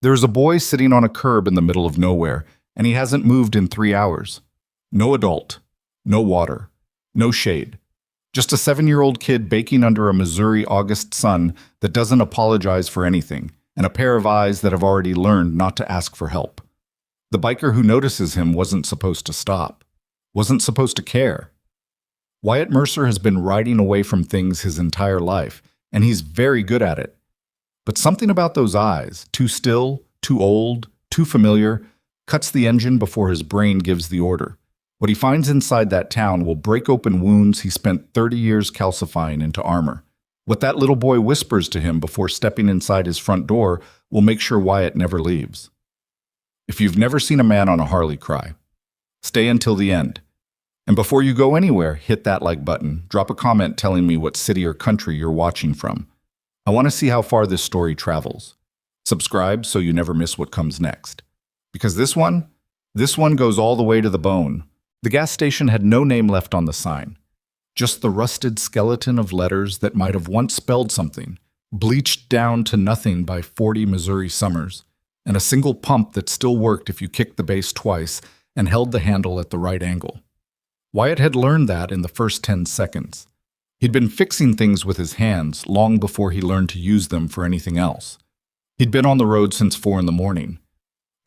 There's a boy sitting on a curb in the middle of nowhere, and he hasn't moved in 3 hours. No adult, no water, no shade. Just a 7-year-old kid baking under a Missouri August sun that doesn't apologize for anything, and a pair of eyes that have already learned not to ask for help. The biker who notices him wasn't supposed to stop, wasn't supposed to care. Wyatt Mercer has been riding away from things his entire life, and he's very good at it. But something about those eyes, too still, too old, too familiar, cuts the engine before his brain gives the order. What he finds inside that town will break open wounds he spent 30 years calcifying into armor. What that little boy whispers to him before stepping inside his front door will make sure Wyatt never leaves. If you've never seen a man on a Harley cry, stay until the end. And before you go anywhere, hit that like button. Drop a comment telling me what city or country you're watching from. I want to see how far this story travels. Subscribe so you never miss what comes next. Because this one goes all the way to the bone. The gas station had no name left on the sign. Just the rusted skeleton of letters that might have once spelled something, bleached down to nothing by 40 Missouri summers, and a single pump that still worked if you kicked the base twice and held the handle at the right angle. Wyatt had learned that in the first 10 seconds. He'd been fixing things with his hands long before he learned to use them for anything else. He'd been on the road since 4 in the morning.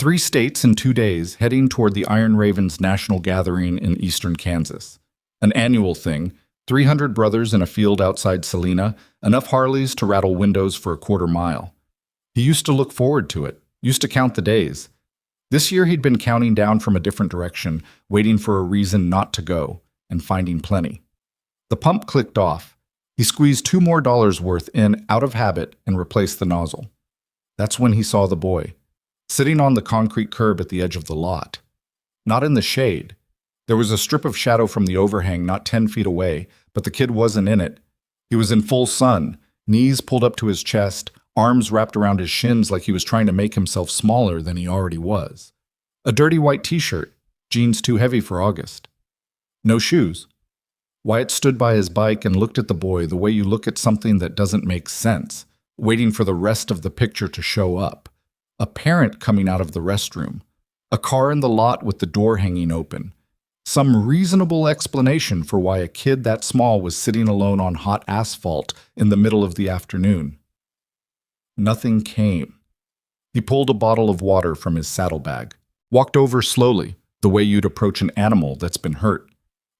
3 states in 2 days, heading toward the Iron Ravens National Gathering in eastern Kansas. An annual thing, 300 brothers in a field outside Salina, enough Harleys to rattle windows for a quarter mile. He used to look forward to it, used to count the days. This year he'd been counting down from a different direction, waiting for a reason not to go, and finding plenty. The pump clicked off. He squeezed $2 more worth in out of habit and replaced the nozzle. That's when he saw the boy, sitting on the concrete curb at the edge of the lot. Not in the shade. There was a strip of shadow from the overhang not 10 feet away, but the kid wasn't in it. He was in full sun, knees pulled up to his chest, arms wrapped around his shins like he was trying to make himself smaller than he already was. A dirty white t-shirt, jeans too heavy for August. No shoes. Wyatt stood by his bike and looked at the boy the way you look at something that doesn't make sense, waiting for the rest of the picture to show up. A parent coming out of the restroom. A car in the lot with the door hanging open. Some reasonable explanation for why a kid that small was sitting alone on hot asphalt in the middle of the afternoon. Nothing came. He pulled a bottle of water from his saddlebag, walked over slowly, the way you'd approach an animal that's been hurt.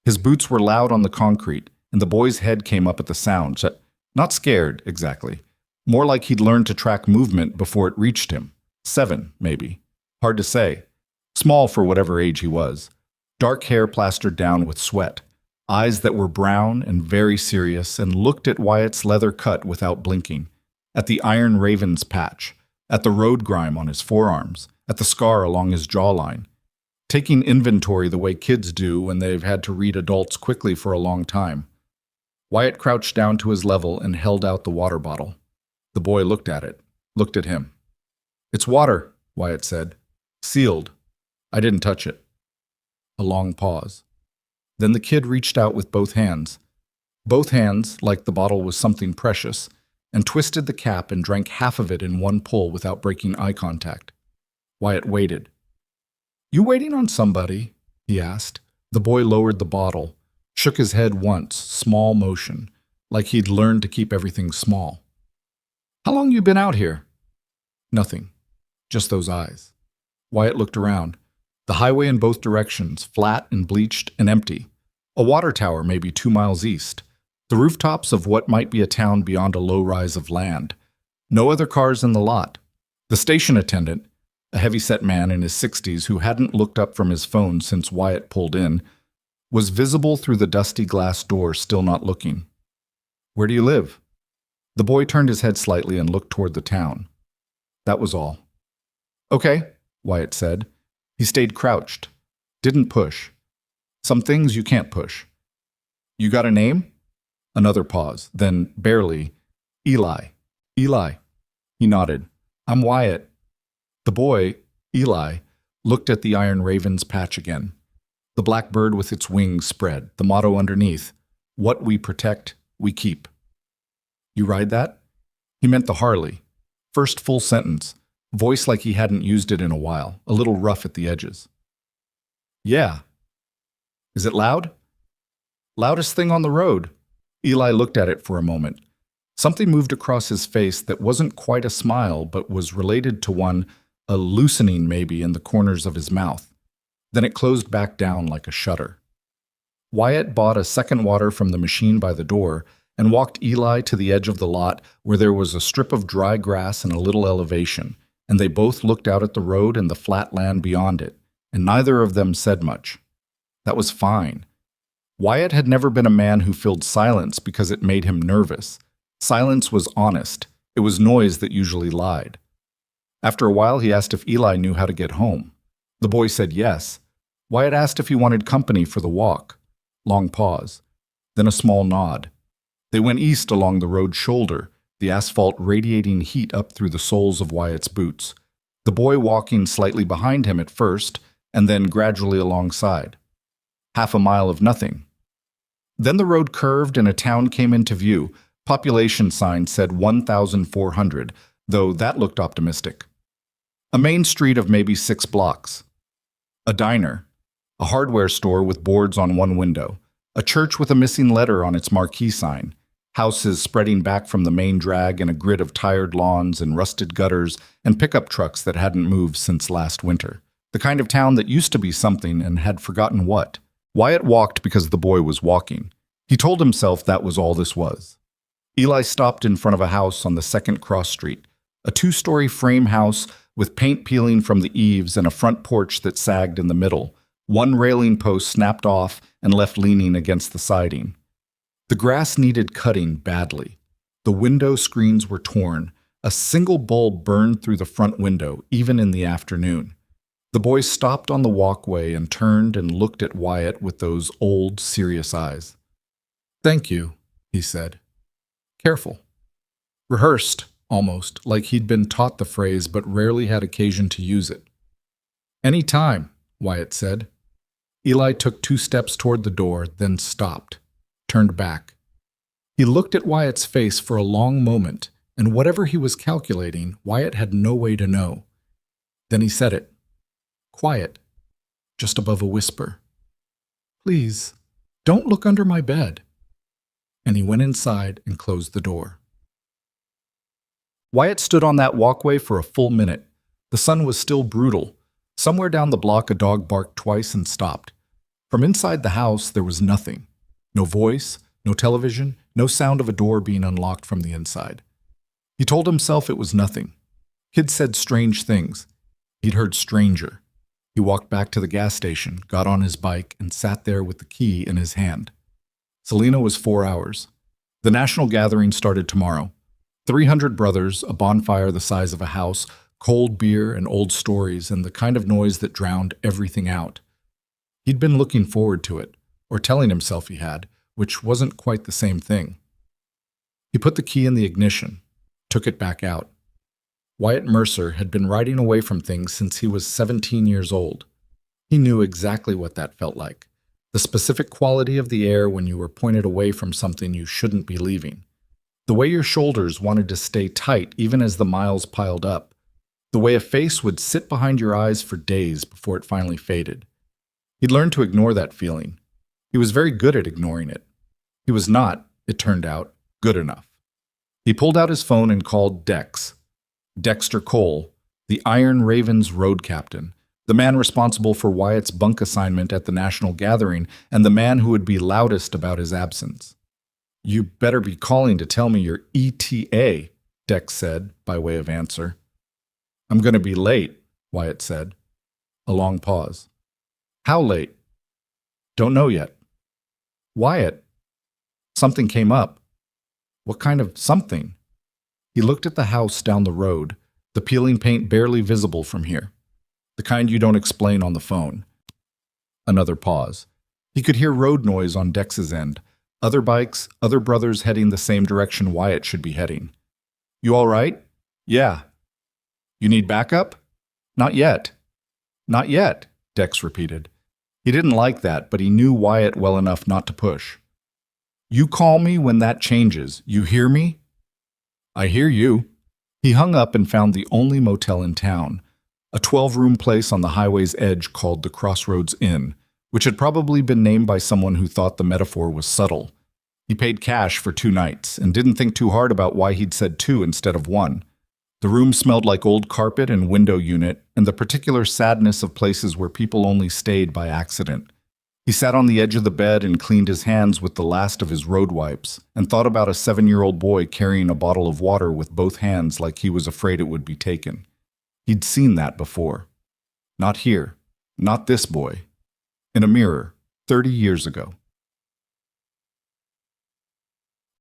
His boots were loud on the concrete, and the boy's head came up at the sound. Not scared, exactly. More like he'd learned to track movement before it reached him. 7, maybe. Hard to say. Small for whatever age he was. Dark hair plastered down with sweat. Eyes that were brown and very serious and looked at Wyatt's leather cut without blinking. At the Iron Ravens patch. At the road grime on his forearms. At the scar along his jawline. Taking inventory the way kids do when they've had to read adults quickly for a long time. Wyatt crouched down to his level and held out the water bottle. The boy looked at it. Looked at him. "It's water," Wyatt said. "Sealed. I didn't touch it." A long pause. Then the kid reached out with both hands, like the bottle was something precious, and twisted the cap and drank half of it in one pull without breaking eye contact. Wyatt waited. "You waiting on somebody?" he asked. The boy lowered the bottle, shook his head once, small motion, like he'd learned to keep everything small. "How long you been out here?" Nothing. Just those eyes. Wyatt looked around. The highway in both directions, flat and bleached and empty. A water tower maybe 2 miles east. The rooftops of what might be a town beyond a low rise of land. No other cars in the lot. The station attendant, a heavy-set man in his 60s who hadn't looked up from his phone since Wyatt pulled in, was visible through the dusty glass door, still not looking. "Where do you live?" The boy turned his head slightly and looked toward the town. That was all. "Okay," Wyatt said. He stayed crouched. Didn't push. Some things you can't push. "You got a name?" Another pause. Then, barely, "Eli. Eli." He nodded. "I'm Wyatt." The boy, Eli, looked at the Iron Ravens patch again. The black bird with its wings spread, the motto underneath, "What we protect, we keep." "You ride that?" He meant the Harley. First full sentence. voice like he hadn't used it in a while, a little rough at the edges. Yeah. Is it loud? Loudest thing on the road. Eli looked at it for a moment. Something moved across his face that wasn't quite a smile, but was related to one, a loosening maybe in the corners of his mouth. Then it closed back down like a shutter. Wyatt bought a second water from the machine by the door and walked Eli to the edge of the lot where there was a strip of dry grass and a little elevation, and they both looked out at the road and the flat land beyond it, and neither of them said much. That was fine. Wyatt had never been a man who filled silence because it made him nervous. Silence was honest. It was noise that usually lied. After a while, he asked if Eli knew how to get home. The boy said yes. Wyatt asked if he wanted company for the walk. Long pause. Then a small nod. They went east along the road's shoulder, the asphalt radiating heat up through the soles of Wyatt's boots. The boy walking slightly behind him at first, and then gradually alongside. Half a mile of nothing. Then the road curved and a town came into view. Population sign said 1,400, though that looked optimistic. A main street of maybe 6 blocks. A diner. A hardware store with boards on one window. A church with a missing letter on its marquee sign. Houses spreading back from the main drag in a grid of tired lawns and rusted gutters and pickup trucks that hadn't moved since last winter. The kind of town that used to be something and had forgotten what. Wyatt walked because the boy was walking. He told himself that was all this was. Eli stopped in front of a house on the second cross street, a 2-story frame house with paint peeling from the eaves and a front porch that sagged in the middle, one railing post snapped off and left leaning against the siding. The grass needed cutting badly. The window screens were torn. A single bulb burned through the front window, even in the afternoon. The boy stopped on the walkway and turned and looked at Wyatt with those old, serious eyes. "Thank you," he said. Careful. Rehearsed, almost, like he'd been taught the phrase but rarely had occasion to use it. "Any time," Wyatt said. Eli took 2 steps toward the door, then stopped, turned back. He looked at Wyatt's face for a long moment, and whatever he was calculating, Wyatt had no way to know. Then he said it. Quiet, just above a whisper. "Please, don't look under my bed." And he went inside and closed the door. Wyatt stood on that walkway for a full minute. The sun was still brutal. Somewhere down the block a dog barked twice and stopped. From inside the house there was nothing. No voice, no television, no sound of a door being unlocked from the inside. He told himself it was nothing. Kids said strange things. He'd heard stranger. He walked back to the gas station, got on his bike, and sat there with the key in his hand. Selena was 4 hours. The national gathering started tomorrow. 300 brothers, a bonfire the size of a house, cold beer and old stories, and the kind of noise that drowned everything out. He'd been looking forward to it, or telling himself he had, which wasn't quite the same thing. He put the key in the ignition, took it back out. Wyatt Mercer had been riding away from things since he was 17 years old. He knew exactly what that felt like. The specific quality of the air when you were pointed away from something you shouldn't be leaving. The way your shoulders wanted to stay tight even as the miles piled up. The way a face would sit behind your eyes for days before it finally faded. He'd learned to ignore that feeling. He was very good at ignoring it. He was not, it turned out, good enough. He pulled out his phone and called Dex. Dexter Cole, the Iron Ravens road captain, the man responsible for Wyatt's bunk assignment at the national gathering, and the man who would be loudest about his absence. "You better be calling to tell me your ETA," Dex said, by way of answer. "I'm going to be late," Wyatt said. A long pause. "How late?" "Don't know yet." "Wyatt." Something came up. What kind of something? He looked at the house down the road, the peeling paint barely visible from here. The kind you don't explain on the phone. Another pause. He could hear road noise on Dex's end. Other bikes, other brothers heading the same direction Wyatt should be heading. "You all right?" "Yeah." "You need backup?" "Not yet." "Not yet," Dex repeated. He didn't like that, but he knew Wyatt well enough not to push. "You call me when that changes. You hear me?" "I hear you." He hung up and found the only motel in town, a 12-room place on the highway's edge called the Crossroads Inn, which had probably been named by someone who thought the metaphor was subtle. He paid cash for 2 nights and didn't think too hard about why he'd said 2 instead of 1. The room smelled like old carpet and window unit and the particular sadness of places where people only stayed by accident. He sat on the edge of the bed and cleaned his hands with the last of his road wipes and thought about a 7-year-old boy carrying a bottle of water with both hands like he was afraid it would be taken. He'd seen that before. Not here. Not this boy. In a mirror, 30 years ago.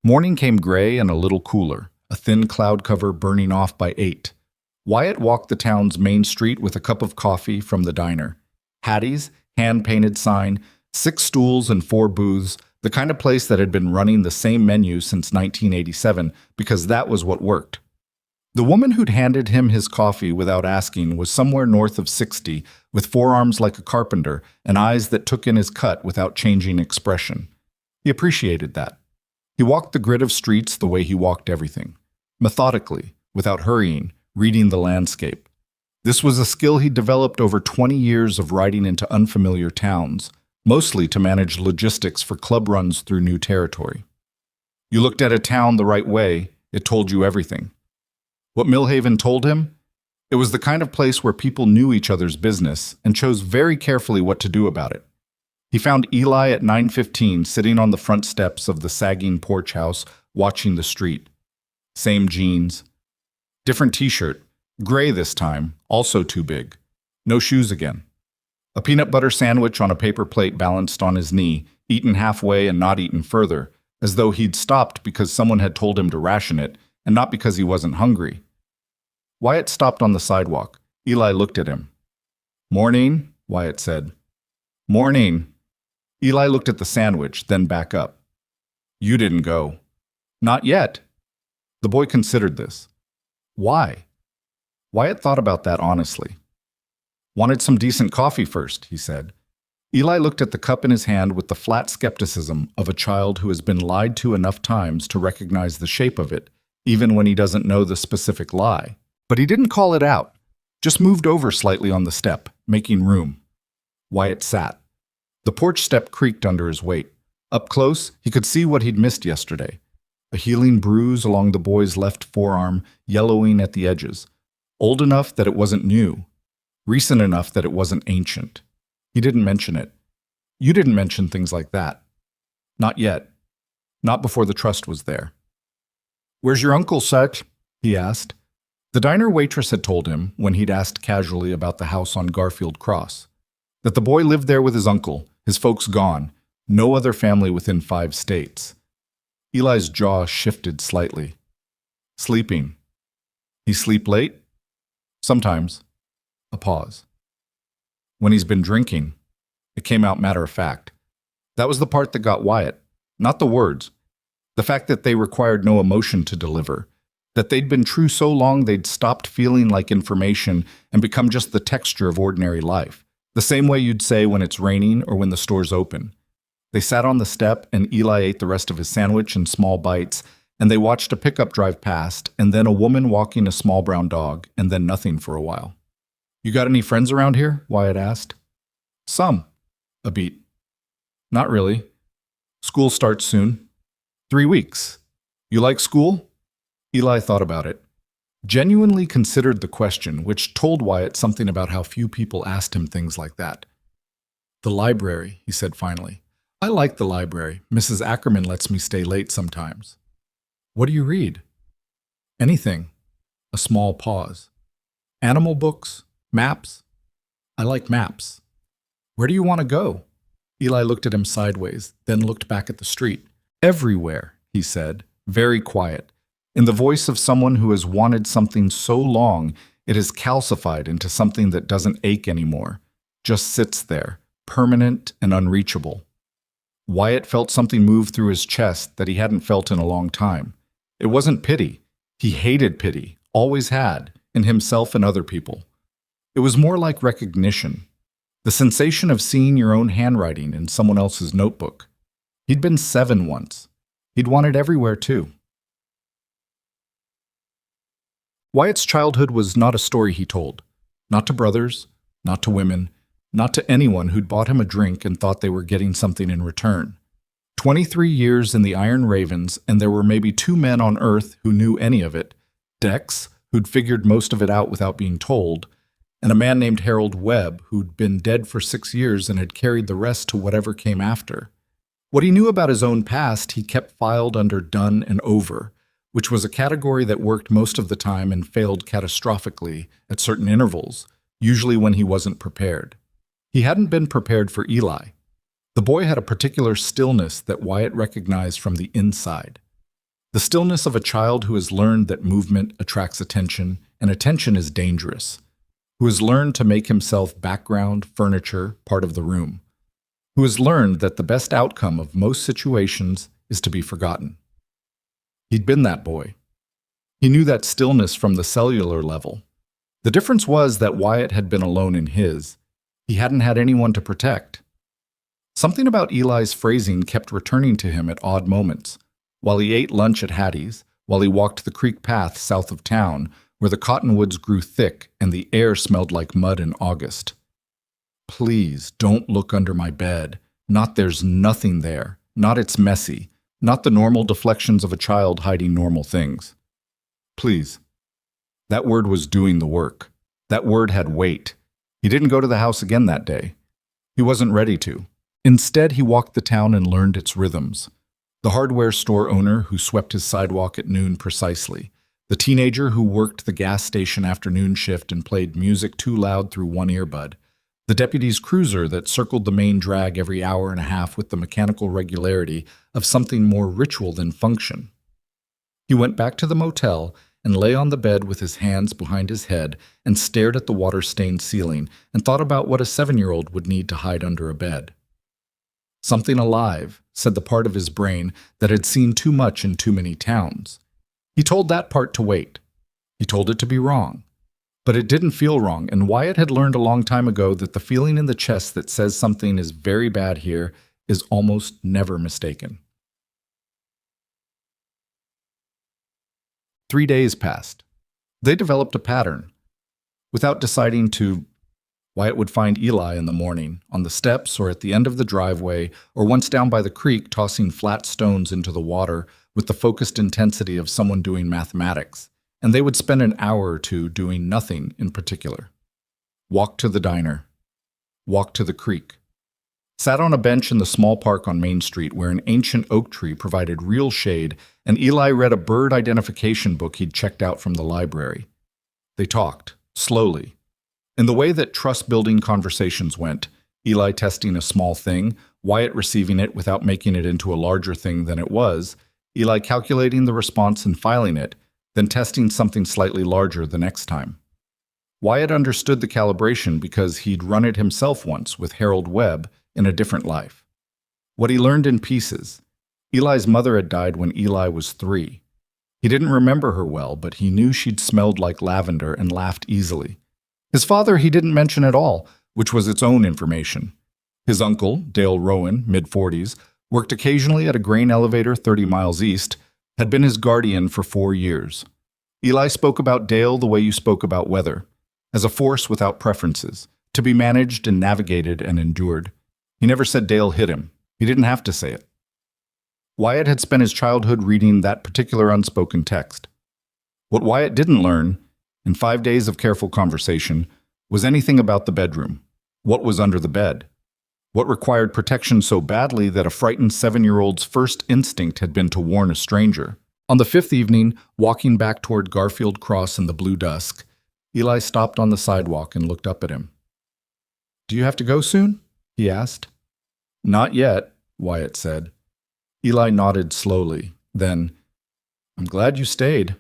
Morning came gray and a little cooler, a thin cloud cover burning off by 8. Wyatt walked the town's main street with a cup of coffee from the diner. Hattie's, hand-painted sign, 6 stools and 4 booths, the kind of place that had been running the same menu since 1987 because that was what worked. The woman who'd handed him his coffee without asking was somewhere north of 60, with forearms like a carpenter and eyes that took in his cut without changing expression. He appreciated that. He walked the grid of streets the way he walked everything, methodically, without hurrying, reading the landscape. This was a skill he'd developed over 20 years of riding into unfamiliar towns, mostly to manage logistics for club runs through new territory. You looked at a town the right way, it told you everything. What Millhaven told him? It was the kind of place where people knew each other's business and chose very carefully what to do about it. He found Eli at 9:15 sitting on the front steps of the sagging porch house watching the street. Same jeans. Different t-shirt. Gray this time, also too big. No shoes again. A peanut butter sandwich on a paper plate balanced on his knee, eaten halfway and not eaten further, as though he'd stopped because someone had told him to ration it and not because he wasn't hungry. Wyatt stopped on the sidewalk. Eli looked at him. "Morning," Wyatt said. "Morning." Eli looked at the sandwich, then back up. "You didn't go." "Not yet." The boy considered this. Why? Wyatt thought about that honestly. "Wanted some decent coffee first," he said. Eli looked at the cup in his hand with the flat skepticism of a child who has been lied to enough times to recognize the shape of it, even when he doesn't know the specific lie. But he didn't call it out, just moved over slightly on the step, making room. Wyatt sat. The porch step creaked under his weight. Up close, he could see what he'd missed yesterday. A healing bruise along the boy's left forearm, yellowing at the edges. Old enough that it wasn't new. Recent enough that it wasn't ancient. He didn't mention it. You didn't mention things like that. Not yet. Not before the trust was there. "Where's your uncle, Seth?" he asked. The diner waitress had told him, when he'd asked casually about the house on Garfield Cross, that the boy lived there with his uncle, his folks gone, no other family within 5 states. Eli's jaw shifted slightly. "Sleeping." "He sleep late?" "Sometimes." A pause. "When he's been drinking." It came out matter of fact. That was the part that got Wyatt, not the words. The fact that they required no emotion to deliver. That they'd been true so long they'd stopped feeling like information and become just the texture of ordinary life. The same way you'd say when it's raining or when the store's open. They sat on the step and Eli ate the rest of his sandwich in small bites, and they watched a pickup drive past and then a woman walking a small brown dog and then nothing for a while. "You got any friends around here?" Wyatt asked. "Some." A beat. "Not really. School starts soon." 3 weeks. "You like school?" Eli thought about it. Genuinely considered the question, which told Wyatt something about how few people asked him things like that. "The library," he said finally. "I like the library. Mrs. Ackerman lets me stay late sometimes." "What do you read?" "Anything." A small pause. "Animal books? Maps?" "I like maps." "Where do you want to go?" Eli looked at him sideways, then looked back at the street. "Everywhere," he said, very quiet, in the voice of someone who has wanted something so long it has calcified into something that doesn't ache anymore, just sits there, permanent and unreachable. Wyatt felt something move through his chest that he hadn't felt in a long time. It wasn't pity. He hated pity, always had, in himself and other people. It was more like recognition, the sensation of seeing your own handwriting in someone else's notebook. He'd been 7 once. He'd wanted everywhere too. Wyatt's childhood was not a story he told. Not to brothers, not to women, not to anyone who'd bought him a drink and thought they were getting something in return. 23 years in the Iron Ravens, and there were maybe two men on Earth who knew any of it. Dex, who'd figured most of it out without being told, and a man named Harold Webb, who'd been dead for 6 years and had carried the rest to whatever came after. What he knew about his own past, he kept filed under done and over, which was a category that worked most of the time and failed catastrophically at certain intervals, usually when he wasn't prepared. He hadn't been prepared for Eli. The boy had a particular stillness that Wyatt recognized from the inside. The stillness of a child who has learned that movement attracts attention, and attention is dangerous, who has learned to make himself background, furniture, part of the room, who has learned that the best outcome of most situations is to be forgotten. He'd been that boy. He knew that stillness from the cellular level. The difference was that Wyatt had been alone in his. He hadn't had anyone to protect. Something about Eli's phrasing kept returning to him at odd moments, while he ate lunch at Hattie's, while he walked the creek path south of town, where the cottonwoods grew thick and the air smelled like mud in August. Please don't look under my bed. Not there's nothing there. Not it's messy. Not the normal deflections of a child hiding normal things. Please. That word was doing the work. That word had weight. He didn't go to the house again that day. He wasn't ready to. Instead, he walked the town and learned its rhythms. The hardware store owner who swept his sidewalk at noon precisely. The teenager who worked the gas station afternoon shift and played music too loud through one earbud. The deputy's cruiser that circled the main drag every hour and a half with the mechanical regularity of something more ritual than function. He went back to the motel and lay on the bed with his hands behind his head and stared at the water-stained ceiling and thought about what a 7-year-old would need to hide under a bed. Something alive, said the part of his brain that had seen too much in too many towns. He told that part to wait. He told it to be wrong. But it didn't feel wrong, and Wyatt had learned a long time ago that the feeling in the chest that says something is very bad here is almost never mistaken. 3 days passed. They developed a pattern. Without deciding to, Wyatt would find Eli in the morning, on the steps or at the end of the driveway, or once down by the creek tossing flat stones into the water with the focused intensity of someone doing mathematics, and they would spend an hour or two doing nothing in particular. Walk to the diner. Walk to the creek. Sat on a bench in the small park on Main Street where an ancient oak tree provided real shade, and Eli read a bird identification book he'd checked out from the library. They talked, slowly. In the way that trust-building conversations went, Eli testing a small thing, Wyatt receiving it without making it into a larger thing than it was, Eli calculating the response and filing it, then testing something slightly larger the next time. Wyatt understood the calibration because he'd run it himself once with Harold Webb in a different life. What he learned in pieces. Eli's mother had died when Eli was 3. He didn't remember her well, but he knew she'd smelled like lavender and laughed easily. His father he didn't mention at all, which was its own information. His uncle, Dale Rowan, mid-40s, worked occasionally at a grain elevator 30 miles east, had been his guardian for 4 years. Eli spoke about Dale the way you spoke about weather, as a force without preferences, to be managed and navigated and endured. He never said Dale hit him. He didn't have to say it. Wyatt had spent his childhood reading that particular unspoken text. What Wyatt didn't learn, in 5 days of careful conversation, was anything about the bedroom. What was under the bed? What required protection so badly that a frightened 7-year-old's first instinct had been to warn a stranger? On the 5th evening, walking back toward Garfield Cross in the blue dusk, Eli stopped on the sidewalk and looked up at him. "Do you have to go soon?" he asked. "Not yet," Wyatt said. Eli nodded slowly. Then, "I'm glad you stayed."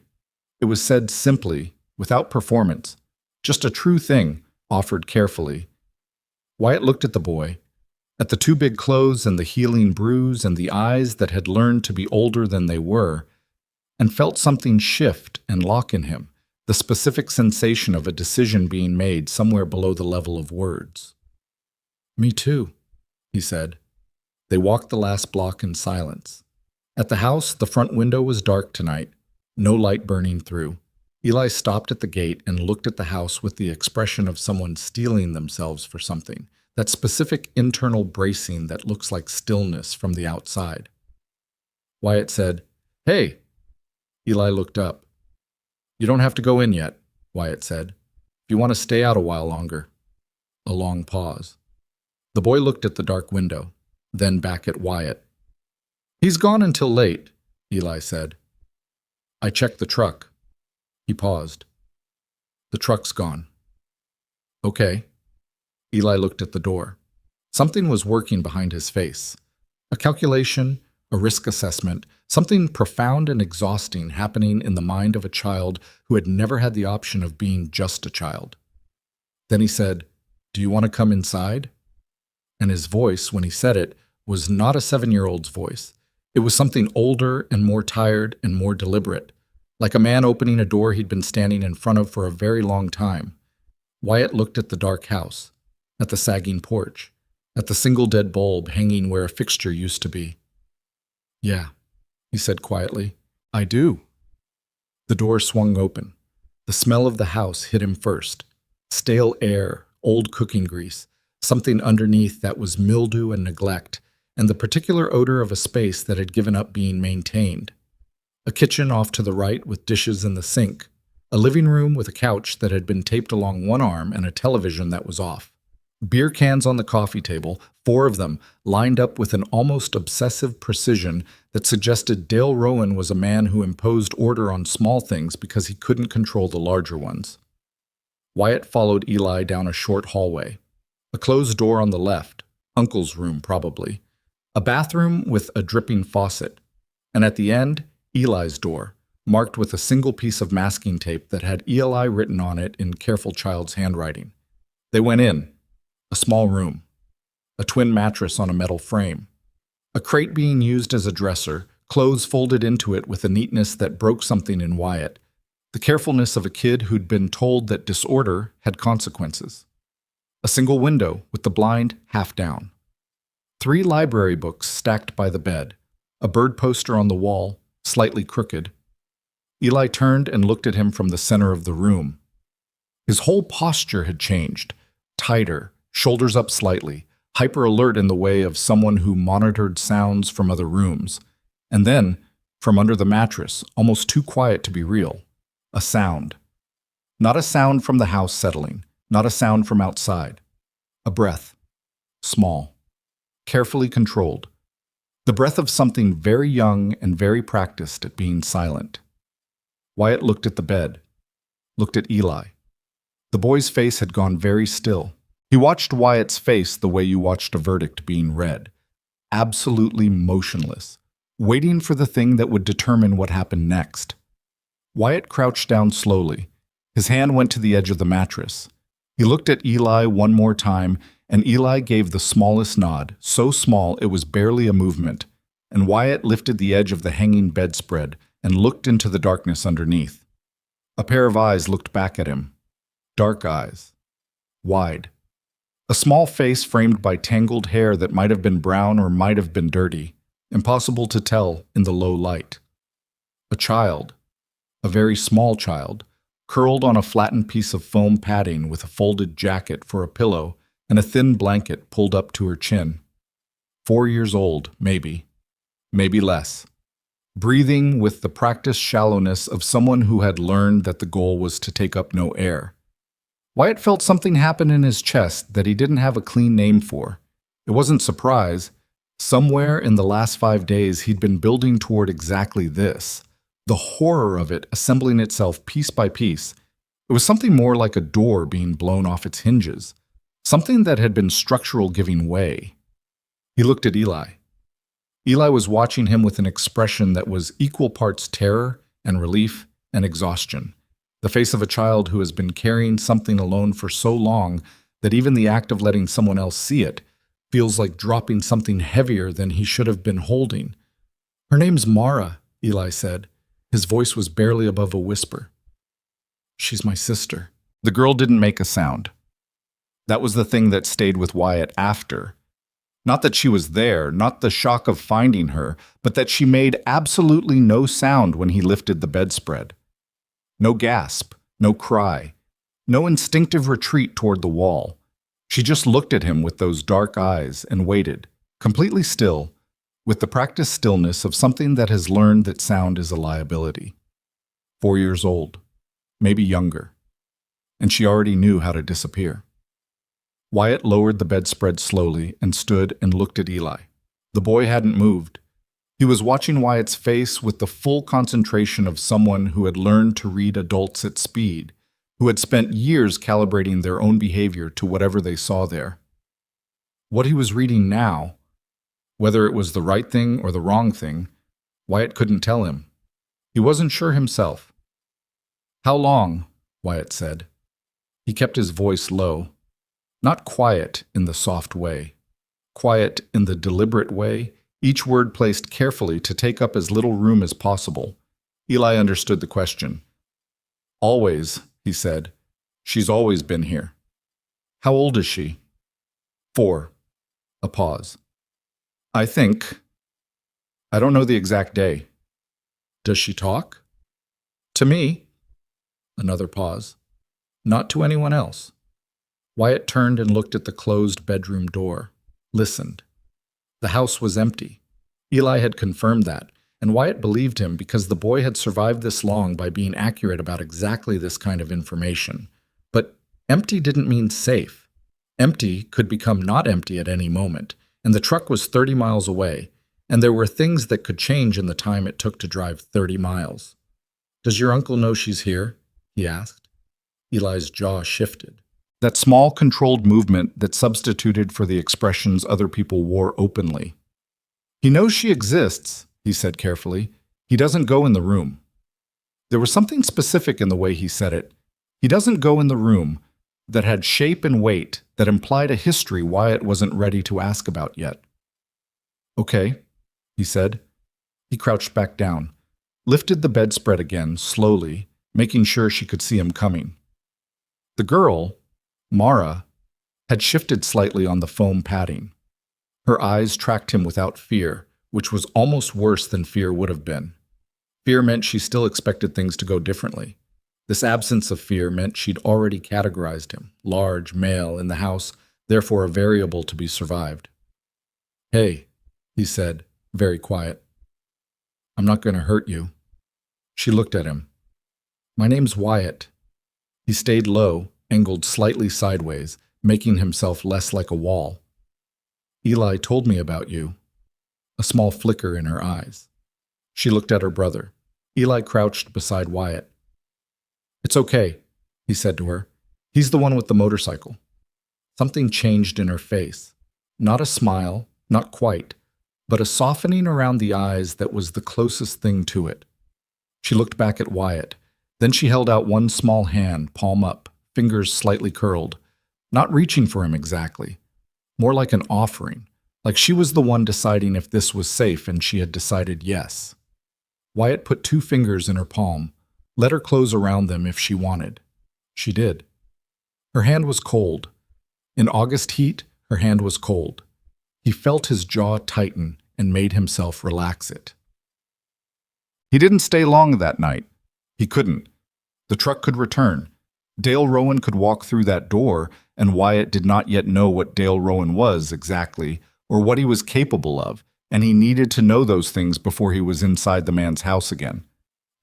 It was said simply, without performance, just a true thing, offered carefully. Wyatt looked at the boy, at the 2 big clothes and the healing bruise and the eyes that had learned to be older than they were, and felt something shift and lock in him, the specific sensation of a decision being made somewhere below the level of words. "Me too," he said. They walked the last block in silence. At the house, the front window was dark tonight, no light burning through. Eli stopped at the gate and looked at the house with the expression of someone steeling themselves for something, that specific internal bracing that looks like stillness from the outside. Wyatt said, "Hey." Eli looked up. "You don't have to go in yet," Wyatt said. "If you want to stay out a while longer." A long pause. The boy looked at the dark window, then back at Wyatt. "He's gone until late," Eli said. "I checked the truck." He paused. "The truck's gone." "Okay." Eli looked at the door. Something was working behind his face. A calculation, a risk assessment, something profound and exhausting happening in the mind of a child who had never had the option of being just a child. Then he said, "Do you want to come inside?" And his voice, when he said it, was not a 7-year-old's voice. It was something older and more tired and more deliberate, like a man opening a door he'd been standing in front of for a very long time. Wyatt looked at the dark house, at the sagging porch, at the single dead bulb hanging where a fixture used to be. "Yeah," he said quietly, "I do." The door swung open. The smell of the house hit him first. Stale air, old cooking grease, something underneath that was mildew and neglect, and the particular odor of a space that had given up being maintained. A kitchen off to the right with dishes in the sink. A living room with a couch that had been taped along one arm and a television that was off. Beer cans on the coffee table, 4 of them, lined up with an almost obsessive precision that suggested Dale Rowan was a man who imposed order on small things because he couldn't control the larger ones. Wyatt followed Eli down a short hallway. A closed door on the left, Uncle's room probably. A bathroom with a dripping faucet. And at the end, Eli's door, marked with a single piece of masking tape that had Eli written on it in careful child's handwriting. They went in. A small room. A twin mattress on a metal frame. A crate being used as a dresser, clothes folded into it with a neatness that broke something in Wyatt. The carefulness of a kid who'd been told that disorder had consequences. A single window with the blind half down. 3 library books stacked by the bed. A bird poster on the wall, slightly crooked. Eli turned and looked at him from the center of the room. His whole posture had changed. Tighter, shoulders up slightly, hyper-alert in the way of someone who monitored sounds from other rooms. And then, from under the mattress, almost too quiet to be real, a sound. Not a sound from the house settling, not a sound from outside. A breath. Small. Carefully controlled. The breath of something very young and very practiced at being silent. Wyatt looked at the bed, looked at Eli. The boy's face had gone very still. He watched Wyatt's face the way you watched a verdict being read. Absolutely motionless, waiting for the thing that would determine what happened next. Wyatt crouched down slowly. His hand went to the edge of the mattress. He looked at Eli one more time, and Eli gave the smallest nod, so small it was barely a movement, and Wyatt lifted the edge of the hanging bedspread and looked into the darkness underneath. A pair of eyes looked back at him. Dark eyes. Wide. A small face framed by tangled hair that might have been brown or might have been dirty, impossible to tell in the low light. A child, a very small child, curled on a flattened piece of foam padding with a folded jacket for a pillow and a thin blanket pulled up to her chin. 4 years old, maybe less. Breathing with the practiced shallowness of someone who had learned that the goal was to take up no air. Wyatt felt something happen in his chest that he didn't have a clean name for. It wasn't surprise. Somewhere in the last 5 days he'd been building toward exactly this. The horror of it assembling itself piece by piece. It was something more like a door being blown off its hinges. Something that had been structural giving way. He looked at Eli. Eli was watching him with an expression that was equal parts terror and relief and exhaustion. The face of a child who has been carrying something alone for so long that even the act of letting someone else see it feels like dropping something heavier than he should have been holding. "Her name's Mara," Eli said. His voice was barely above a whisper. "She's my sister." The girl didn't make a sound. That was the thing that stayed with Wyatt after. Not that she was there, not the shock of finding her, but that she made absolutely no sound when he lifted the bedspread. No gasp, no cry, no instinctive retreat toward the wall. She just looked at him with those dark eyes and waited, completely still, with the practiced stillness of something that has learned that sound is a liability. 4 years old, maybe younger, and she already knew how to disappear. Wyatt lowered the bedspread slowly and stood and looked at Eli. The boy hadn't moved. He was watching Wyatt's face with the full concentration of someone who had learned to read adults at speed, who had spent years calibrating their own behavior to whatever they saw there. What he was reading now, whether it was the right thing or the wrong thing, Wyatt couldn't tell him. He wasn't sure himself. "How long?" Wyatt said. He kept his voice low, not quiet in the soft way, quiet in the deliberate way, each word placed carefully to take up as little room as possible. Eli understood the question. "Always," he said. "She's always been here." "How old is she?" 4. A pause. I don't know the exact day." "Does she talk?" "To me." Another pause. "Not to anyone else." Wyatt turned and looked at the closed bedroom door, listened. The house was empty. Eli had confirmed that, and Wyatt believed him because the boy had survived this long by being accurate about exactly this kind of information. But empty didn't mean safe. Empty could become not empty at any moment, and the truck was 30 miles away, and there were things that could change in the time it took to drive 30 miles. "Does your uncle know she's here?" he asked. Eli's jaw shifted. That small, controlled movement that substituted for the expressions other people wore openly. "He knows she exists," he said carefully. "He doesn't go in the room." There was something specific in the way he said it. "He doesn't go in the room," that had shape and weight, that implied a history Wyatt wasn't ready to ask about yet. "Okay," he said. He crouched back down, lifted the bedspread again, slowly, making sure she could see him coming. The girl, Mara, had shifted slightly on the foam padding. Her eyes tracked him without fear, which was almost worse than fear would have been. Fear meant she still expected things to go differently. This absence of fear meant she'd already categorized him, large, male, in the house, therefore a variable to be survived. "Hey," he said, very quiet. "I'm not going to hurt you." She looked at him. "My name's Wyatt." He stayed low, angled slightly sideways, making himself less like a wall. "Eli told me about you." A small flicker in her eyes. She looked at her brother. Eli crouched beside Wyatt. "It's okay," he said to her. "He's the one with the motorcycle." Something changed in her face. Not a smile, not quite, but a softening around the eyes that was the closest thing to it. She looked back at Wyatt. Then she held out one small hand, palm up, fingers slightly curled, not reaching for him exactly, more like an offering, like she was the one deciding if this was safe and she had decided yes. Wyatt put 2 fingers in her palm, let her close around them if she wanted. She did. Her hand was cold. In August heat, her hand was cold. He felt his jaw tighten and made himself relax it. He didn't stay long that night. He couldn't. The truck could return. Dale Rowan could walk through that door, and Wyatt did not yet know what Dale Rowan was exactly, or what he was capable of, and he needed to know those things before he was inside the man's house again.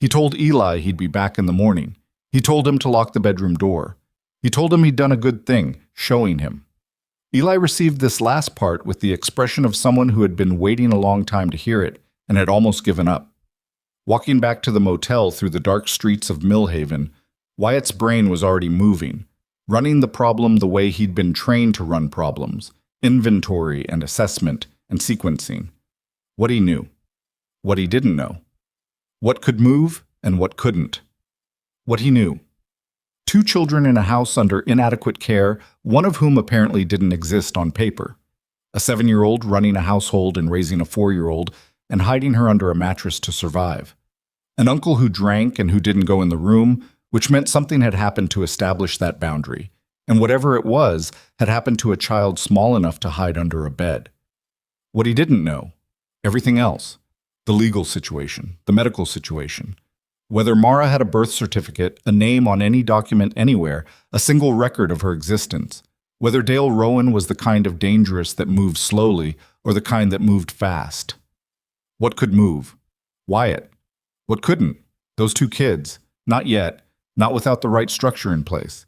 He told Eli he'd be back in the morning. He told him to lock the bedroom door. He told him he'd done a good thing, showing him. Eli received this last part with the expression of someone who had been waiting a long time to hear it and had almost given up. Walking back to the motel through the dark streets of Millhaven, Wyatt's brain was already moving, running the problem the way he'd been trained to run problems, inventory and assessment and sequencing. What he knew, what he didn't know, what could move and what couldn't. What he knew. 2 children in a house under inadequate care, one of whom apparently didn't exist on paper. A 7-year-old running a household and raising a 4-year-old and hiding her under a mattress to survive. An uncle who drank and who didn't go in the room, which meant something had happened to establish that boundary, and whatever it was had happened to a child small enough to hide under a bed. What he didn't know, everything else, the legal situation, the medical situation, Whether Mara had a birth certificate, a name on any document anywhere, a single record of her existence. Whether Dale Rowan was the kind of dangerous that moved slowly or the kind that moved fast. What could move? Wyatt. What couldn't? Those two kids. Not yet. Not without the right structure in place.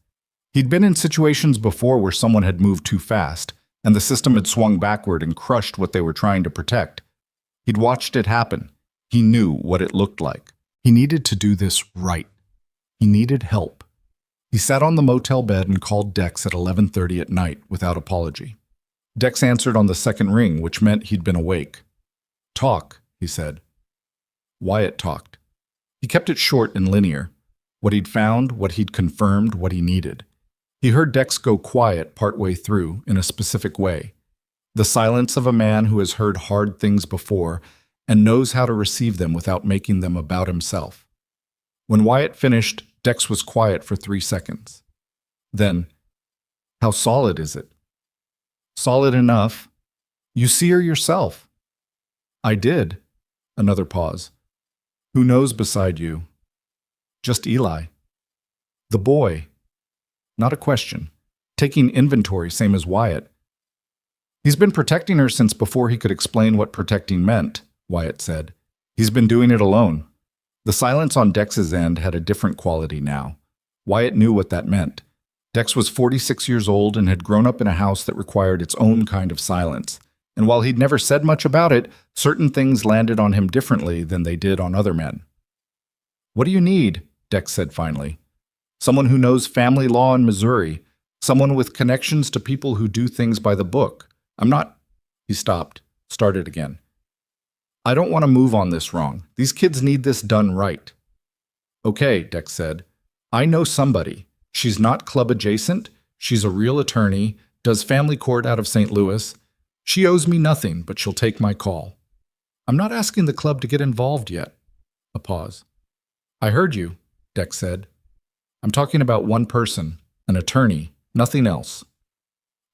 He'd been in situations before where someone had moved too fast, and the system had swung backward and crushed what they were trying to protect. He'd watched it happen. He knew what it looked like. He needed to do this right. He needed help. He sat on the motel bed and called Dex at 11:30 at night without apology. Dex answered on the second ring, which meant he'd been awake. "Talk," he said. Wyatt talked. He kept it short and linear. What he'd found, what he'd confirmed, what he needed. He heard Dex go quiet partway through in a specific way. The silence of a man who has heard hard things before and knows how to receive them without making them about himself. When Wyatt finished, Dex was quiet for 3 seconds. Then, "How solid is it?" "Solid enough. You see her yourself." "I did." Another pause. "Who knows beside you?" "Just Eli." "The boy." Not a question. Taking inventory, same as Wyatt. "He's been protecting her since before he could explain what protecting meant," Wyatt said. "He's been doing it alone." The silence on Dex's end had a different quality now. Wyatt knew what that meant. Dex was 46 years old and had grown up in a house that required its own kind of silence. And while he'd never said much about it, certain things landed on him differently than they did on other men. "What do you need?" Dex said finally. "Someone who knows family law in Missouri. Someone with connections to people who do things by the book. I'm not—" He stopped, started again. "I don't want to move on this wrong. These kids need this done right." "Okay," Dex said. "I know somebody. She's not club adjacent. She's a real attorney, does family court out of St. Louis. She owes me nothing, but she'll take my call." "I'm not asking the club to get involved yet." A pause. "I heard you," Dex said. "I'm talking about one person, an attorney, nothing else."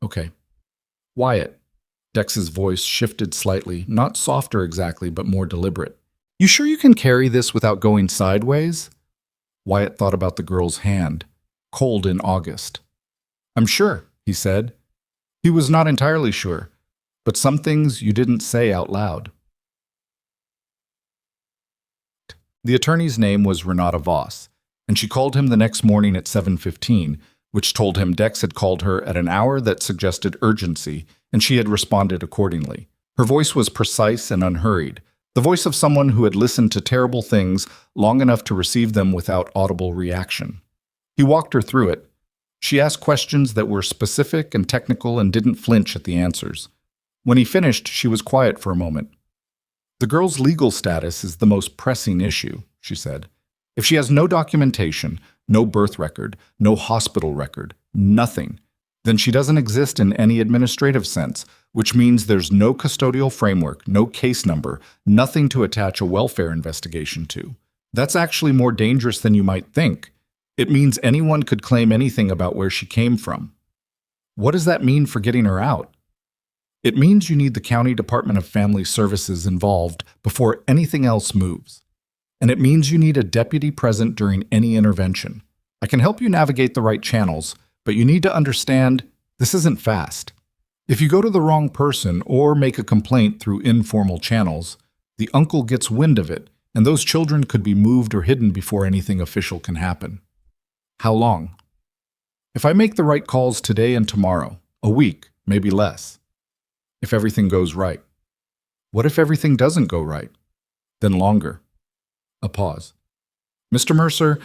"Okay." "Wyatt." Dex's voice shifted slightly, not softer exactly, but more deliberate. "You sure you can carry this without going sideways?" Wyatt thought about the girl's hand, cold in August. "I'm sure," he said. He was not entirely sure, but some things you didn't say out loud. The attorney's name was Renata Voss, and she called him the next morning at 7:15, which told him Dex had called her at an hour that suggested urgency, and she had responded accordingly. Her voice was precise and unhurried, the voice of someone who had listened to terrible things long enough to receive them without audible reaction. He walked her through it. She asked questions that were specific and technical and didn't flinch at the answers. When he finished, she was quiet for a moment. "The girl's legal status is the most pressing issue," she said. "If she has no documentation, no birth record, no hospital record, nothing, then she doesn't exist in any administrative sense, which means there's no custodial framework, no case number, nothing to attach a welfare investigation to. That's actually more dangerous than you might think. It means anyone could claim anything about where she came from." "What does that mean for getting her out?" "It means you need the County Department of Family Services involved before anything else moves. And it means you need a deputy present during any intervention. I can help you navigate the right channels, but you need to understand this isn't fast. If you go to the wrong person or make a complaint through informal channels, the uncle gets wind of it, and those children could be moved or hidden before anything official can happen." "How long?" "If I make the right calls today and tomorrow, a week, maybe less. If everything goes right." "What if everything doesn't go right?" "Then longer." A pause. "Mr. Mercer,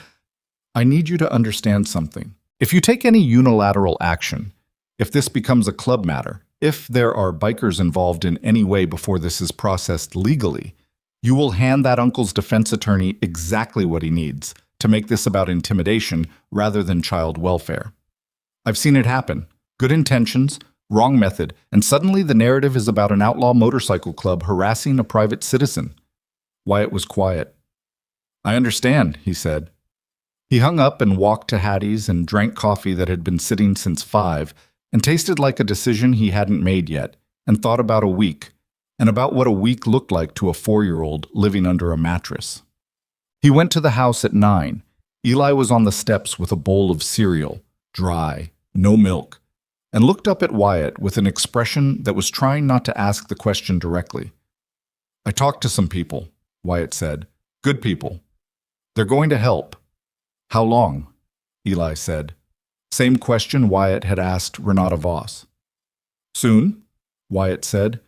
I need you to understand something. If you take any unilateral action, if this becomes a club matter, if there are bikers involved in any way before this is processed legally, you will hand that uncle's defense attorney exactly what he needs to make this about intimidation rather than child welfare. I've seen it happen. Good intentions, wrong method, and suddenly the narrative is about an outlaw motorcycle club harassing a private citizen." Wyatt was quiet. "I understand," he said. He hung up and walked to Hattie's and drank coffee that had been sitting since 5 and tasted like a decision he hadn't made yet, and thought about a week, and about what a week looked like to a 4-year-old living under a mattress. He went to the house at 9. Eli was on the steps with a bowl of cereal, dry, no milk, and looked up at Wyatt with an expression that was trying not to ask the question directly. "I talked to some people," Wyatt said. "Good people. They're going to help." "How long?" Eli said. Same question Wyatt had asked Renata Voss. "Soon," Wyatt said.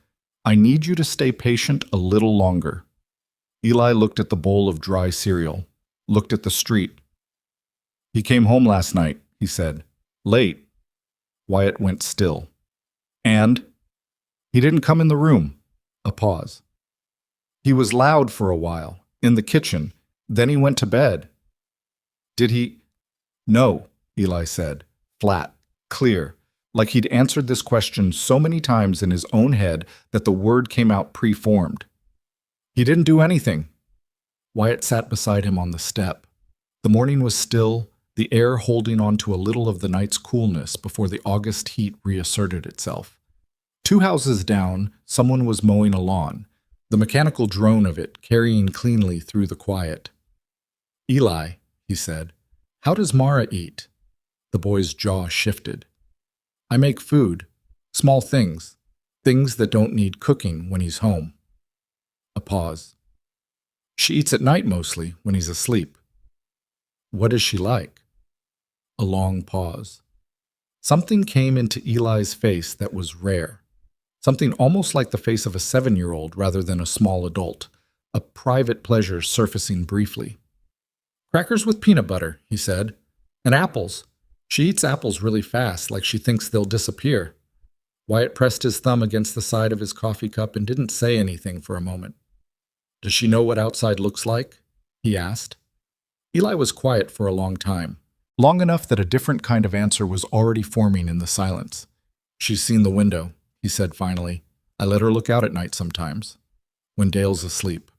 "I need you to stay patient a little longer." Eli looked at the bowl of dry cereal, looked at the street. "He came home last night," he said. "Late." Wyatt went still. "And?" "He didn't come in the room." A pause. "He was loud for a while, in the kitchen. Then he went to bed." "Did he?" "No," Eli said, flat, clear, like he'd answered this question so many times in his own head that the word came out preformed. "He didn't do anything." Wyatt sat beside him on the step. The morning was still, the air holding on to a little of the night's coolness before the August heat reasserted itself. 2 houses down, someone was mowing a lawn, the mechanical drone of it carrying cleanly through the quiet. "Eli," he said, "how does Mara eat?" The boy's jaw shifted. "I make food, small things, things that don't need cooking when he's home." A pause. "She eats at night mostly, when he's asleep." "What is she like?" A long pause. Something came into Eli's face that was rare. Something almost like the face of a 7-year-old rather than a small adult, a private pleasure surfacing briefly. "Crackers with peanut butter," he said. "And apples. She eats apples really fast, like she thinks they'll disappear." Wyatt pressed his thumb against the side of his coffee cup and didn't say anything for a moment. "Does she know what outside looks like?" he asked. Eli was quiet for a long time, long enough that a different kind of answer was already forming in the silence. "She's seen the window," he said finally. "I let her look out at night sometimes, when Dale's asleep."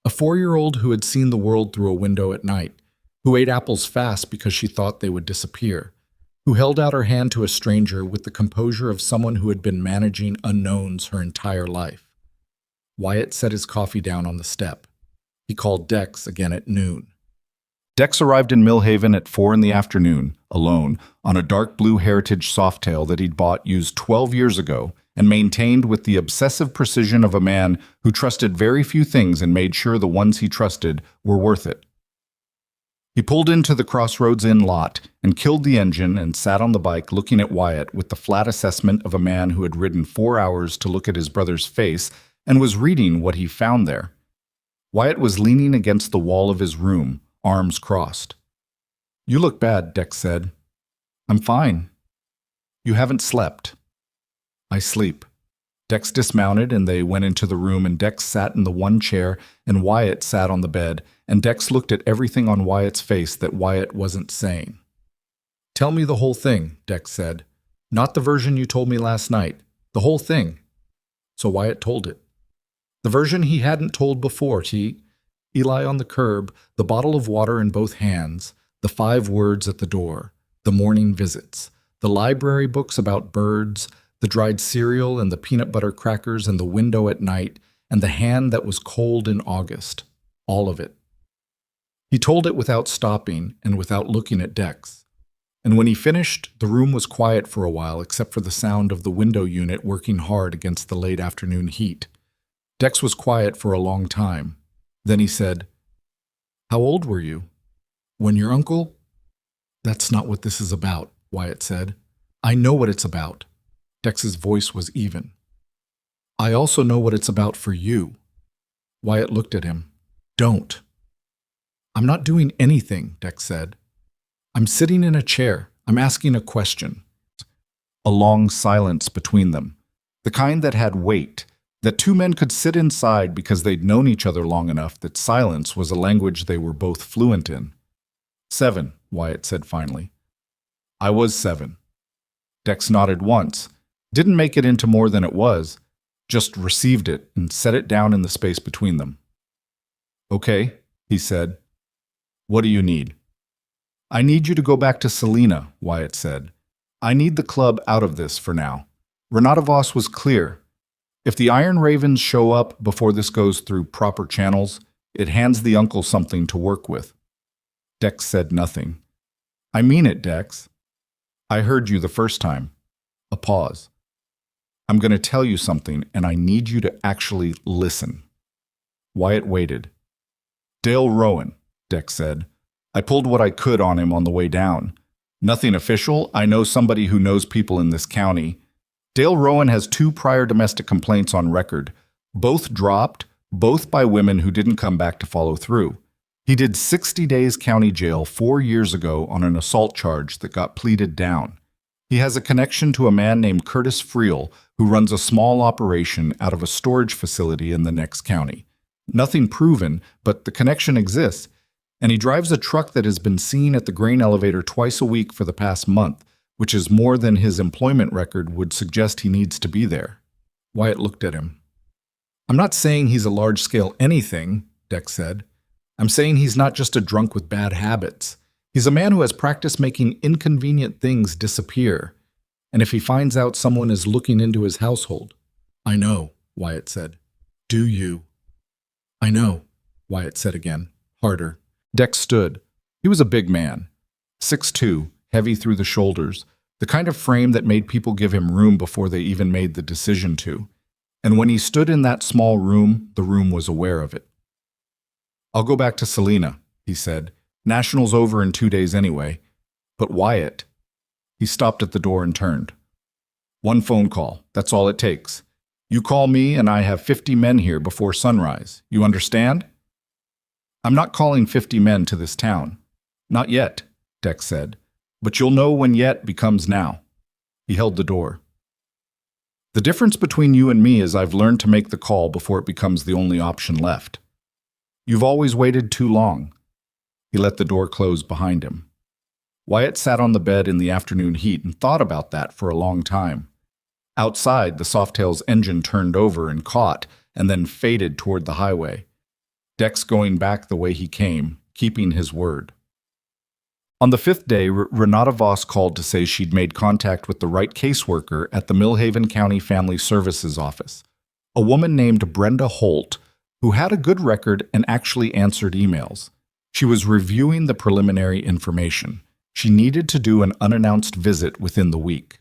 A 4-year-old who had seen the world through a window at night, who ate apples fast because she thought they would disappear, who held out her hand to a stranger with the composure of someone who had been managing unknowns her entire life. Wyatt set his coffee down on the step. He called Dex again at noon. Dex arrived in Millhaven at 4 in the afternoon, alone, on a dark blue Heritage Softail that he'd bought used 12 years ago and maintained with the obsessive precision of a man who trusted very few things and made sure the ones he trusted were worth it. He pulled into the Crossroads Inn lot and killed the engine and sat on the bike looking at Wyatt with the flat assessment of a man who had ridden 4 hours to look at his brother's face and was reading what he found there. Wyatt was leaning against the wall of his room, arms crossed. "You look bad," Dex said. "I'm fine." "You haven't slept." "I sleep." Dex dismounted and they went into the room and Dex sat in the one chair and Wyatt sat on the bed and Dex looked at everything on Wyatt's face that Wyatt wasn't saying. "Tell me the whole thing," Dex said. "Not the version you told me last night. The whole thing." So Wyatt told it. The version he hadn't told before. Eli on the curb, the bottle of water in both hands, the 5 words at the door, the morning visits, the library books about birds, the dried cereal and the peanut butter crackers and the window at night, and the hand that was cold in August. All of it. He told it without stopping and without looking at Dex. And when he finished, the room was quiet for a while except for the sound of the window unit working hard against the late afternoon heat. Dex was quiet for a long time. Then he said, "How old were you? When your uncle—" "That's not what this is about," Wyatt said. "I know what it's about." Dex's voice was even. "I also know what it's about for you." Wyatt looked at him. "Don't." "I'm not doing anything," Dex said. "I'm sitting in a chair. I'm asking a question." A long silence between them, the kind that had weight, that 2 men could sit inside because they'd known each other long enough that silence was a language they were both fluent in. 7, Wyatt said finally. "I was 7. Dex nodded once, didn't make it into more than it was, just received it and set it down in the space between them. "Okay," he said. "What do you need?" "I need you to go back to Selena," Wyatt said. "I need the club out of this for now. Renata Voss was clear. If the Iron Ravens show up before this goes through proper channels, It hands the uncle something to work with. Dex said nothing. I mean it, Dex. I heard you the first time. A pause. I'm going to tell you something, and I need you to actually listen. Wyatt waited. Dale Rowan, Dex said. I pulled what I could on him on the way down. Nothing official. I know somebody who knows people in this county. Dale Rowan has 2 prior domestic complaints on record, both dropped, both by women who didn't come back to follow through. He did 60 days county jail 4 years ago on an assault charge that got pleaded down. He has a connection to a man named Curtis Friel, who runs a small operation out of a storage facility in the next county. Nothing proven, but the connection exists, and he drives a truck that has been seen at the grain elevator twice a week for the past month, which is more than his employment record would suggest he needs to be there. Wyatt looked at him. I'm not saying he's a large-scale anything, Dex said. I'm saying he's not just a drunk with bad habits. He's a man who has practiced making inconvenient things disappear. And if he finds out someone is looking into his household... I know, Wyatt said. Do you? I know, Wyatt said again, harder. Dex stood. He was a big man. 6'2", heavy through the shoulders, the kind of frame that made people give him room before they even made the decision to. And when he stood in that small room, the room was aware of it. I'll go back to Selena, he said. National's over in 2 days anyway. But Wyatt... He stopped at the door and turned. 1 phone call, that's all it takes. You call me and I have 50 men here before sunrise. You understand? I'm not calling 50 men to this town. Not yet, Dex said. But you'll know when yet becomes now. He held the door. The difference between you and me is I've learned to make the call before it becomes the only option left. You've always waited too long. He let the door close behind him. Wyatt sat on the bed in the afternoon heat and thought about that for a long time. Outside, the Softail's engine turned over and caught, and then faded toward the highway. Dex going back the way he came, keeping his word. On the 5th day, Renata Voss called to say she'd made contact with the right caseworker at the Millhaven County Family Services Office, a woman named Brenda Holt, who had a good record and actually answered emails. She was reviewing the preliminary information. She needed to do an unannounced visit within the week.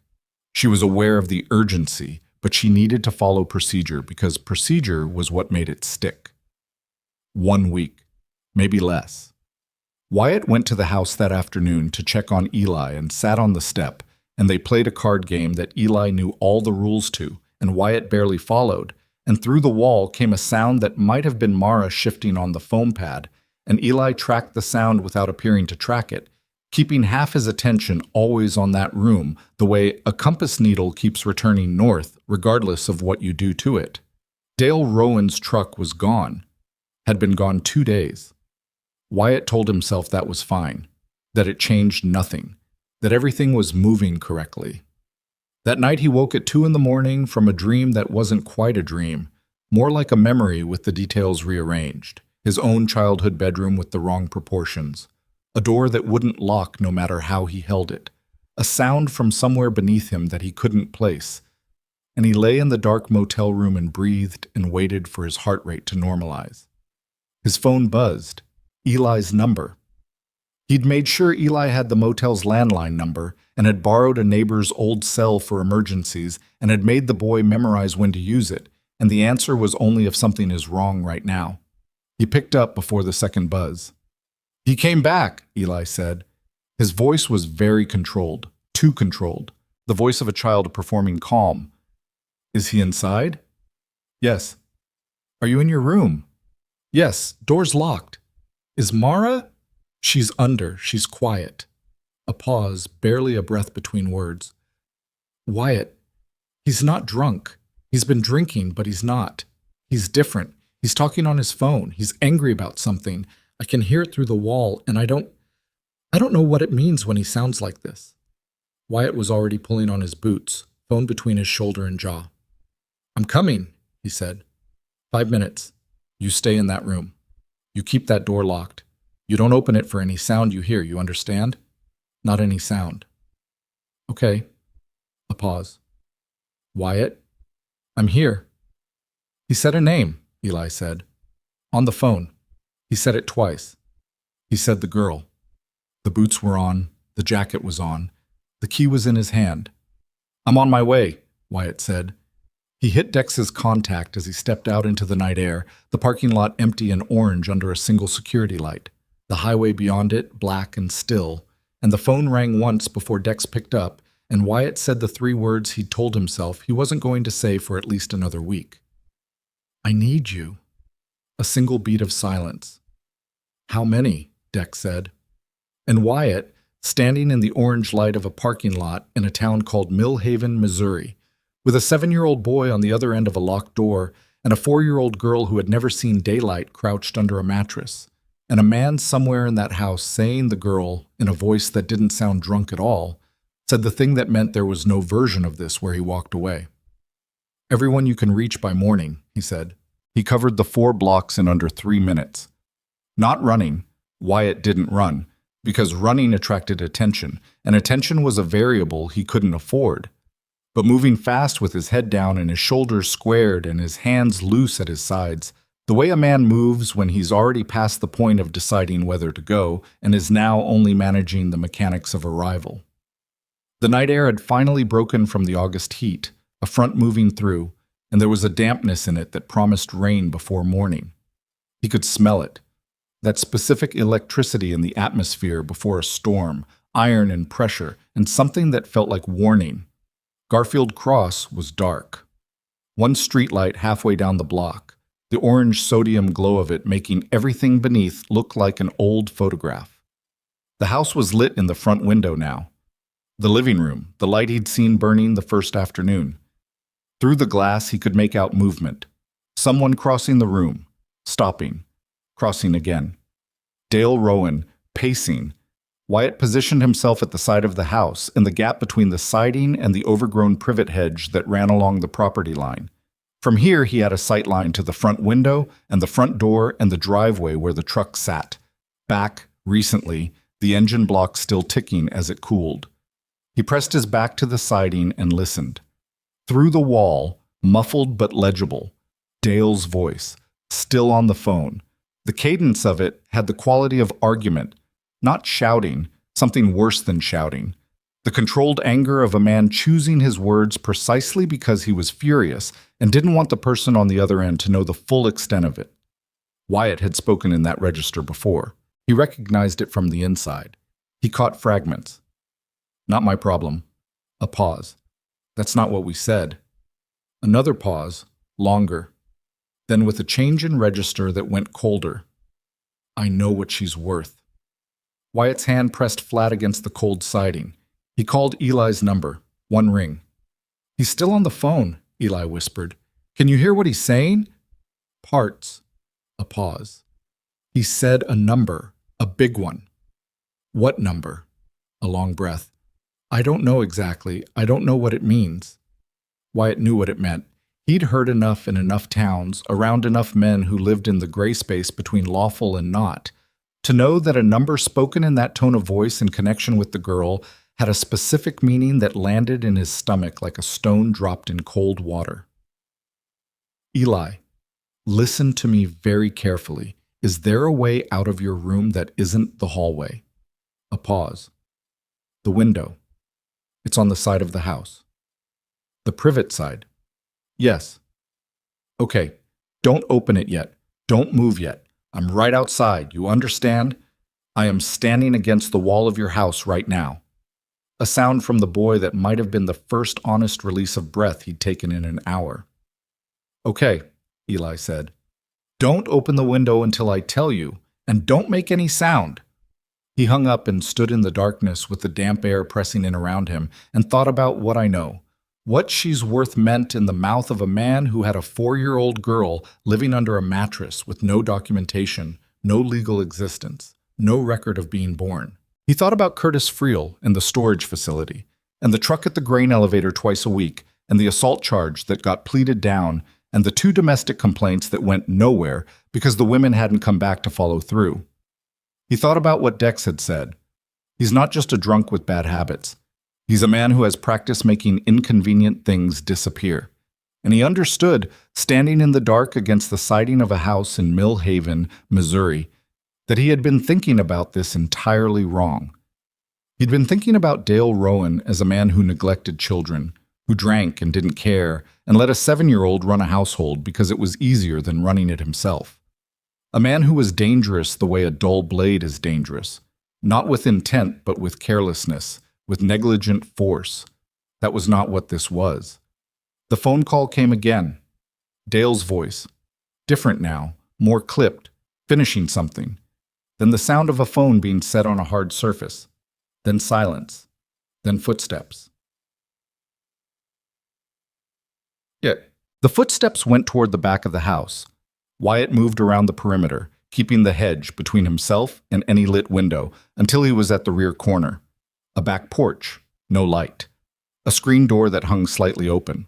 She was aware of the urgency, but she needed to follow procedure because procedure was what made it stick. 1 week, maybe less. Wyatt went to the house that afternoon to check on Eli and sat on the step, and they played a card game that Eli knew all the rules to, and Wyatt barely followed, and through the wall came a sound that might have been Mara shifting on the foam pad, and Eli tracked the sound without appearing to track it, keeping half his attention always on that room, the way a compass needle keeps returning north, regardless of what you do to it. Dale Rowan's truck was gone, had been gone 2 days. Wyatt told himself that was fine, that it changed nothing, that everything was moving correctly. That night he woke at 2 in the morning from a dream that wasn't quite a dream, more like a memory with the details rearranged, his own childhood bedroom with the wrong proportions, a door that wouldn't lock no matter how he held it, a sound from somewhere beneath him that he couldn't place, and he lay in the dark motel room and breathed and waited for his heart rate to normalize. His phone buzzed. Eli's number. He'd made sure Eli had the motel's landline number and had borrowed a neighbor's old cell for emergencies and had made the boy memorize when to use it, and the answer was only if something is wrong right now. He picked up before the second buzz. He came back, Eli said. His voice was very controlled, too controlled, the voice of a child performing calm. Is he inside? Yes. Are you in your room? Yes, door's locked. Is Mara? She's under, she's quiet. A pause, barely a breath between words. Wyatt, he's not drunk. He's been drinking, but he's not. He's different. He's talking on his phone. He's angry about something. I can hear it through the wall, and I don't know what it means when he sounds like this. Wyatt was already pulling on his boots, phone between his shoulder and jaw. I'm coming, he said. 5 minutes. You stay in that room. You keep that door locked. You don't open it for any sound you hear, you understand? Not any sound. Okay. A pause. Wyatt? I'm here. He said a name, Eli said. On the phone. He said it twice. He said the girl. The boots were on, the jacket was on, the key was in his hand. "I'm on my way," Wyatt said. He hit Dex's contact as he stepped out into the night air, the parking lot empty and orange under a single security light, the highway beyond it black and still, and the phone rang once before Dex picked up, and Wyatt said the 3 words he'd told himself he wasn't going to say for at least another week. "I need you." A single beat of silence. "How many?" Dex said. And Wyatt, standing in the orange light of a parking lot in a town called Mill Haven, Missouri, with a 7-year-old boy on the other end of a locked door and a 4-year-old girl who had never seen daylight crouched under a mattress, and a man somewhere in that house saying the girl, in a voice that didn't sound drunk at all, said the thing that meant there was no version of this where he walked away. "Everyone you can reach by morning," he said. He covered the 4 blocks in under 3 minutes. Not running. Wyatt didn't run, because running attracted attention, and attention was a variable he couldn't afford. But moving fast with his head down and his shoulders squared and his hands loose at his sides, the way a man moves when he's already past the point of deciding whether to go and is now only managing the mechanics of arrival. The night air had finally broken from the August heat, a front moving through, and there was a dampness in it that promised rain before morning. He could smell it. That specific electricity in the atmosphere before a storm, iron and pressure, and something that felt like warning. Garfield Cross was dark. One streetlight halfway down the block, the orange sodium glow of it making everything beneath look like an old photograph. The house was lit in the front window now. The living room, the light he'd seen burning the first afternoon. Through the glass he could make out movement. Someone crossing the room, stopping, crossing again. Dale Rowan, pacing. Wyatt positioned himself at the side of the house, in the gap between the siding and the overgrown privet hedge that ran along the property line. From here he had a sight line to the front window and the front door and the driveway where the truck sat. Back, recently, the engine block still ticking as it cooled. He pressed his back to the siding and listened. Through the wall, muffled but legible, Dale's voice, still on the phone. The cadence of it had the quality of argument, not shouting, something worse than shouting. The controlled anger of a man choosing his words precisely because he was furious and didn't want the person on the other end to know the full extent of it. Wyatt had spoken in that register before. He recognized it from the inside. He caught fragments. "Not my problem." A pause. "That's not what we said." Another pause, longer. Then with a change in register that went colder. "I know what she's worth." Wyatt's hand pressed flat against the cold siding. He called Eli's number. 1 ring. "He's still on the phone," Eli whispered. "Can you hear what he's saying?" "Parts." A pause. "He said a number, a big one." "What number?" A long breath. "I don't know exactly. I don't know what it means." Wyatt knew what it meant. He'd heard enough in enough towns, around enough men who lived in the gray space between lawful and not, to know that a number spoken in that tone of voice in connection with the girl had a specific meaning that landed in his stomach like a stone dropped in cold water. "Eli, listen to me very carefully. Is there a way out of your room that isn't the hallway?" A pause. "The window. It's on the side of the house." "The privet side?" "Yes." "Okay, don't open it yet. Don't move yet. I'm right outside, you understand? I am standing against the wall of your house right now." A sound from the boy that might have been the first honest release of breath he'd taken in an hour. "Okay," Eli said. "Don't open the window until I tell you, and don't make any sound." He hung up and stood in the darkness with the damp air pressing in around him and thought about what I know. What she's worth meant in the mouth of a man who had a 4-year-old girl living under a mattress with no documentation, no legal existence, no record of being born. He thought about Curtis Friel and the storage facility, and the truck at the grain elevator twice a week, and the assault charge that got pleaded down, and the 2 domestic complaints that went nowhere because the women hadn't come back to follow through. He thought about what Dex had said. He's not just a drunk with bad habits. He's a man who has practiced making inconvenient things disappear. And he understood, standing in the dark against the siding of a house in Mill Haven, Missouri, that he had been thinking about this entirely wrong. He'd been thinking about Dale Rowan as a man who neglected children, who drank and didn't care, and let a 7-year-old run a household because it was easier than running it himself. A man who was dangerous the way a dull blade is dangerous, not with intent but with carelessness, with negligent force. That was not what this was. The phone call came again. Dale's voice. Different now, more clipped, finishing something. Then the sound of a phone being set on a hard surface. Then silence. Then footsteps. The footsteps went toward the back of the house. Wyatt moved around the perimeter, keeping the hedge between himself and any lit window until he was at the rear corner. A back porch, no light. A screen door that hung slightly open.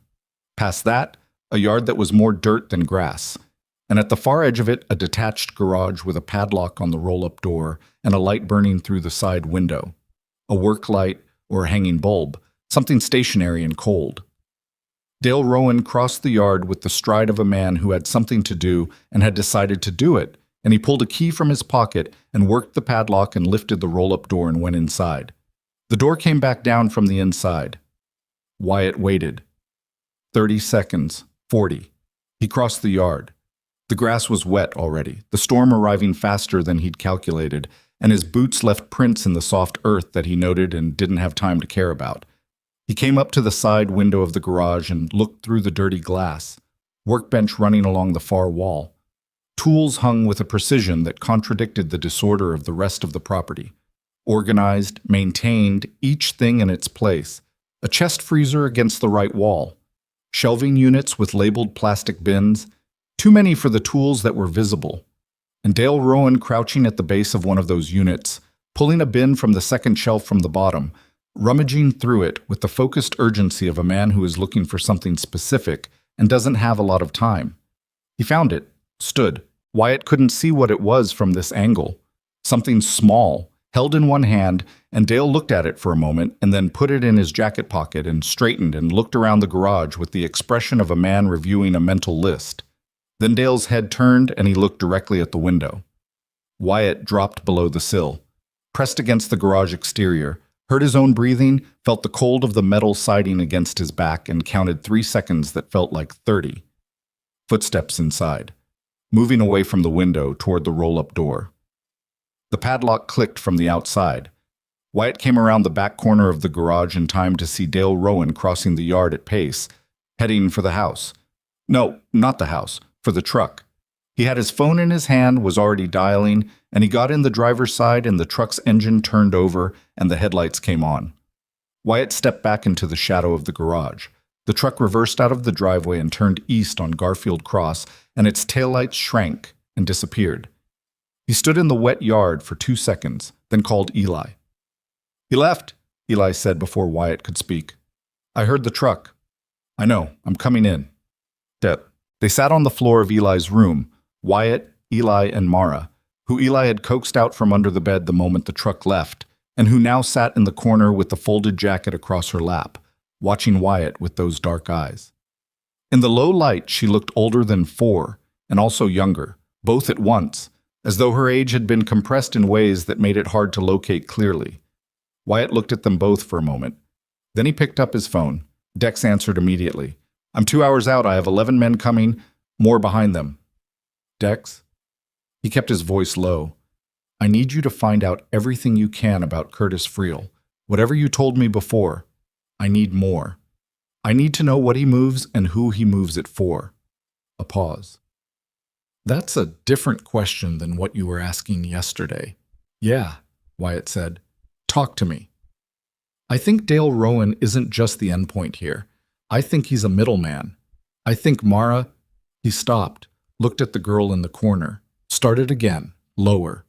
Past that, a yard that was more dirt than grass. And at the far edge of it, a detached garage with a padlock on the roll-up door and a light burning through the side window. A work light or a hanging bulb, something stationary and cold. Dale Rowan crossed the yard with the stride of a man who had something to do and had decided to do it, and he pulled a key from his pocket and worked the padlock and lifted the roll-up door and went inside. The door came back down from the inside. Wyatt waited. 30 seconds, 40. He crossed the yard. The grass was wet already, the storm arriving faster than he'd calculated, and his boots left prints in the soft earth that he noted and didn't have time to care about. He came up to the side window of the garage and looked through the dirty glass. Workbench running along the far wall. Tools hung with a precision that contradicted the disorder of the rest of the property. Organized, maintained, each thing in its place. A chest freezer against the right wall. Shelving units with labeled plastic bins. Too many for the tools that were visible. And Dale Rowan crouching at the base of one of those units, pulling a bin from the second shelf from the bottom, rummaging through it with the focused urgency of a man who is looking for something specific and doesn't have a lot of time. He found it, stood. Wyatt couldn't see what it was from this angle. Something small, held in one hand, and Dale looked at it for a moment and then put it in his jacket pocket and straightened and looked around the garage with the expression of a man reviewing a mental list. Then Dale's head turned and he looked directly at the window. Wyatt dropped below the sill, pressed against the garage exterior, heard his own breathing, felt the cold of the metal siding against his back, and counted 3 seconds that felt like 30. Footsteps inside, moving away from the window toward the roll-up door. The padlock clicked from the outside. Wyatt came around the back corner of the garage in time to see Dale Rowan crossing the yard at pace, heading for the house. No, not the house, for the truck. He had his phone in his hand, was already dialing, and he got in the driver's side and the truck's engine turned over and the headlights came on. Wyatt stepped back into the shadow of the garage. The truck reversed out of the driveway and turned east on Garfield Cross, and its taillights shrank and disappeared. He stood in the wet yard for 2 seconds, then called Eli. "He left," Eli said before Wyatt could speak. "I heard the truck." "I know, I'm coming in." They sat on the floor of Eli's room, Wyatt, Eli, and Mara, who Eli had coaxed out from under the bed the moment the truck left, and who now sat in the corner with the folded jacket across her lap, watching Wyatt with those dark eyes. In the low light, she looked older than 4, and also younger, both at once, as though her age had been compressed in ways that made it hard to locate clearly. Wyatt looked at them both for a moment. Then he picked up his phone. Dex answered immediately. "I'm 2 hours out. I have 11 men coming, more behind them." "Dex?" He kept his voice low. "I need you to find out everything you can about Curtis Friel. Whatever you told me before. I need more. I need to know what he moves and who he moves it for." A pause. "That's a different question than what you were asking yesterday." "Yeah," Wyatt said. "Talk to me." "I think Dale Rowan isn't just the endpoint here. I think he's a middleman. I think Mara—" He stopped, looked at the girl in the corner, started again, lower.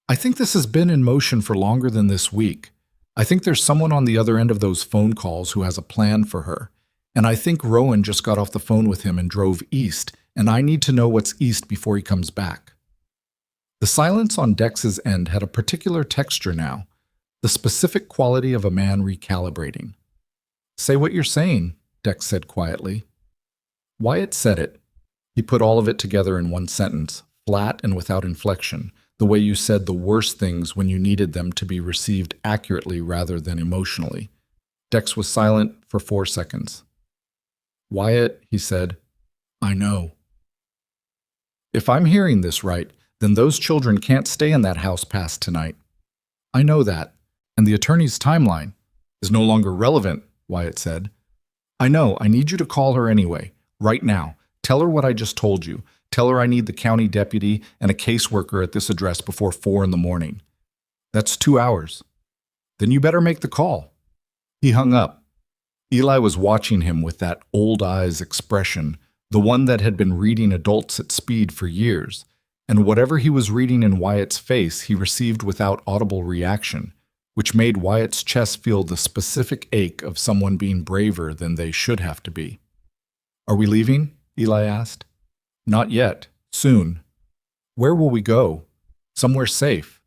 "I think this has been in motion for longer than this week. I think there's someone on the other end of those phone calls who has a plan for her. And I think Rowan just got off the phone with him and drove east, and I need to know what's east before he comes back." The silence on Dex's end had a particular texture now, the specific quality of a man recalibrating. "Say what you're saying," Dex said quietly. Wyatt said it. He put all of it together in one sentence, flat and without inflection, The way you said the worst things when you needed them to be received accurately rather than emotionally. Dex was silent for 4 seconds. Wyatt, he said, I know. If I'm hearing this right, then those children can't stay in that house past tonight. I know that, and the attorney's timeline is no longer relevant, Wyatt said. I know, I need you to call her anyway, right now. Tell her what I just told you. Tell her I need the county deputy and a caseworker at this address before 4 in the morning. That's 2 hours. Then you better make the call. He hung up. Eli was watching him with that old eyes expression, the one that had been reading adults at speed for years, and whatever he was reading in Wyatt's face he received without audible reaction, which made Wyatt's chest feel the specific ache of someone being braver than they should have to be. Are we leaving? Eli asked. Not yet. Soon. Where will we go? Somewhere safe.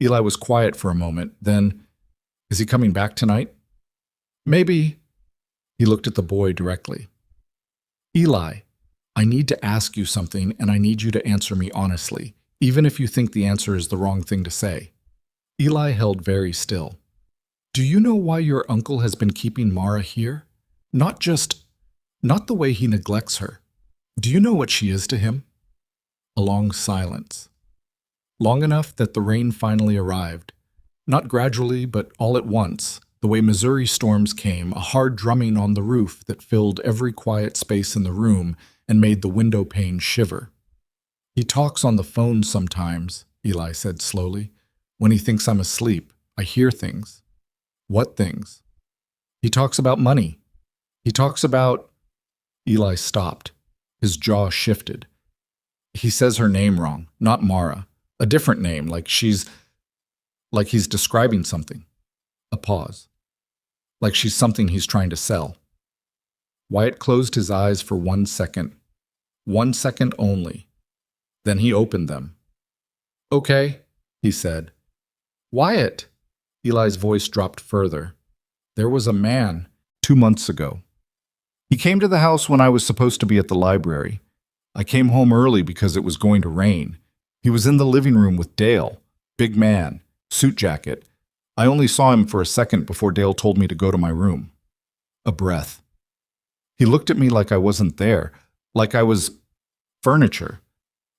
Eli was quiet for a moment. Then, is he coming back tonight? Maybe. He looked at the boy directly. Eli, I need to ask you something, and I need you to answer me honestly, even if you think the answer is the wrong thing to say. Eli held very still. Do you know why your uncle has been keeping Mara here? Not the way he neglects her. Do you know what she is to him? A long silence. Long enough that the rain finally arrived. Not gradually, but all at once, the way Missouri storms came, a hard drumming on the roof that filled every quiet space in the room and made the window pane shiver. He talks on the phone sometimes, Eli said slowly. When he thinks I'm asleep, I hear things. What things? He talks about money. He talks about... Eli stopped. His jaw shifted. He says her name wrong, not Mara. A different name, like he's describing something. A pause. Like she's something he's trying to sell. Wyatt closed his eyes for 1 second. 1 second only. Then he opened them. Okay, he said. Wyatt! Eli's voice dropped further. There was a man 2 months ago. He came to the house when I was supposed to be at the library. I came home early because it was going to rain. He was in the living room with Dale. Big man, suit jacket. I only saw him for a second before Dale told me to go to my room. A breath. He looked at me like I wasn't there, like I was furniture.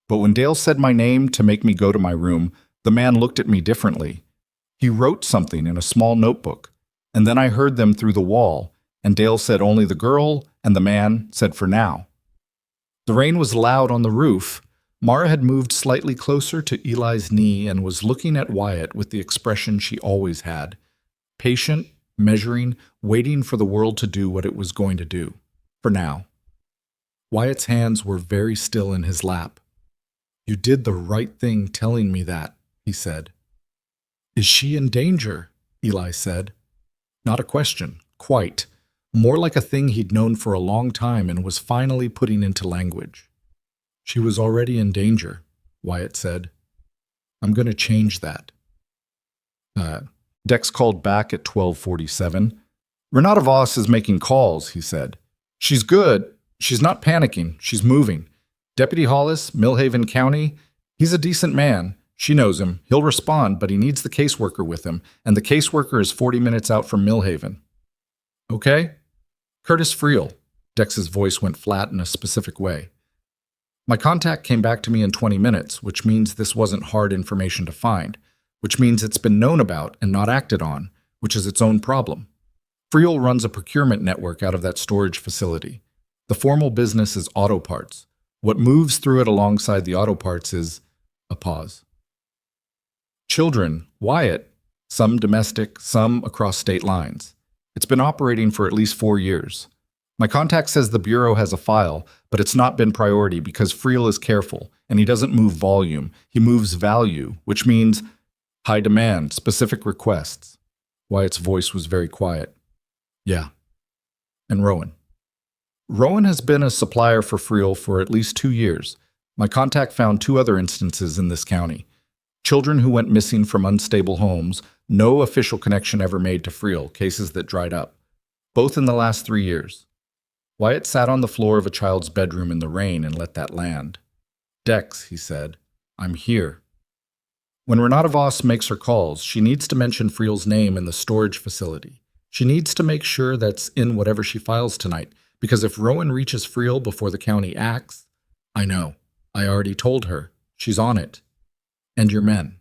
But when Dale said my name to make me go to my room, the man looked at me differently. He wrote something in a small notebook, and then I heard them through the wall, and Dale said only the girl, and the man said for now. The rain was loud on the roof. Mara had moved slightly closer to Eli's knee and was looking at Wyatt with the expression she always had. Patient, measuring, waiting for the world to do what it was going to do. For now. Wyatt's hands were very still in his lap. You did the right thing telling me that, he said. Is she in danger? Eli said. Not a question, quite. More like a thing he'd known for a long time and was finally putting into language. She was already in danger, Wyatt said. I'm going to change that. Dex called back at 12:47. Renata Voss is making calls, he said. She's good. She's not panicking. She's moving. Deputy Hollis, Millhaven County, he's a decent man. She knows him. He'll respond, but he needs the caseworker with him, and the caseworker is 40 minutes out from Millhaven. Okay? Curtis Friel. Dex's voice went flat in a specific way. My contact came back to me in 20 minutes, which means this wasn't hard information to find, which means it's been known about and not acted on, which is its own problem. Friel runs a procurement network out of that storage facility. The formal business is auto parts. What moves through it alongside the auto parts is a pause. Children, Wyatt, some domestic, some across state lines. It's been operating for at least 4 years. My contact says the Bureau has a file, but it's not been priority because Friel is careful, and he doesn't move volume. He moves value, which means high demand, specific requests. Wyatt's voice was very quiet. Yeah. And Rowan. Rowan has been a supplier for Friel for at least 2 years. My contact found 2 other instances in this county. Children who went missing from unstable homes, no official connection ever made to Friel, cases that dried up. Both in the last 3 years. Wyatt sat on the floor of a child's bedroom in the rain and let that land. Dex, he said, I'm here. When Renata Voss makes her calls, she needs to mention Friel's name in the storage facility. She needs to make sure that's in whatever she files tonight, because if Rowan reaches Friel before the county acts, I know. I already told her. She's on it. And your men.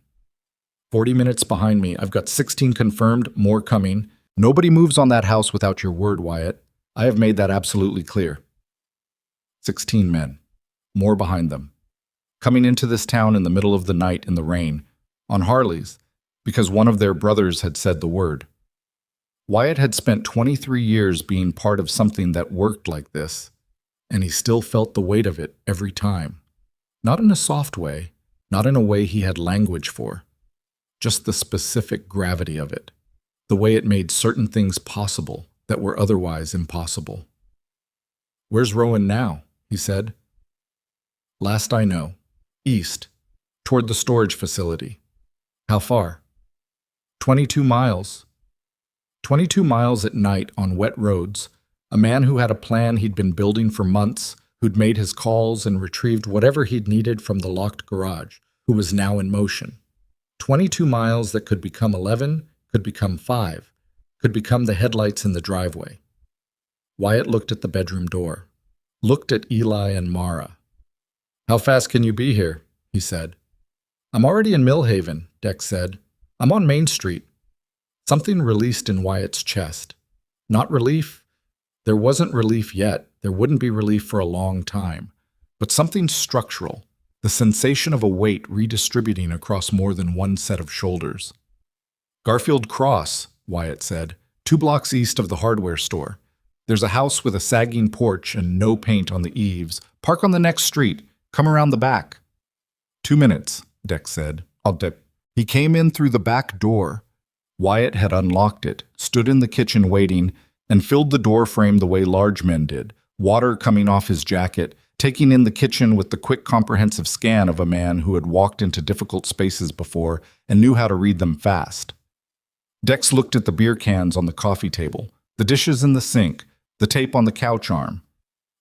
40 minutes behind me. I've got 16 confirmed, more coming. Nobody moves on that house without your word, Wyatt. I have made that absolutely clear. 16 men. More behind them. Coming into this town in the middle of the night in the rain. On Harleys, because one of their brothers had said the word. Wyatt had spent 23 years being part of something that worked like this, and he still felt the weight of it every time. Not in a soft way, not in a way he had language for, just the specific gravity of it, the way it made certain things possible that were otherwise impossible. "Where's Rowan now?" he said. "Last I know, east, toward the storage facility." "How far?" 22 miles. 22 miles at night on wet roads, a man who had a plan he'd been building for months, who'd made his calls and retrieved whatever he'd needed from the locked garage, who was now in motion. 22 miles that could become 11, could become 5, could become the headlights in the driveway. Wyatt looked at the bedroom door, looked at Eli and Mara. "How fast can you be here?" he said. "I'm already in Millhaven," Dex said. "I'm on Main Street." Something released in Wyatt's chest. Not relief. There wasn't relief yet. There wouldn't be relief for a long time. But something structural, the sensation of a weight redistributing across more than one set of shoulders. "Garfield Cross," Wyatt said, 2 blocks east of the hardware store. "There's a house with a sagging porch and no paint on the eaves. Park on the next street. Come around the back." 2 minutes, Dex said. "I'll dip." He came in through the back door. Wyatt had unlocked it, stood in the kitchen waiting, and filled the door frame the way large men did, water coming off his jacket, taking in the kitchen with the quick comprehensive scan of a man who had walked into difficult spaces before and knew how to read them fast. Dex looked at the beer cans on the coffee table, the dishes in the sink, the tape on the couch arm.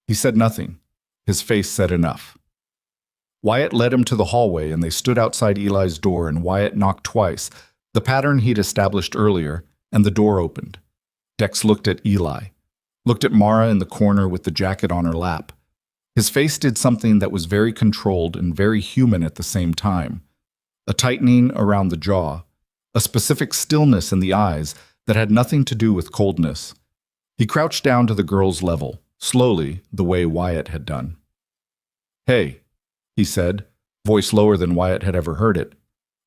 He said nothing. His face said enough. Wyatt led him to the hallway, and they stood outside Eli's door, and Wyatt knocked twice, the pattern he'd established earlier, and the door opened. Dex looked at Eli, looked at Mara in the corner with the jacket on her lap. His face did something that was very controlled and very human at the same time. A tightening around the jaw, a specific stillness in the eyes that had nothing to do with coldness. He crouched down to the girl's level, slowly, the way Wyatt had done. "Hey," he said, voice lower than Wyatt had ever heard it.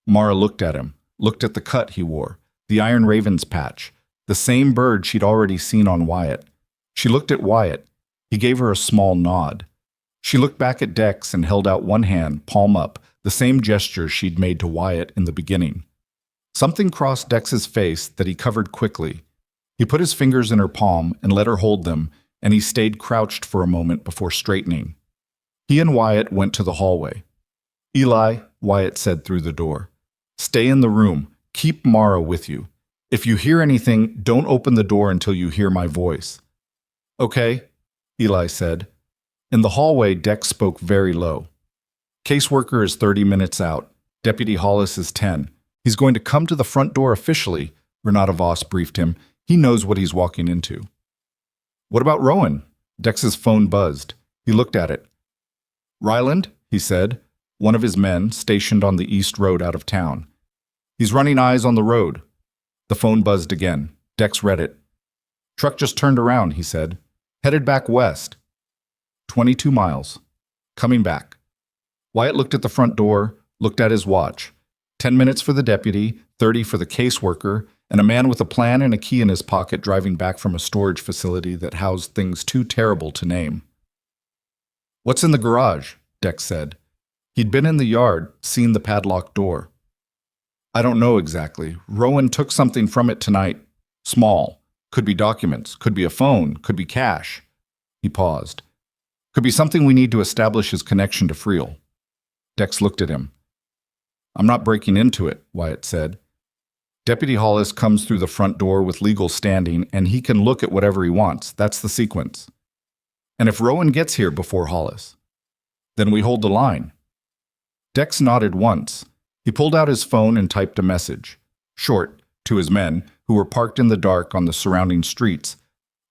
Mara looked at him, looked at the cut he wore, the Iron Raven's patch, the same bird she'd already seen on Wyatt. She looked at Wyatt. He gave her a small nod. She looked back at Dex and held out one hand, palm up, the same gesture she'd made to Wyatt in the beginning. Something crossed Dex's face that he covered quickly. He put his fingers in her palm and let her hold them, and he stayed crouched for a moment before straightening. He and Wyatt went to the hallway. "Eli," Wyatt said through the door, "stay in the room. Keep Mara with you. If you hear anything, don't open the door until you hear my voice." "Okay," Eli said. In the hallway, Dex spoke very low. "Caseworker is 30 minutes out. Deputy Hollis is 10. He's going to come to the front door officially," Renata Voss briefed him. "He knows what he's walking into." "What about Rowan?" Dex's phone buzzed. He looked at it. "Ryland," he said, one of his men stationed on the east road out of town. "He's running eyes on the road." The phone buzzed again. Dex read it. "Truck just turned around," he said. "Headed back west. 22 miles. Coming back." Wyatt looked at the front door, looked at his watch. 10 minutes for the deputy, 30 for the caseworker, and a man with a plan and a key in his pocket driving back from a storage facility that housed things too terrible to name. "What's in the garage?" Dex said. He'd been in the yard, seen the padlocked door. "I don't know exactly. Rowan took something from it tonight. Small. Could be documents, could be a phone, could be cash." He paused. "Could be something we need to establish his connection to Friel." Dex looked at him. "I'm not breaking into it," Wyatt said. "Deputy Hollis comes through the front door with legal standing, and he can look at whatever he wants. That's the sequence. And if Rowan gets here before Hollis, then we hold the line." Dex nodded once. He pulled out his phone and typed a message, short, to his men, who were parked in the dark on the surrounding streets,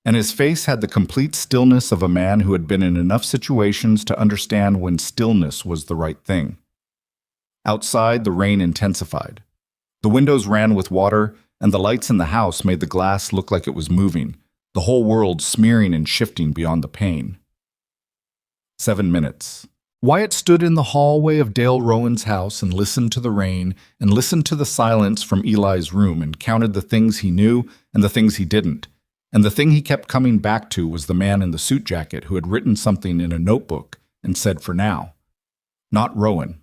and his face had the complete stillness of a man who had been in enough situations to understand when stillness was the right thing. Outside, the rain intensified. The windows ran with water, and the lights in the house made the glass look like it was moving, the whole world smearing and shifting beyond the pane. 7 minutes. Wyatt stood in the hallway of Dale Rowan's house and listened to the rain and listened to the silence from Eli's room and counted the things he knew and the things he didn't. And the thing he kept coming back to was the man in the suit jacket who had written something in a notebook and said for now. Not Rowan.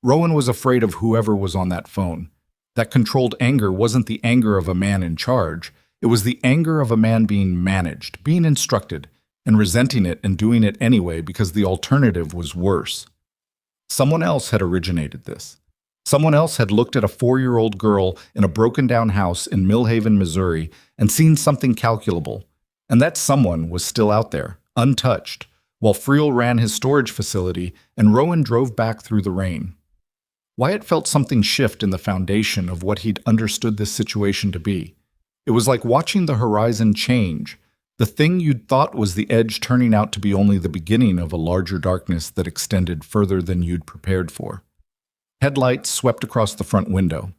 Rowan was afraid of whoever was on that phone. That controlled anger wasn't the anger of a man in charge. It was the anger of a man being managed, being instructed, and resenting it and doing it anyway because the alternative was worse. Someone else had originated this. Someone else had looked at a 4-year-old girl in a broken-down house in Millhaven, Missouri, and seen something calculable. And that someone was still out there, untouched, while Friel ran his storage facility and Rowan drove back through the rain. Wyatt felt something shift in the foundation of what he'd understood this situation to be. It was like watching the horizon change. The thing you'd thought was the edge turning out to be only the beginning of a larger darkness that extended further than you'd prepared for. Headlights swept across the front window,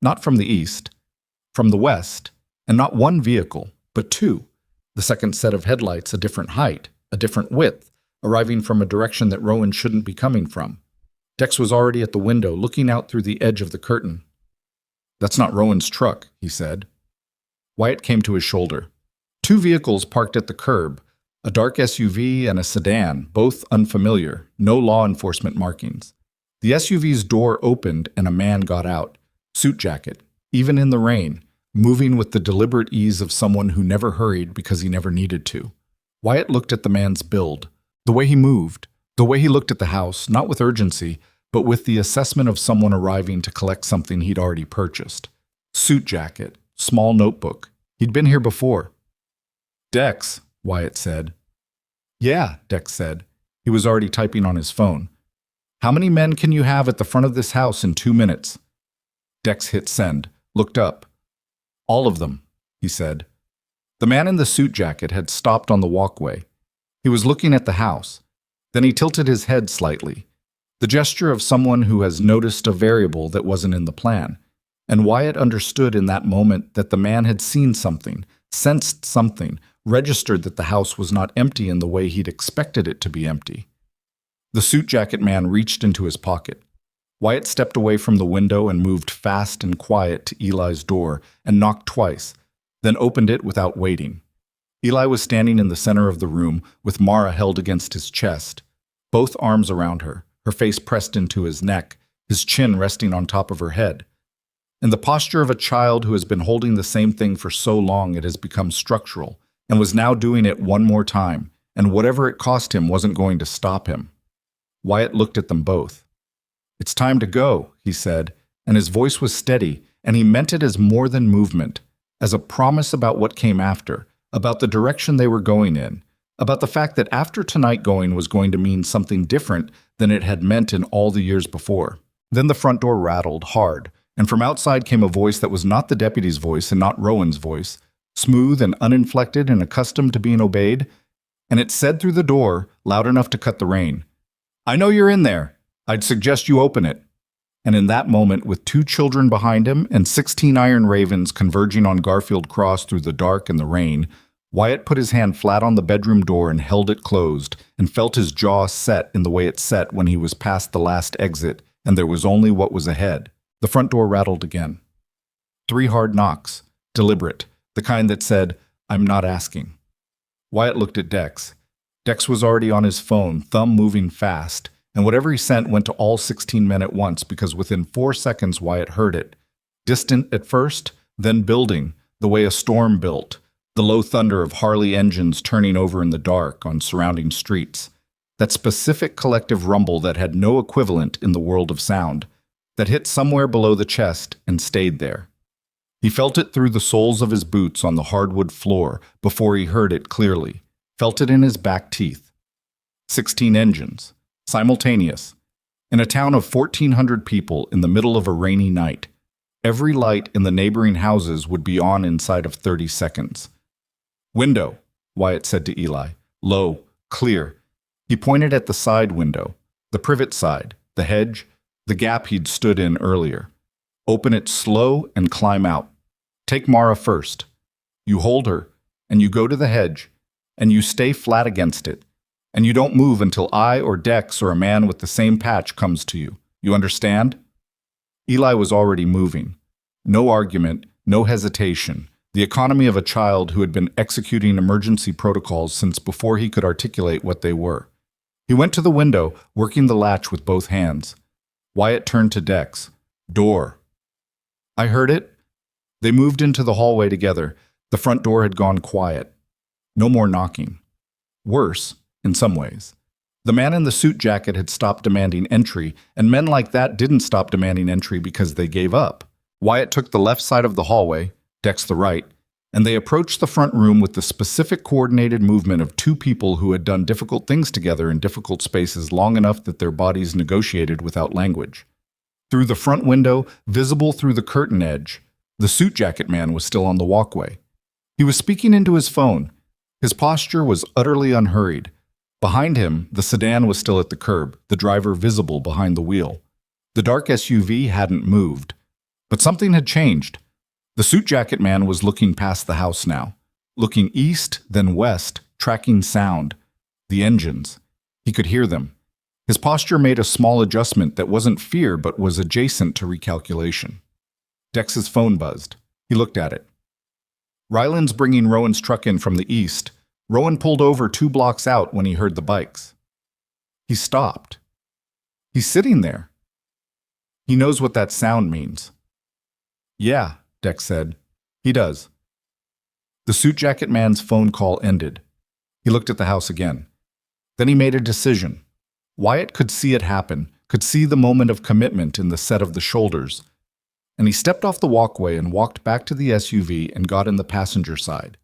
not from the east, from the west, and not one vehicle, but two. The second set of headlights a different height, a different width, arriving from a direction that Rowan shouldn't be coming from. Dex was already at the window, looking out through the edge of the curtain. "That's not Rowan's truck," he said. Wyatt came to his shoulder. 2 vehicles parked at the curb, a dark SUV and a sedan, both unfamiliar, no law enforcement markings. The SUV's door opened and a man got out, suit jacket, even in the rain, moving with the deliberate ease of someone who never hurried because he never needed to. Wyatt looked at the man's build, the way he moved, the way he looked at the house, not with urgency, but with the assessment of someone arriving to collect something he'd already purchased. Suit jacket, small notebook. He'd been here before. "Dex," Wyatt said. "Yeah," Dex said. He was already typing on his phone. "How many men can you have at the front of this house in 2 minutes?" Dex hit send, looked up. "All of them," he said. The man in the suit jacket had stopped on the walkway. He was looking at the house. Then he tilted his head slightly, the gesture of someone who has noticed a variable that wasn't in the plan. And Wyatt understood in that moment that the man had seen something, sensed something, registered that the house was not empty in the way he'd expected it to be empty. The suit jacket man reached into his pocket. Wyatt stepped away from the window and moved fast and quiet to Eli's door and knocked twice, then opened it without waiting. Eli was standing in the center of the room with Mara held against his chest, both arms around her, her face pressed into his neck, his chin resting on top of her head. In the posture of a child who has been holding the same thing for so long it has become structural, and was now doing it one more time, and whatever it cost him wasn't going to stop him. Wyatt looked at them both. "It's time to go," he said, and his voice was steady, and he meant it as more than movement, as a promise about what came after, about the direction they were going in, about the fact that after tonight going was going to mean something different than it had meant in all the years before. Then the front door rattled hard, and from outside came a voice that was not the deputy's voice and not Rowan's voice, smooth and uninflected and accustomed to being obeyed, and it said through the door, loud enough to cut the rain, "I know you're in there. I'd suggest you open it." And in that moment, with 2 children behind him and 16 iron ravens converging on Garfield Cross through the dark and the rain, Wyatt put his hand flat on the bedroom door and held it closed, and felt his jaw set in the way it set when he was past the last exit, and there was only what was ahead. The front door rattled again. 3 hard knocks, deliberate, the kind that said, "I'm not asking." Wyatt looked at Dex. Dex was already on his phone, thumb moving fast, and whatever he sent went to all 16 men at once because within 4 seconds Wyatt heard it. Distant at first, then building, the way a storm built, the low thunder of Harley engines turning over in the dark on surrounding streets. That specific collective rumble that had no equivalent in the world of sound, that hit somewhere below the chest and stayed there. He felt it through the soles of his boots on the hardwood floor before he heard it clearly, felt it in his back teeth. 16 engines, simultaneous. In a town of 1,400 people in the middle of a rainy night, every light in the neighboring houses would be on inside of 30 seconds. "Window," Wyatt said to Eli. "Low, clear." He pointed at the side window, the privet side, the hedge, the gap he'd stood in earlier. "Open it slow and climb out. Take Mara first. You hold her, and you go to the hedge, and you stay flat against it, and you don't move until I or Dex or a man with the same patch comes to you. You understand?" Eli was already moving. No argument, no hesitation. The economy of a child who had been executing emergency protocols since before he could articulate what they were. He went to the window, working the latch with both hands. Wyatt turned to Dex. "Door." "I heard it." They moved into the hallway together. The front door had gone quiet. No more knocking. Worse, in some ways. The man in the suit jacket had stopped demanding entry, and men like that didn't stop demanding entry because they gave up. Wyatt took the left side of the hallway, Dex the right, and they approached the front room with the specific coordinated movement of two people who had done difficult things together in difficult spaces long enough that their bodies negotiated without language. Through the front window, visible through the curtain edge, the suit jacket man was still on the walkway. He was speaking into his phone. His posture was utterly unhurried. Behind him, the sedan was still at the curb, the driver visible behind the wheel. The dark SUV hadn't moved. But something had changed. The suit jacket man was looking past the house now, looking east, then west, tracking sound. The engines. He could hear them. His posture made a small adjustment that wasn't fear but was adjacent to recalculation. Dex's phone buzzed. He looked at it. Ryland's bringing Rowan's truck in from the east. Rowan pulled over 2 blocks out when he heard the bikes. He stopped. He's sitting there. He knows what that sound means. "Yeah," Dex said. "He does." The suit jacket man's phone call ended. He looked at the house again. Then he made a decision. Wyatt could see it happen, could see the moment of commitment in the set of the shoulders. And he stepped off the walkway and walked back to the SUV and got in the passenger side.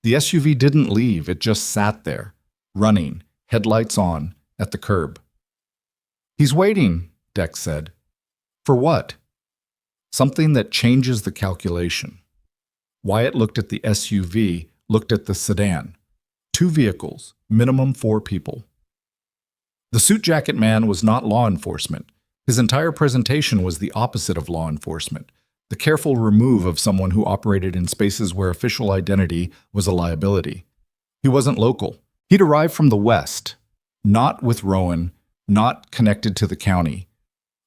The SUV didn't leave, it just sat there, running, headlights on, at the curb. "He's waiting," Dex said. "For what?" "Something that changes the calculation." Wyatt looked at the SUV, looked at the sedan. 2 vehicles, minimum 4 people. The suit jacket man was not law enforcement. His entire presentation was the opposite of law enforcement, the careful remove of someone who operated in spaces where official identity was a liability. He wasn't local. He'd arrived from the West, not with Rowan, not connected to the county,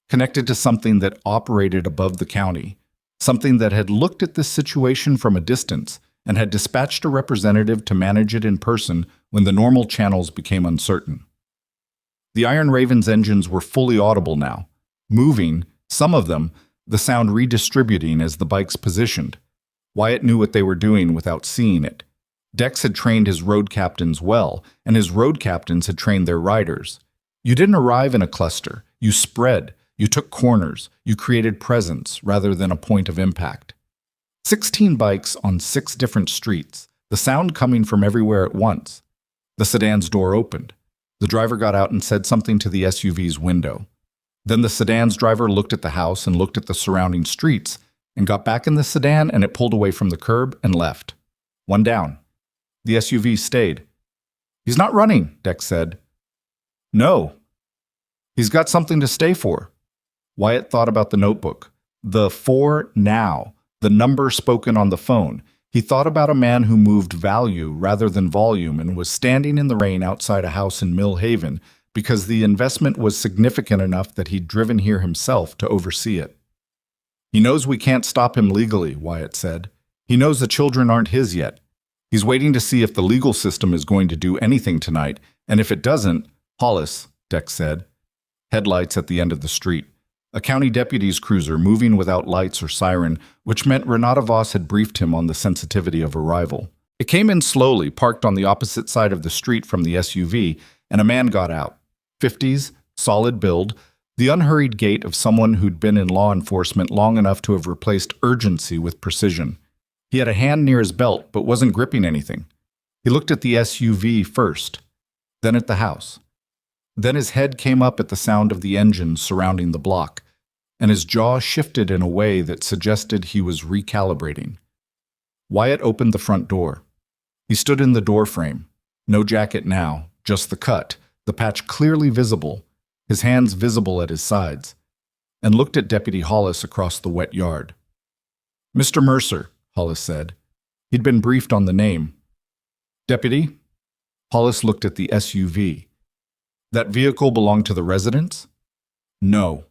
connected to something that operated above the county, something that had looked at this situation from a distance and had dispatched a representative to manage it in person when the normal channels became uncertain. The Iron Raven's engines were fully audible now, moving, some of them, the sound redistributing as the bikes positioned. Wyatt knew what they were doing without seeing it. Dex had trained his road captains well, and his road captains had trained their riders. You didn't arrive in a cluster. You spread. You took corners. You created presence rather than a point of impact. 16 bikes on 6 different streets, the sound coming from everywhere at once. The sedan's door opened. The driver got out and said something to the SUV's window. Then the sedan's driver looked at the house and looked at the surrounding streets and got back in the sedan, and it pulled away from the curb and left. 1 down. The SUV stayed. "He's not running," Dex said. "No. He's got something to stay for." Wyatt thought about the notebook. The 4 now, the number spoken on the phone. He thought about a man who moved value rather than volume and was standing in the rain outside a house in Mill Haven because the investment was significant enough that he'd driven here himself to oversee it. "He knows we can't stop him legally," Wyatt said. "He knows the children aren't his yet. He's waiting to see if the legal system is going to do anything tonight, and if it doesn't, Hollis," Dex said. Headlights at the end of the street. A county deputy's cruiser moving without lights or siren, which meant Renata Voss had briefed him on the sensitivity of arrival. It came in slowly, parked on the opposite side of the street from the SUV, and a man got out. 50s, solid build, the unhurried gait of someone who'd been in law enforcement long enough to have replaced urgency with precision. He had a hand near his belt, but wasn't gripping anything. He looked at the SUV first, then at the house. Then his head came up at the sound of the engines surrounding the block, and his jaw shifted in a way that suggested he was recalibrating. Wyatt opened the front door. He stood in the doorframe. No jacket now, just the cut, the patch clearly visible, his hands visible at his sides, and looked at Deputy Hollis across the wet yard. "Mr. Mercer," Hollis said. He'd been briefed on the name. "Deputy?" Hollis looked at the SUV. "That vehicle belonged to the residents?" "No."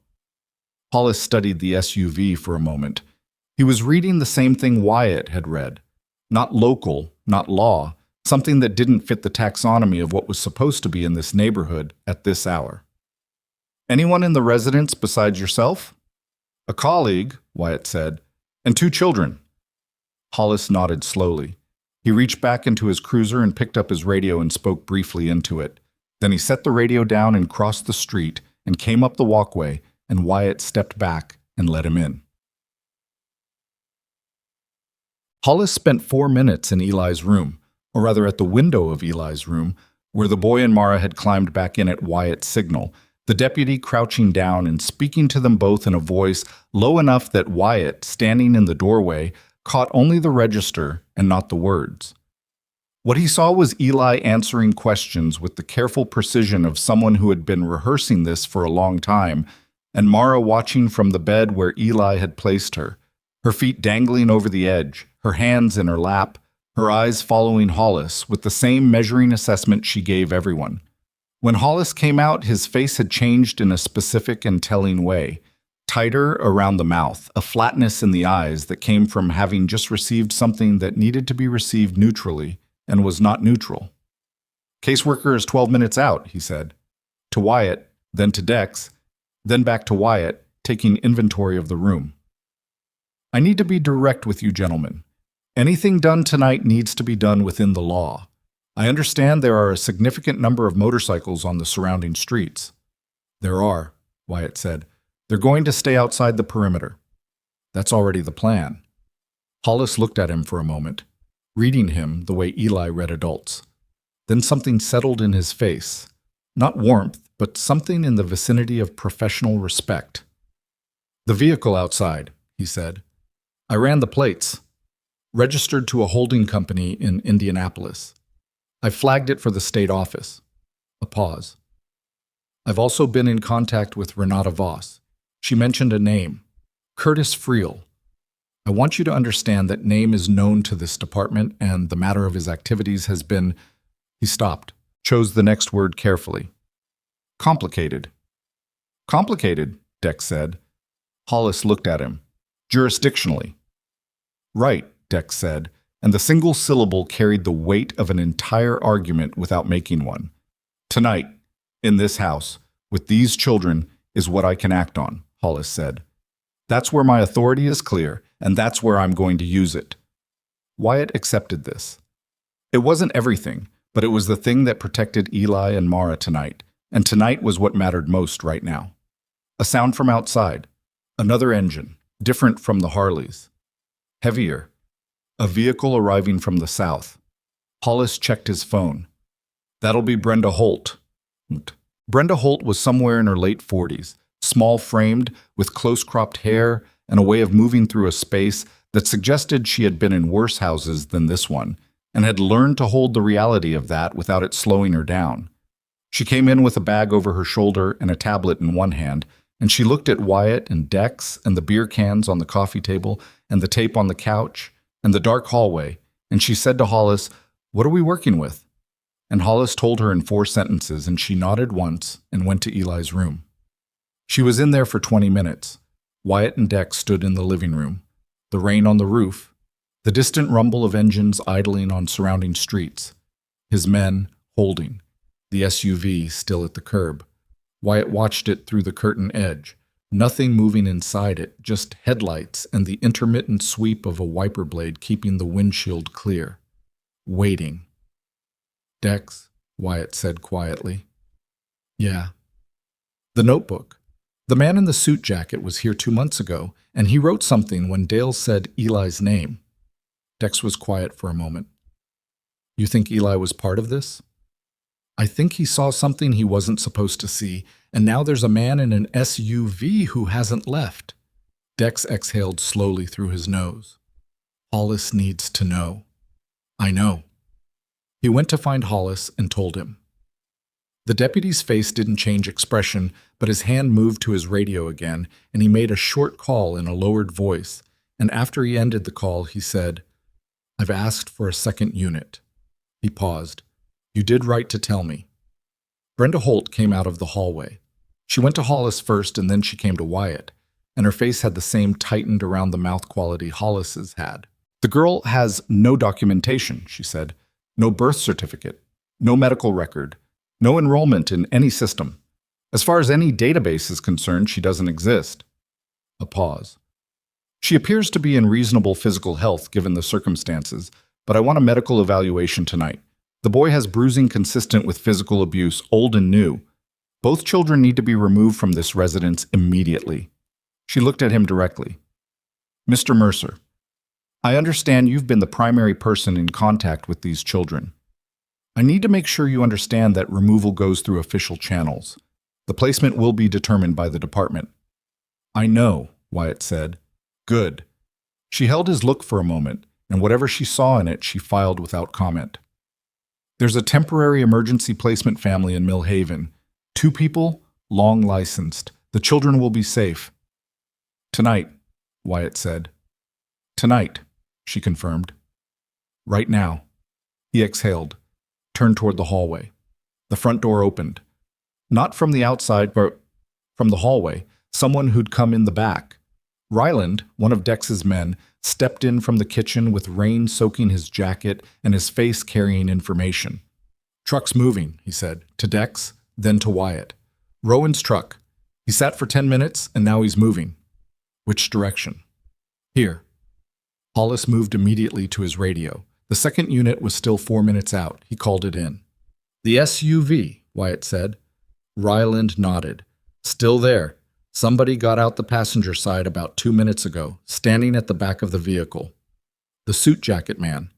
Hollis studied the SUV for a moment. He was reading the same thing Wyatt had read. Not local, not law, something that didn't fit the taxonomy of what was supposed to be in this neighborhood at this hour. "Anyone in the residence besides yourself?" "A colleague," Wyatt said, "and 2 children." Hollis nodded slowly. He reached back into his cruiser and picked up his radio and spoke briefly into it. Then he set the radio down and crossed the street and came up the walkway, and Wyatt stepped back and let him in. Hollis spent 4 minutes in Eli's room, or rather at the window of Eli's room, where the boy and Mara had climbed back in at Wyatt's signal, the deputy crouching down and speaking to them both in a voice low enough that Wyatt, standing in the doorway, caught only the register and not the words. What he saw was Eli answering questions with the careful precision of someone who had been rehearsing this for a long time, and Mara watching from the bed where Eli had placed her, her feet dangling over the edge, her hands in her lap, her eyes following Hollis with the same measuring assessment she gave everyone. When Hollis came out, his face had changed in a specific and telling way. Tighter around the mouth, a flatness in the eyes that came from having just received something that needed to be received neutrally and was not neutral. "Caseworker is 12 minutes out," he said. To Wyatt, then to Dex, then back to Wyatt, taking inventory of the room. "I need to be direct with you gentlemen. Anything done tonight needs to be done within the law. I understand there are a significant number of motorcycles on the surrounding streets." "There are," Wyatt said. "They're going to stay outside the perimeter." "That's already the plan." Hollis looked at him for a moment, reading him the way Eli read adults. Then something settled in his face. Not warmth, but something in the vicinity of professional respect. "The vehicle outside," he said. "I ran the plates. Registered to a holding company in Indianapolis. I flagged it for the state office." A pause. "I've also been in contact with Renata Voss. She mentioned a name, Curtis Friel. I want you to understand that name is known to this department, and the matter of his activities has been—" He stopped, chose the next word carefully. "Complicated." "Complicated," Dex said. Hollis looked at him. "Jurisdictionally." "Right," Dex said, and the single syllable carried the weight of an entire argument without making one. "Tonight, in this house, with these children, is what I can act on," Hollis said. "That's where my authority is clear, and that's where I'm going to use it." Wyatt accepted this. It wasn't everything, but it was the thing that protected Eli and Mara tonight, and tonight was what mattered most right now. A sound from outside. Another engine, different from the Harleys. Heavier. A vehicle arriving from the south. Hollis checked his phone. "That'll be Brenda Holt." Brenda Holt was somewhere in her late 40s, small-framed, with close-cropped hair, and a way of moving through a space that suggested she had been in worse houses than this one, and had learned to hold the reality of that without it slowing her down. She came in with a bag over her shoulder and a tablet in one hand, and she looked at Wyatt and Dex and the beer cans on the coffee table and the tape on the couch and the dark hallway, and she said to Hollis, "What are we working with?" And Hollis told her in 4 sentences, and she nodded once and went to Eli's room. She was in there for 20 minutes. Wyatt and Dex stood in the living room, the rain on the roof, the distant rumble of engines idling on surrounding streets, his men holding, the SUV still at the curb. Wyatt watched it through the curtain edge, nothing moving inside it, just headlights and the intermittent sweep of a wiper blade keeping the windshield clear. Waiting. "Dex," Wyatt said quietly. "Yeah." "The notebook. The man in the suit jacket was here 2 months ago, and he wrote something when Dale said Eli's name." Dex was quiet for a moment. "You think Eli was part of this?" I think he saw something he wasn't supposed to see, and now there's a man in an SUV who hasn't left. Dex exhaled slowly through his nose. Hollis needs to know. I know. He went to find Hollis and told him. The deputy's face didn't change expression, but his hand moved to his radio again, and he made a short call in a lowered voice, and after he ended the call, he said, I've asked for a second unit. He paused. You did right to tell me. Brenda Holt came out of the hallway. She went to Hollis first, and then she came to Wyatt, and her face had the same tightened around the mouth quality Hollis's had. The girl has no documentation, she said. No birth certificate. No medical record. No enrollment in any system. As far as any database is concerned, she doesn't exist. A pause. She appears to be in reasonable physical health given the circumstances, but I want a medical evaluation tonight. The boy has bruising consistent with physical abuse, old and new. Both children need to be removed from this residence immediately. She looked at him directly. Mr. Mercer, I understand you've been the primary person in contact with these children. I need to make sure you understand that removal goes through official channels. The placement will be determined by the department. I know, Wyatt said. Good. She held his look for a moment, and whatever she saw in it, she filed without comment. There's a temporary emergency placement family in Mill Haven. 2 people, long licensed. The children will be safe. Tonight, Wyatt said. Tonight, she confirmed. Right now. He exhaled. Turned toward the hallway. The front door opened. Not from the outside, but from the hallway, someone who'd come in the back. Ryland, one of Dex's men, stepped in from the kitchen with rain soaking his jacket and his face carrying information. Truck's moving, he said, to Dex, then to Wyatt. Rowan's truck. He sat for 10 minutes, and now he's moving. Which direction? Here. Hollis moved immediately to his radio. The second unit was still 4 minutes out. He called it in. The SUV, Wyatt said. Ryland nodded. Still there. Somebody got out the passenger side about 2 minutes ago, standing at the back of the vehicle. The suit jacket man.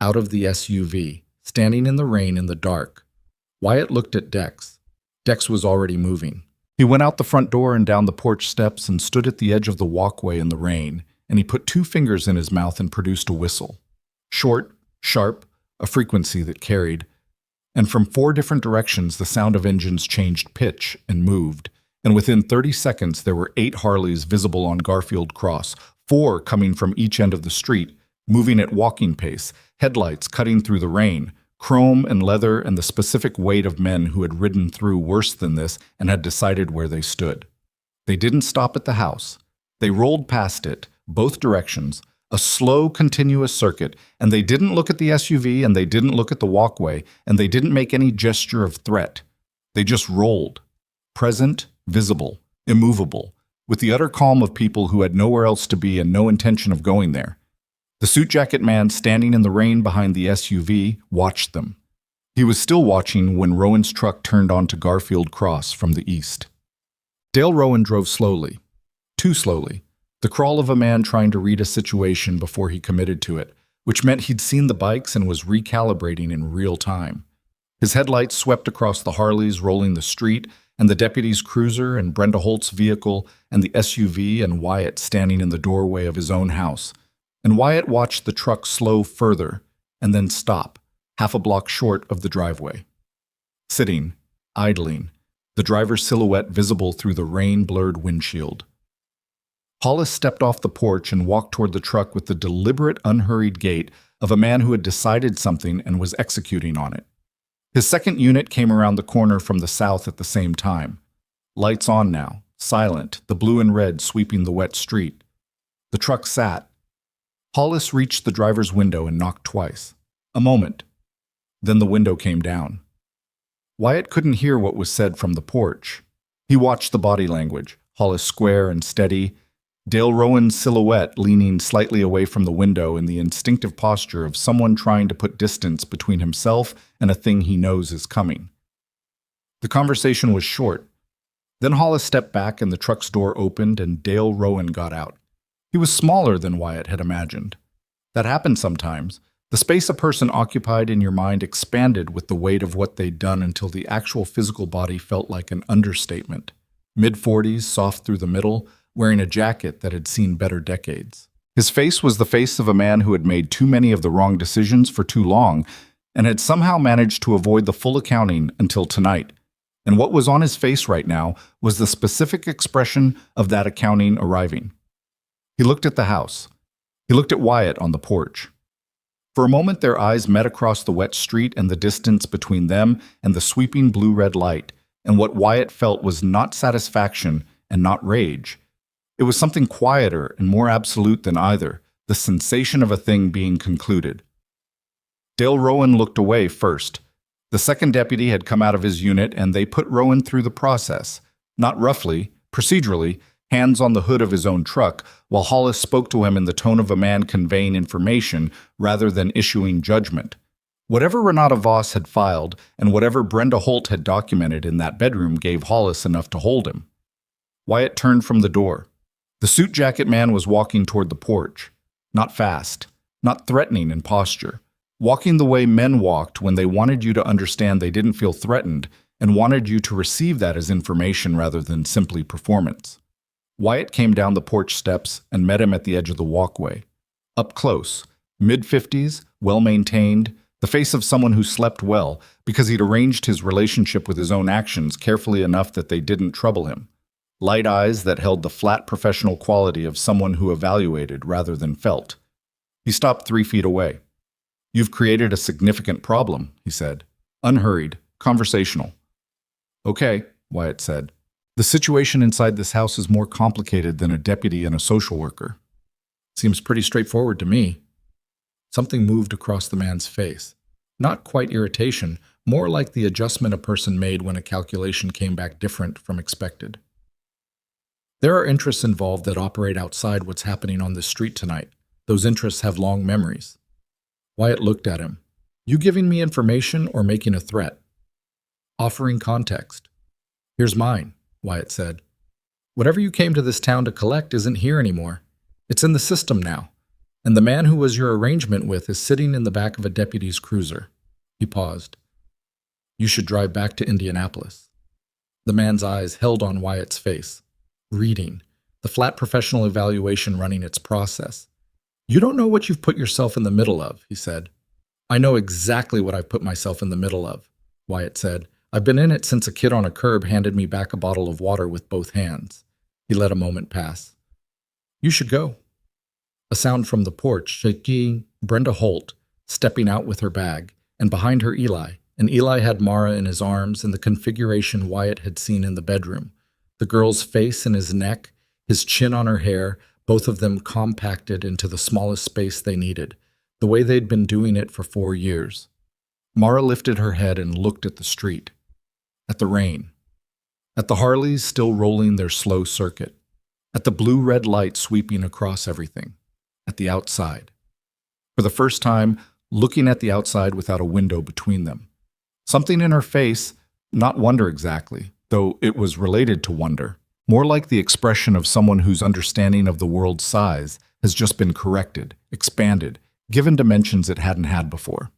Out of the SUV, standing in the rain in the dark. Wyatt looked at Dex. Dex was already moving. He went out the front door and down the porch steps and stood at the edge of the walkway in the rain, and he put 2 fingers in his mouth and produced a whistle. Short, sharp, a frequency that carried. And from 4 different directions, the sound of engines changed pitch and moved. And within 30 seconds, there were 8 Harleys visible on Garfield Cross, 4 coming from each end of the street, moving at walking pace, headlights cutting through the rain, chrome and leather and the specific weight of men who had ridden through worse than this and had decided where they stood. They didn't stop at the house. They rolled past it, both directions, a slow, continuous circuit, and they didn't look at the SUV, and they didn't look at the walkway, and they didn't make any gesture of threat. They just rolled. Present, visible, immovable, with the utter calm of people who had nowhere else to be and no intention of going there. The suit jacket man standing in the rain behind the SUV watched them. He was still watching when Rowan's truck turned onto Garfield Cross from the east. Dale Rowan drove slowly. Too slowly. The crawl of a man trying to read a situation before he committed to it, which meant he'd seen the bikes and was recalibrating in real time. His headlights swept across the Harleys rolling the street, and the deputy's cruiser and Brenda Holt's vehicle and the SUV and Wyatt standing in the doorway of his own house. And Wyatt watched the truck slow further and then stop, half a block short of the driveway. Sitting, idling, the driver's silhouette visible through the rain-blurred windshield. Hollis stepped off the porch and walked toward the truck with the deliberate, unhurried gait of a man who had decided something and was executing on it. His second unit came around the corner from the south at the same time. Lights on now, silent, the blue and red sweeping the wet street. The truck sat. Hollis reached the driver's window and knocked twice. A moment. Then the window came down. Wyatt couldn't hear what was said from the porch. He watched the body language, Hollis square and steady, Dale Rowan's silhouette leaning slightly away from the window in the instinctive posture of someone trying to put distance between himself and a thing he knows is coming. The conversation was short. Then Hollis stepped back and the truck's door opened and Dale Rowan got out. He was smaller than Wyatt had imagined. That happened sometimes, The space a person occupied in your mind expanded with the weight of what they'd done until the actual physical body felt like an understatement. Mid-40s, soft through the middle, wearing a jacket that had seen better decades. His face was the face of a man who had made too many of the wrong decisions for too long and had somehow managed to avoid the full accounting until tonight. And what was on his face right now was the specific expression of that accounting arriving. He looked at the house. He looked at Wyatt on the porch. For a moment, their eyes met across the wet street and the distance between them and the sweeping blue-red light, and what Wyatt felt was not satisfaction and not rage. It was something quieter and more absolute than either, the sensation of a thing being concluded. Dale Rowan looked away first. The second deputy had come out of his unit, and they put Rowan through the process, not roughly, procedurally, hands on the hood of his own truck, while Hollis spoke to him in the tone of a man conveying information rather than issuing judgment. Whatever Renata Voss had filed and whatever Brenda Holt had documented in that bedroom gave Hollis enough to hold him. Wyatt turned from the door. The suit jacket man was walking toward the porch. Not fast, not threatening in posture. Walking the way men walked when they wanted you to understand they didn't feel threatened and wanted you to receive that as information rather than simply performance. Wyatt came down the porch steps and met him at the edge of the walkway. Up close, mid-50s, well-maintained, the face of someone who slept well because he'd arranged his relationship with his own actions carefully enough that they didn't trouble him. Light eyes that held the flat professional quality of someone who evaluated rather than felt. He stopped 3 feet away. "You've created a significant problem," he said. Unhurried, conversational. "Okay," Wyatt said. "The situation inside this house is more complicated than a deputy and a social worker." "Seems pretty straightforward to me." Something moved across the man's face. Not quite irritation, more like the adjustment a person made when a calculation came back different from expected. "There are interests involved that operate outside what's happening on this street tonight. Those interests have long memories." Wyatt looked at him. "You giving me information or making a threat?" "Offering context." "Here's mine," Wyatt said. "Whatever you came to this town to collect isn't here anymore. It's in the system now. And the man who was your arrangement with is sitting in the back of a deputy's cruiser." He paused. "You should drive back to Indianapolis." The man's eyes held on Wyatt's face. Reading, the flat professional evaluation running its process. "You don't know what you've put yourself in the middle of," he said. "I know exactly what I've put myself in the middle of," Wyatt said. "I've been in it since a kid on a curb handed me back a bottle of water with both hands." He let a moment pass. "You should go." A sound from the porch, shaking Brenda Holt, stepping out with her bag, and behind her Eli, and Eli had Mara in his arms in the configuration Wyatt had seen in the bedroom. The girl's face and his neck, his chin on her hair, both of them compacted into the smallest space they needed, the way they'd been doing it for 4 years. Mara lifted her head and looked at the street, at the rain, at the Harleys still rolling their slow circuit, at the blue-red light sweeping across everything, at the outside. For the first time, looking at the outside without a window between them. Something in her face, not wonder exactly, though it was related to wonder, more like the expression of someone whose understanding of the world's size has just been corrected, expanded, given dimensions it hadn't had before.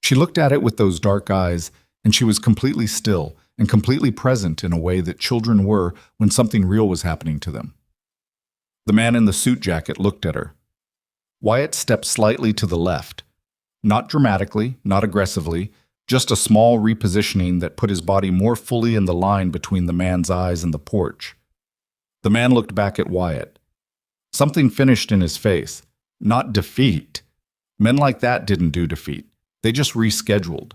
She looked at it with those dark eyes, and she was completely still and completely present in a way that children were when something real was happening to them. The man in the suit jacket looked at her. Wyatt stepped slightly to the left. Not dramatically, not aggressively, just a small repositioning that put his body more fully in the line between the man's eyes and the porch. The man looked back at Wyatt. Something finished in his face. Not defeat. Men like that didn't do defeat. They just rescheduled.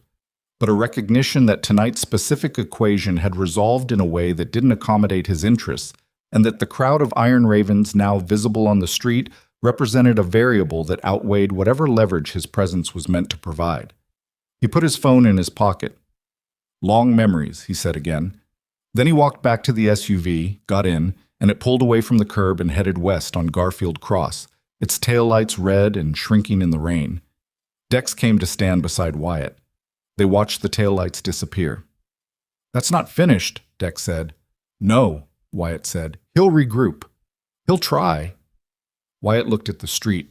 But a recognition that tonight's specific equation had resolved in a way that didn't accommodate his interests, and that the crowd of iron ravens now visible on the street represented a variable that outweighed whatever leverage his presence was meant to provide. He put his phone in his pocket. "Long memories," he said again. Then he walked back to the SUV, got in, and it pulled away from the curb and headed west on Garfield Cross, its taillights red and shrinking in the rain. Dex came to stand beside Wyatt. They watched the taillights disappear. "That's not finished," Dex said. "No," Wyatt said. "He'll regroup. He'll try." Wyatt looked at the street.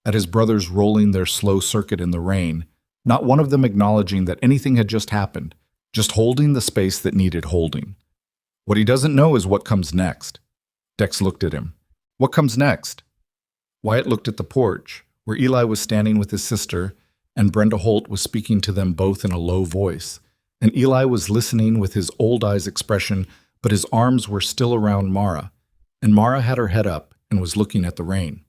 at his brothers rolling their slow circuit in the rain, not one of them acknowledging that anything had just happened, just holding the space that needed holding. What he doesn't know is what comes next. Dex looked at him. What comes next? Wyatt looked at the porch, where Eli was standing with his sister, and Brenda Holt was speaking to them both in a low voice. And Eli was listening with his old eyes expression, but his arms were still around Mara, and Mara had her head up and was looking at the rain.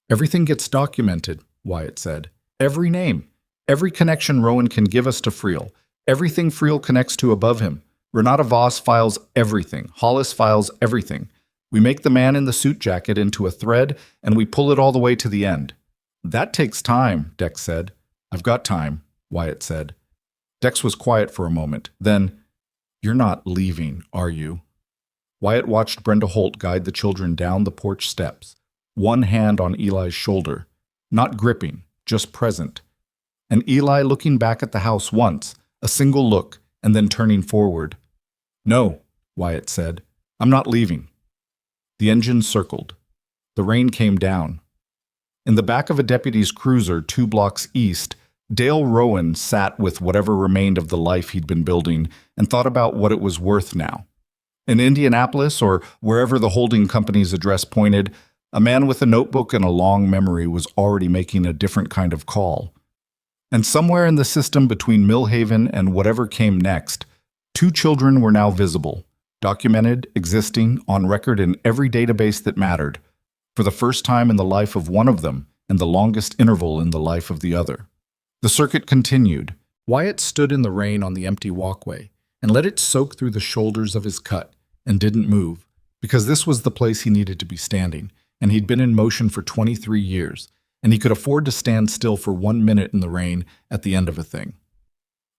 Everything gets documented, Wyatt said. Every name, every connection Rowan can give us to Friel, everything Friel connects to above him. Renata Voss files everything. Hollis files everything. We make the man in the suit jacket into a thread, and we pull it all the way to the end. That takes time, Dex said. I've got time, Wyatt said. Dex was quiet for a moment. Then, you're not leaving, are you? Wyatt watched Brenda Holt guide the children down the porch steps, one hand on Eli's shoulder, not gripping, just present. And Eli looking back at the house once, a single look, and then turning forward. No, Wyatt said. I'm not leaving. The engine circled. The rain came down. In the back of a deputy's cruiser 2 blocks east, Dale Rowan sat with whatever remained of the life he'd been building and thought about what it was worth now. In Indianapolis, or wherever the holding company's address pointed, a man with a notebook and a long memory was already making a different kind of call. And somewhere in the system between Millhaven and whatever came next, 2 children were now visible, documented, existing, on record in every database that mattered, for the first time in the life of one of them and the longest interval in the life of the other. The circuit continued. Wyatt stood in the rain on the empty walkway and let it soak through the shoulders of his cut and didn't move, because this was the place he needed to be standing, and he'd been in motion for 23 years, and he could afford to stand still for 1 minute in the rain at the end of a thing.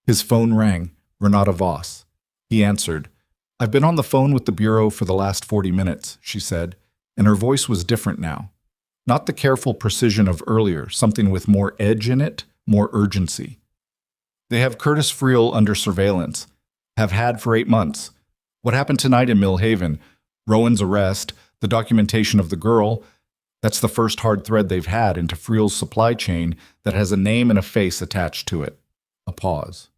His phone rang. Renata Voss. He answered. I've been on the phone with the Bureau for the last 40 minutes, she said, and her voice was different now. Not the careful precision of earlier, something with more edge in it, more urgency. They have Curtis Friel under surveillance, have had for 8 months. What happened tonight in Millhaven, Rowan's arrest, the documentation of the girl, that's the first hard thread they've had into Friel's supply chain that has a name and a face attached to it. A pause.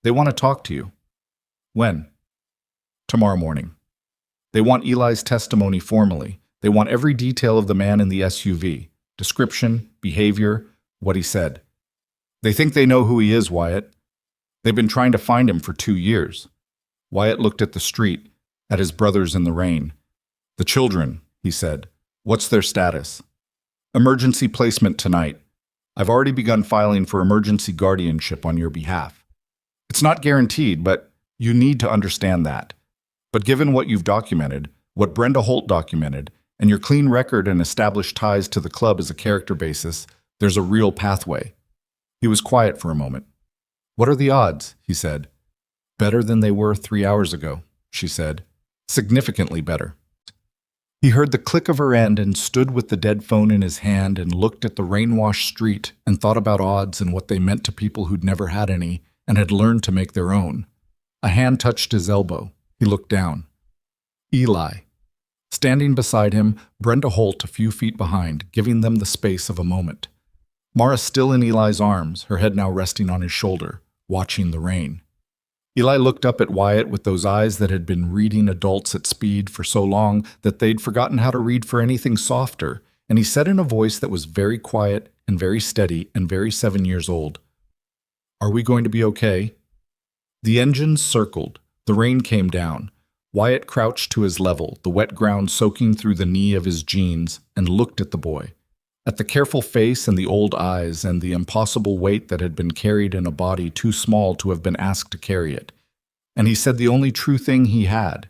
They want to talk to you. When? Tomorrow morning. They want Eli's testimony formally. They want every detail of the man in the SUV. Description, behavior, what he said. They think they know who he is, Wyatt. They've been trying to find him for 2 years. Wyatt looked at the street, at his brothers in the rain. The children, he said. What's their status? Emergency placement tonight. I've already begun filing for emergency guardianship on your behalf. It's not guaranteed, but you need to understand that. But given what you've documented, what Brenda Holt documented, and your clean record and established ties to the club as a character basis, there's a real pathway. He was quiet for a moment. What are the odds? He said. Better than they were 3 hours ago, she said. Significantly better. He heard the click of her end and stood with the dead phone in his hand and looked at the rain-washed street and thought about odds and what they meant to people who'd never had any and had learned to make their own. A hand touched his elbow. He looked down. Eli. Standing beside him, Brenda Holt a few feet behind, giving them the space of a moment. Mara still in Eli's arms, her head now resting on his shoulder, watching the rain. Eli looked up at Wyatt with those eyes that had been reading adults at speed for so long that they'd forgotten how to read for anything softer, and he said in a voice that was very quiet and very steady and very 7 years old, Are we going to be okay? The engines circled. The rain came down. Wyatt crouched to his level, the wet ground soaking through the knee of his jeans, and looked at the boy. At the careful face and the old eyes and the impossible weight that had been carried in a body too small to have been asked to carry it. And he said the only true thing he had.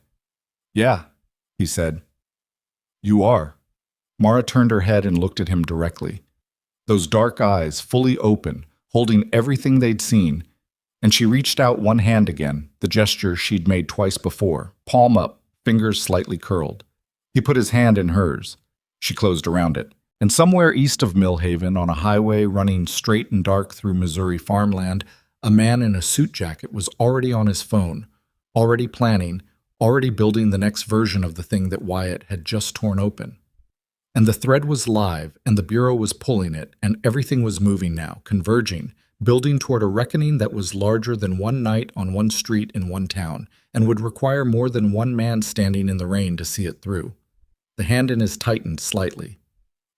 Yeah, he said. You are. Mara turned her head and looked at him directly. Those dark eyes, fully open, holding everything they'd seen, and she reached out one hand again, the gesture she'd made twice before, palm up, fingers slightly curled. He put his hand in hers. She closed around it. And somewhere east of Millhaven, on a highway running straight and dark through Missouri farmland, a man in a suit jacket was already on his phone, already planning, already building the next version of the thing that Wyatt had just torn open. And the thread was live, and the Bureau was pulling it, and everything was moving now, converging, building toward a reckoning that was larger than one night on one street in one town, and would require more than one man standing in the rain to see it through. The hand in his tightened slightly.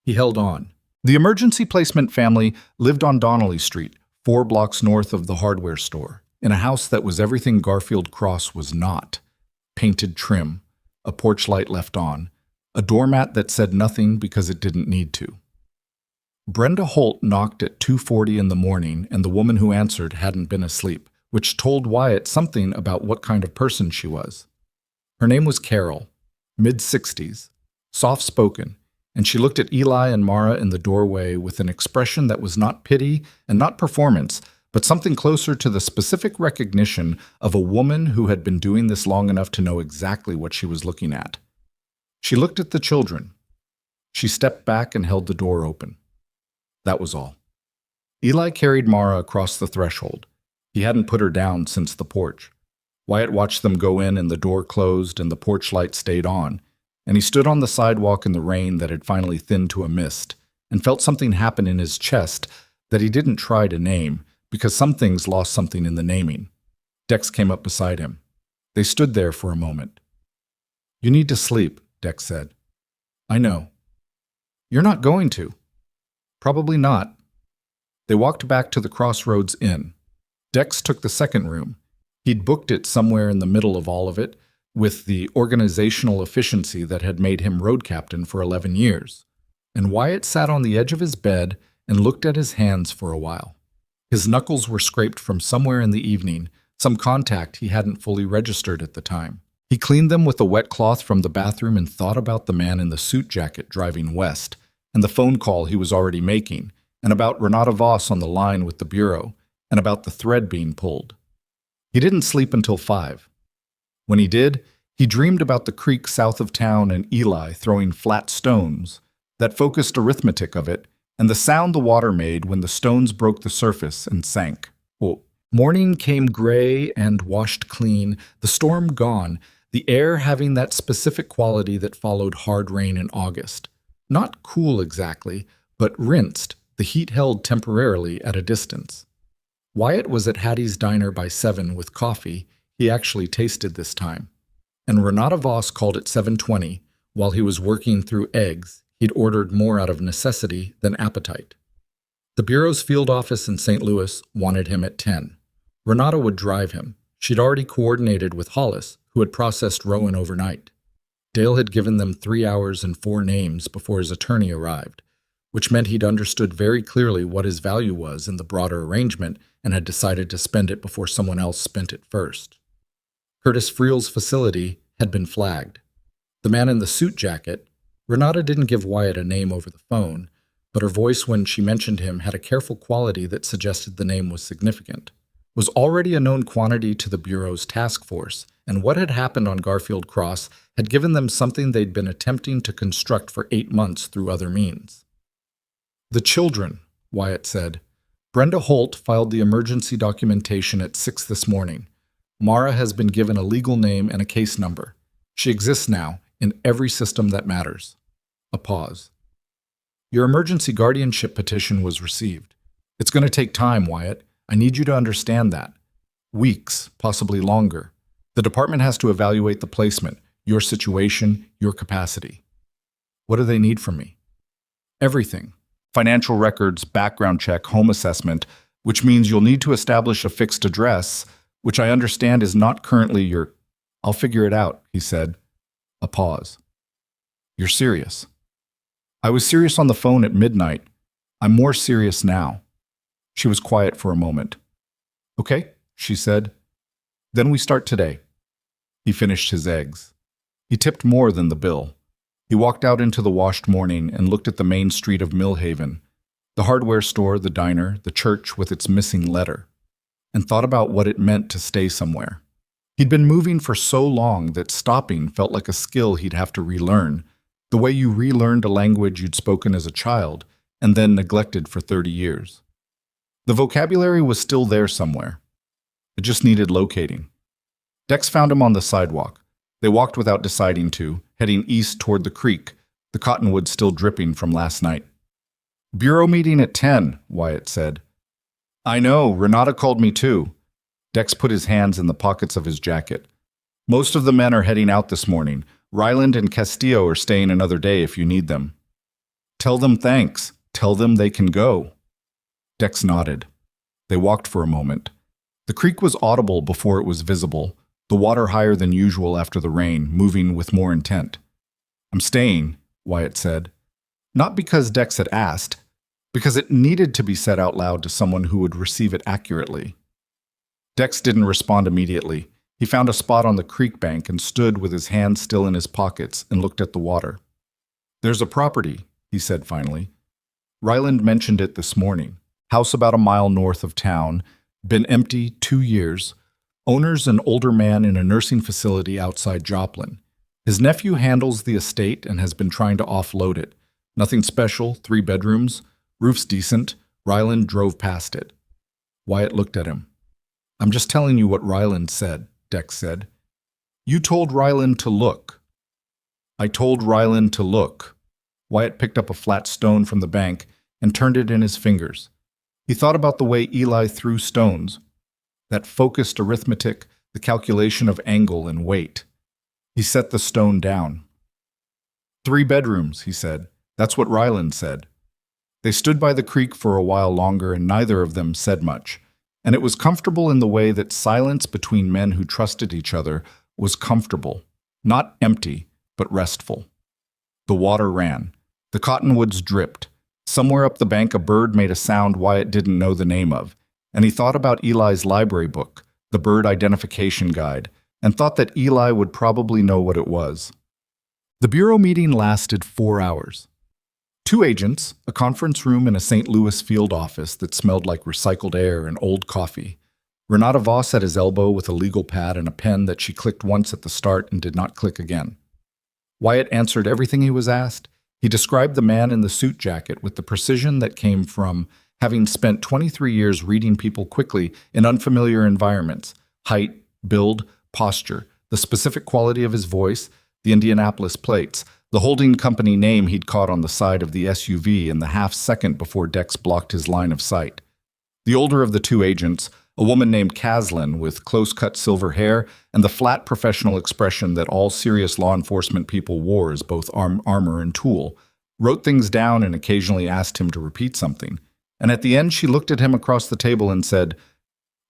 He held on. The emergency placement family lived on Donnelly Street, 4 blocks north of the hardware store, in a house that was everything Garfield Cross was not. Painted trim, a porch light left on, a doormat that said nothing because it didn't need to. Brenda Holt knocked at 2:40 in the morning, and the woman who answered hadn't been asleep, which told Wyatt something about what kind of person she was. Her name was Carol, mid-60s, soft-spoken, and she looked at Eli and Mara in the doorway with an expression that was not pity and not performance, but something closer to the specific recognition of a woman who had been doing this long enough to know exactly what she was looking at. She looked at the children. She stepped back and held the door open. That was all. Eli carried Mara across the threshold. He hadn't put her down since the porch. Wyatt watched them go in and the door closed and the porch light stayed on, and he stood on the sidewalk in the rain that had finally thinned to a mist and felt something happen in his chest that he didn't try to name, because some things lost something in the naming. Dex came up beside him. They stood there for a moment. "You need to sleep," Dex said. "I know." "You're not going to." "Probably not." They walked back to the Crossroads Inn. Dex took the second room. He'd booked it somewhere in the middle of all of it, with the organizational efficiency that had made him road captain for 11 years. And Wyatt sat on the edge of his bed and looked at his hands for a while. His knuckles were scraped from somewhere in the evening, some contact he hadn't fully registered at the time. He cleaned them with a wet cloth from the bathroom and thought about the man in the suit jacket driving west, and the phone call he was already making, and about Renata Voss on the line with the Bureau, and about the thread being pulled. He didn't sleep until 5. When he did, he dreamed about the creek south of town and Eli throwing flat stones, that focused arithmetic of it, and the sound the water made when the stones broke the surface and sank. Well, morning came gray and washed clean, the storm gone, the air having that specific quality that followed hard rain in August. Not cool exactly, but rinsed, the heat held temporarily at a distance. Wyatt was at Hattie's Diner by 7 with coffee he actually tasted this time, and Renata Voss called at 7:20 while he was working through eggs he'd ordered more out of necessity than appetite. The Bureau's field office in St. Louis wanted him at 10. Renata would drive him. She'd already coordinated with Hollis, who had processed Rowan overnight. Dale had given them 3 hours and 4 names before his attorney arrived, which meant he'd understood very clearly what his value was in the broader arrangement and had decided to spend it before someone else spent it first. Curtis Friel's facility had been flagged. The man in the suit jacket, Renata didn't give Wyatt a name over the phone, but her voice when she mentioned him had a careful quality that suggested the name was significant, was already a known quantity to the Bureau's task force, and what had happened on Garfield Cross had given them something they'd been attempting to construct for 8 months through other means. "The children," Wyatt said. "Brenda Holt filed the emergency documentation at 6 this morning. Mara has been given a legal name and a case number. She exists now in every system that matters." A pause. "Your emergency guardianship petition was received. It's going to take time, Wyatt. I need you to understand that. Weeks, possibly longer. The department has to evaluate the placement, your situation, your capacity." "What do they need from me?" "Everything. Financial records, background check, home assessment, which means you'll need to establish a fixed address, which I understand is not currently your—" "I'll figure it out," he said. A pause. "You're serious?" "I was serious on the phone at midnight. I'm more serious now." She was quiet for a moment. "Okay," she said. "Then we start today." He finished his eggs. He tipped more than the bill. He walked out into the washed morning and looked at the main street of Millhaven, the hardware store, the diner, the church with its missing letter, and thought about what it meant to stay somewhere. He'd been moving for so long that stopping felt like a skill he'd have to relearn, the way you relearned a language you'd spoken as a child and then neglected for 30 years. The vocabulary was still there somewhere. It just needed locating. Dex found him on the sidewalk. They walked without deciding to, heading east toward the creek, the cottonwood still dripping from last night. "Bureau meeting at 10, Wyatt said. "I know, Renata called me too." Dex put his hands in the pockets of his jacket. "Most of the men are heading out this morning. Ryland and Castillo are staying another day if you need them." "Tell them thanks. Tell them they can go." Dex nodded. They walked for a moment. The creek was audible before it was visible, the water higher than usual after the rain, moving with more intent. "I'm staying," Wyatt said. Not because Dex had asked, because it needed to be said out loud to someone who would receive it accurately. Dex didn't respond immediately. He found a spot on the creek bank and stood with his hands still in his pockets and looked at the water. "There's a property," he said finally. "Ryland mentioned it this morning. House about a mile north of town, been empty 2 years. Owner's an older man in a nursing facility outside Joplin. His nephew handles the estate and has been trying to offload it. Nothing special, 3 bedrooms, roof's decent. Ryland drove past it." Wyatt looked at him. "I'm just telling you what Ryland said," Dex said. "You told Ryland to look." "I told Ryland to look." Wyatt picked up a flat stone from the bank and turned it in his fingers. He thought about the way Eli threw stones, that focused arithmetic, the calculation of angle and weight. He set the stone down. 3 bedrooms, he said. That's what Ryland said. They stood by the creek for a while longer and neither of them said much. And it was comfortable in the way that silence between men who trusted each other was comfortable, not empty, but restful. The water ran. The cottonwoods dripped. Somewhere up the bank a bird made a sound Wyatt didn't know the name of, and he thought about Eli's library book, the bird identification guide, and thought that Eli would probably know what it was. The bureau meeting lasted 4 hours. 2 agents, a conference room in a St. Louis field office that smelled like recycled air and old coffee. Renata Voss at his elbow with a legal pad and a pen that she clicked once at the start and did not click again. Wyatt answered everything he was asked. He described the man in the suit jacket with the precision that came from having spent 23 years reading people quickly in unfamiliar environments: height, build, posture, the specific quality of his voice, the Indianapolis plates, the holding company name he'd caught on the side of the SUV in the half-second before Dex blocked his line of sight. The older of the 2 agents, a woman named Caslin with close-cut silver hair and the flat professional expression that all serious law enforcement people wore as both armor and tool, wrote things down and occasionally asked him to repeat something. And at the end she looked at him across the table and said,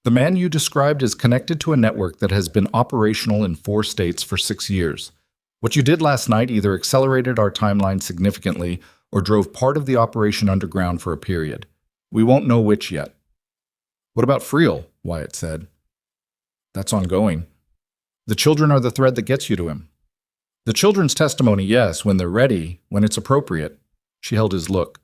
"The man you described is connected to a network that has been operational in 4 states for 6 years. What you did last night either accelerated our timeline significantly or drove part of the operation underground for a period. We won't know which yet." "What about Friel?" Wyatt said. "That's ongoing. The children are the thread that gets you to him." "The children's testimony, yes, when they're ready, when it's appropriate." She held his look.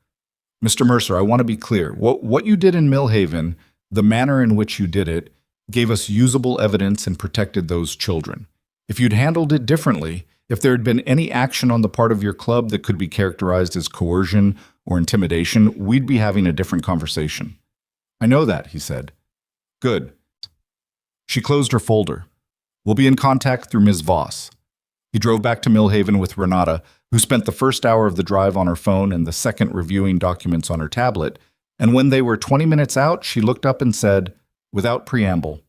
"Mr. Mercer, I want to be clear. What you did in Millhaven, the manner in which you did it, gave us usable evidence and protected those children. If you'd handled it differently, if there had been any action on the part of your club that could be characterized as coercion or intimidation, we'd be having a different conversation." "I know that," he said. "Good." She closed her folder. "We'll be in contact through Ms. Voss." He drove back to Millhaven with Renata, who spent the first hour of the drive on her phone and the second reviewing documents on her tablet, and when they were 20 minutes out, she looked up and said, without preamble,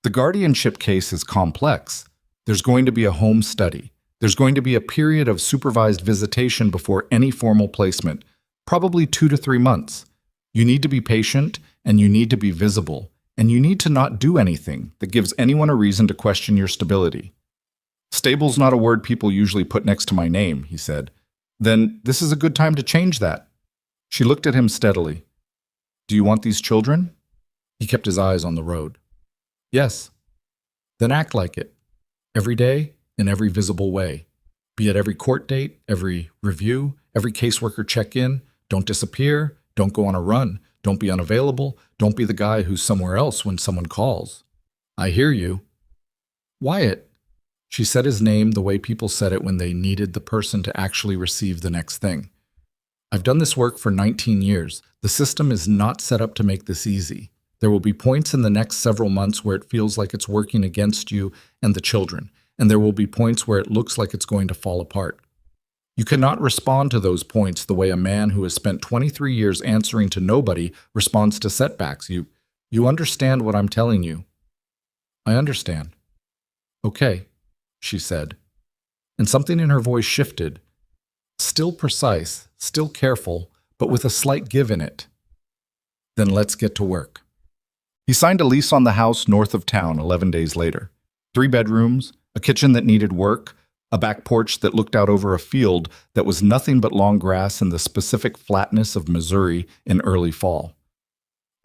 "The guardianship case is complex. There's going to be a home study. There's going to be a period of supervised visitation before any formal placement, probably 2 to 3 months. You need to be patient, and you need to be visible, and you need to not do anything that gives anyone a reason to question your stability." "Stable's not a word people usually put next to my name," he said. "Then this is a good time to change that." She looked at him steadily. "Do you want these children?" He kept his eyes on the road. "Yes." "Then act like it. Every day, in every visible way. Be at every court date, every review, every caseworker check-in. Don't disappear. Don't go on a run. Don't be unavailable. Don't be the guy who's somewhere else when someone calls." "I hear you." "Wyatt." She said his name the way people said it when they needed the person to actually receive the next thing. "I've done this work for 19 years. The system is not set up to make this easy. There will be points in the next several months where it feels like it's working against you and the children, and there will be points where it looks like it's going to fall apart. You cannot respond to those points the way a man who has spent 23 years answering to nobody responds to setbacks. You understand what I'm telling you. I understand. Okay, she said, and something in her voice shifted. Still precise, still careful, but with a slight give in it. Then let's get to work. He signed a lease on the house north of town 11 days later. 3 bedrooms, a kitchen that needed work, a back porch that looked out over a field that was nothing but long grass in the specific flatness of Missouri in early fall.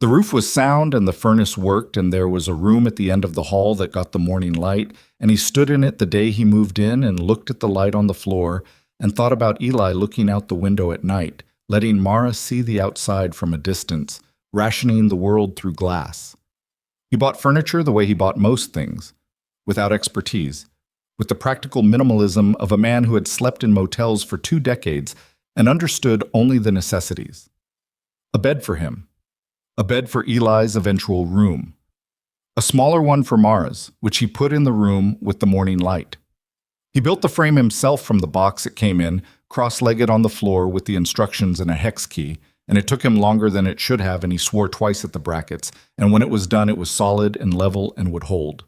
The roof was sound and the furnace worked, and there was a room at the end of the hall that got the morning light, and he stood in it the day he moved in and looked at the light on the floor and thought about Eli looking out the window at night, letting Mara see the outside from a distance, rationing the world through glass. He bought furniture the way he bought most things, without expertise, with the practical minimalism of a man who had slept in motels for 2 decades and understood only the necessities. A bed for him. A bed for Eli's eventual room. A smaller one for Mara's, which he put in the room with the morning light. He built the frame himself from the box it came in, cross-legged on the floor with the instructions and a hex key, and it took him longer than it should have, and he swore twice at the brackets, and when it was done it was solid and level and would hold.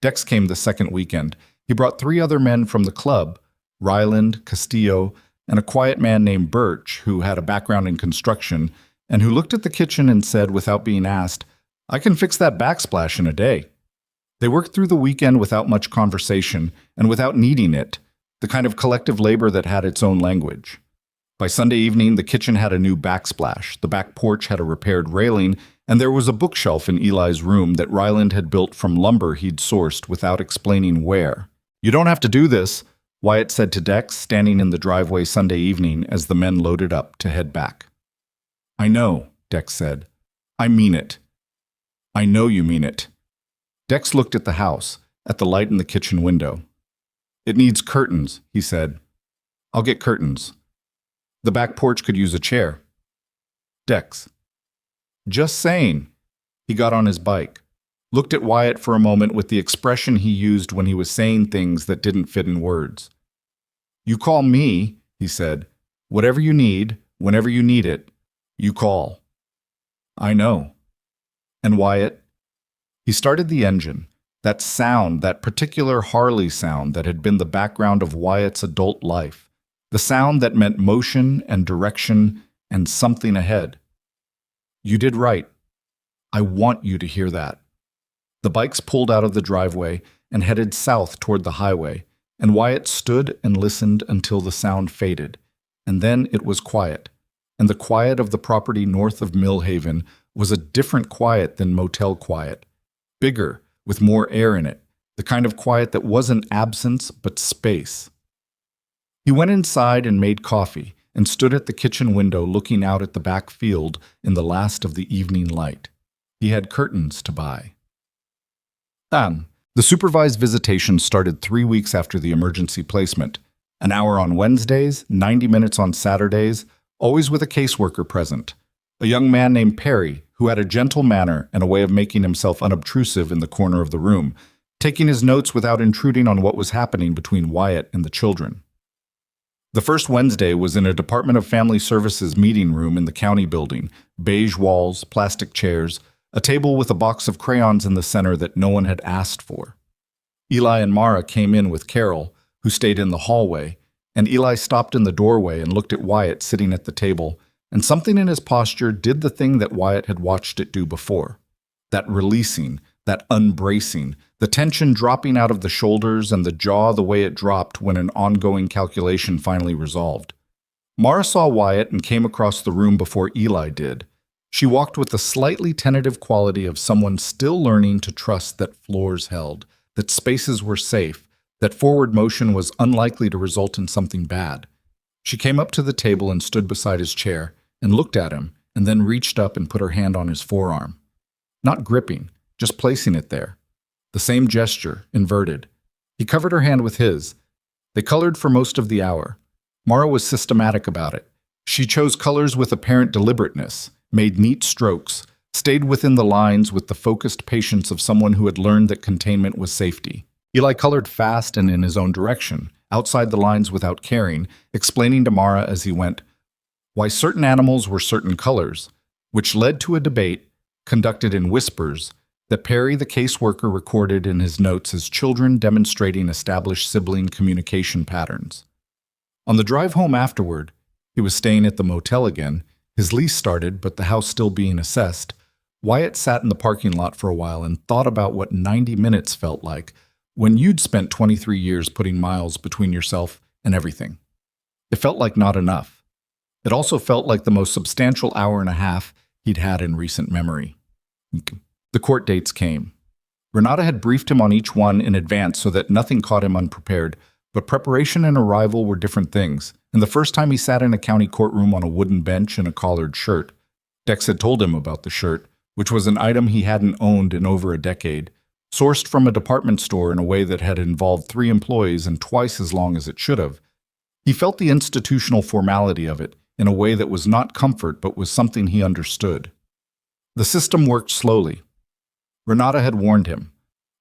Dex came the second weekend. He brought 3 other men from the club, Ryland, Castillo, and a quiet man named Birch, who had a background in construction, and who looked at the kitchen and said, without being asked, "I can fix that backsplash in a day." They worked through the weekend without much conversation and without needing it, the kind of collective labor that had its own language. By Sunday evening, the kitchen had a new backsplash, the back porch had a repaired railing, and there was a bookshelf in Eli's room that Ryland had built from lumber he'd sourced without explaining where. "You don't have to do this," Wyatt said to Dex, standing in the driveway Sunday evening as the men loaded up to head back. "I know," Dex said. "I mean it." "I know you mean it." Dex looked at the house, at the light in the kitchen window. "It needs curtains," he said. "I'll get curtains. The back porch could use a chair." Dex. "Just saying." He got on his bike, looked at Wyatt for a moment with the expression he used when he was saying things that didn't fit in words. "You call me," he said. "Whatever you need, whenever you need it. You call." "I know." "And Wyatt?" He started the engine, that sound, that particular Harley sound that had been the background of Wyatt's adult life, the sound that meant motion and direction and something ahead. "You did right. I want you to hear that." The bikes pulled out of the driveway and headed south toward the highway, and Wyatt stood and listened until the sound faded, and then it was quiet. And the quiet of the property north of Millhaven was a different quiet than motel quiet, bigger, with more air in it, the kind of quiet that wasn't absence but space. He went inside and made coffee and stood at the kitchen window looking out at the back field in the last of the evening light. He had curtains to buy. The supervised visitation started 3 weeks after the emergency placement. An hour on Wednesdays, 90 minutes on Saturdays, always with a caseworker present. A young man named Perry, who had a gentle manner and a way of making himself unobtrusive in the corner of the room, taking his notes without intruding on what was happening between Wyatt and the children. The first Wednesday was in a Department of Family Services meeting room in the county building, beige walls, plastic chairs, a table with a box of crayons in the center that no one had asked for. Eli and Mara came in with Carol, who stayed in the hallway, and Eli stopped in the doorway and looked at Wyatt sitting at the table, and something in his posture did the thing that Wyatt had watched it do before. That releasing, that unbracing, the tension dropping out of the shoulders and the jaw the way it dropped when an ongoing calculation finally resolved. Mara saw Wyatt and came across the room before Eli did. She walked with the slightly tentative quality of someone still learning to trust that floors held, that spaces were safe, that forward motion was unlikely to result in something bad. She came up to the table and stood beside his chair and looked at him and then reached up and put her hand on his forearm. Not gripping, just placing it there. The same gesture, inverted. He covered her hand with his. They colored for most of the hour. Mara was systematic about it. She chose colors with apparent deliberateness, made neat strokes, stayed within the lines with the focused patience of someone who had learned that containment was safety. Eli colored fast and in his own direction, outside the lines without caring, explaining to Mara as he went why certain animals were certain colors, which led to a debate, conducted in whispers, that Perry, the caseworker, recorded in his notes as children demonstrating established sibling communication patterns. On the drive home afterward, he was staying at the motel again, his lease started but the house still being assessed. Wyatt sat in the parking lot for a while and thought about what 90 minutes felt like when you'd spent 23 years putting miles between yourself and everything. It felt like not enough. It also felt like the most substantial hour and a half he'd had in recent memory. The court dates came. Renata had briefed him on each one in advance so that nothing caught him unprepared, but preparation and arrival were different things, and the first time he sat in a county courtroom on a wooden bench in a collared shirt, Dex had told him about the shirt, which was an item he hadn't owned in over a decade, sourced from a department store in a way that had involved 3 employees and twice as long as it should have. He felt the institutional formality of it in a way that was not comfort but was something he understood. The system worked slowly. Renata had warned him.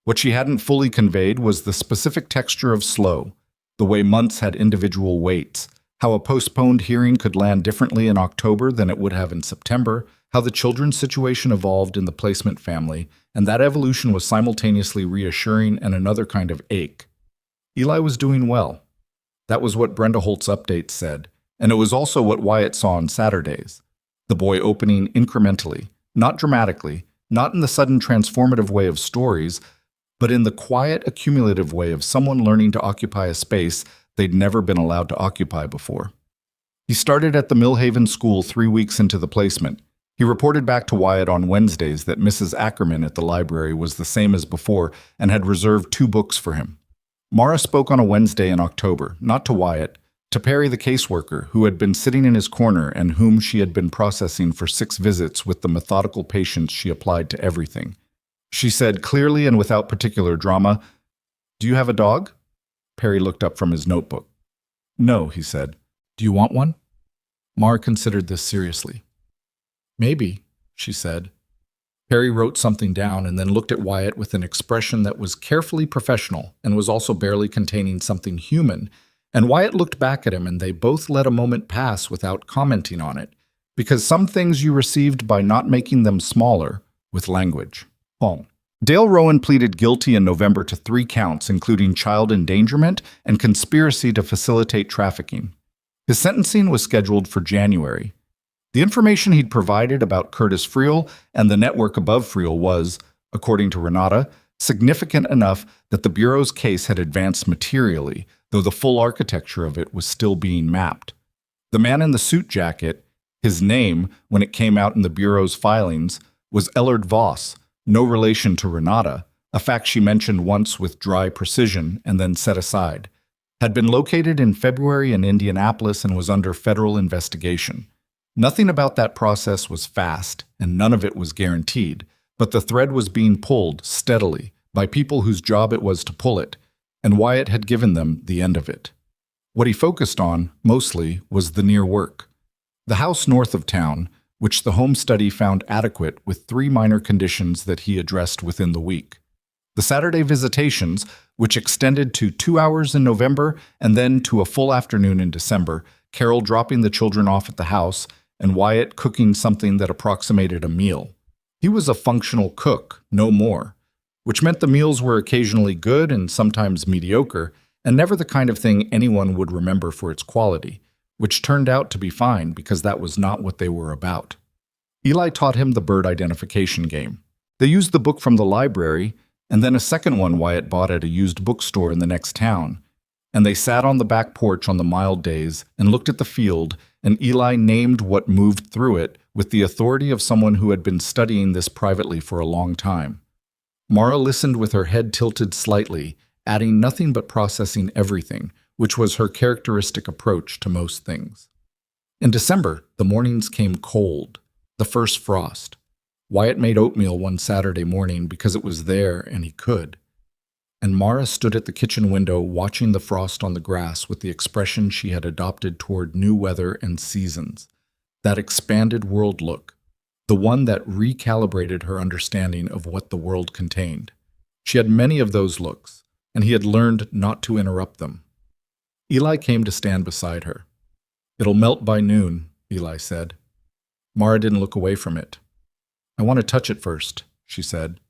What she hadn't fully conveyed was the specific texture of slow, the way months had individual weights, how a postponed hearing could land differently in October than it would have in September, how the children's situation evolved in the placement family, and that evolution was simultaneously reassuring and another kind of ache. Eli was doing well. That was what Brenda Holt's updates said, and it was also what Wyatt saw on Saturdays. The boy opening incrementally, not dramatically, not in the sudden transformative way of stories, but in the quiet, accumulative way of someone learning to occupy a space they'd never been allowed to occupy before. He started at the Millhaven School 3 weeks into the placement. He reported back to Wyatt on Wednesdays that Mrs. Ackerman at the library was the same as before and had reserved 2 books for him. Mara spoke on a Wednesday in October, not to Wyatt, to Perry the caseworker, who had been sitting in his corner and whom she had been processing for 6 visits with the methodical patience she applied to everything. She said clearly and without particular drama, "Do you have a dog?" Perry looked up from his notebook. "No," he said. "Do you want one?" Mara considered this seriously. "Maybe," she said. Perry wrote something down and then looked at Wyatt with an expression that was carefully professional and was also barely containing something human, and Wyatt looked back at him and they both let a moment pass without commenting on it, because some things you received by not making them smaller with language. Dale Rowan pleaded guilty in November to 3 counts, including child endangerment and conspiracy to facilitate trafficking. His sentencing was scheduled for January. The information he'd provided about Curtis Friel and the network above Friel was, according to Renata, significant enough that the Bureau's case had advanced materially, though the full architecture of it was still being mapped. The man in the suit jacket, his name, when it came out in the Bureau's filings, was Ellard Voss, no relation to Renata, a fact she mentioned once with dry precision and then set aside, had been located in February in Indianapolis and was under federal investigation. Nothing about that process was fast, and none of it was guaranteed, but the thread was being pulled steadily by people whose job it was to pull it, and Wyatt had given them the end of it. What he focused on, mostly, was the near work. The house north of town, which the home study found adequate with 3 minor conditions that he addressed within the week. The Saturday visitations, which extended to 2 hours in November and then to a full afternoon in December, Carol dropping the children off at the house, and Wyatt cooking something that approximated a meal. He was a functional cook, no more, which meant the meals were occasionally good and sometimes mediocre, and never the kind of thing anyone would remember for its quality, which turned out to be fine because that was not what they were about. Eli taught him the bird identification game. They used the book from the library, and then a second one Wyatt bought at a used bookstore in the next town, and they sat on the back porch on the mild days and looked at the field, and Eli named what moved through it with the authority of someone who had been studying this privately for a long time. Mara listened with her head tilted slightly, adding nothing but processing everything, which was her characteristic approach to most things. In December, the mornings came cold, the first frost. Wyatt made oatmeal one Saturday morning because it was there and he could. And Mara stood at the kitchen window watching the frost on the grass with the expression she had adopted toward new weather and seasons, that expanded world look, the one that recalibrated her understanding of what the world contained. She had many of those looks, and he had learned not to interrupt them. Eli came to stand beside her. "It'll melt by noon," Eli said. Mara didn't look away from it. "I want to touch it first," she said.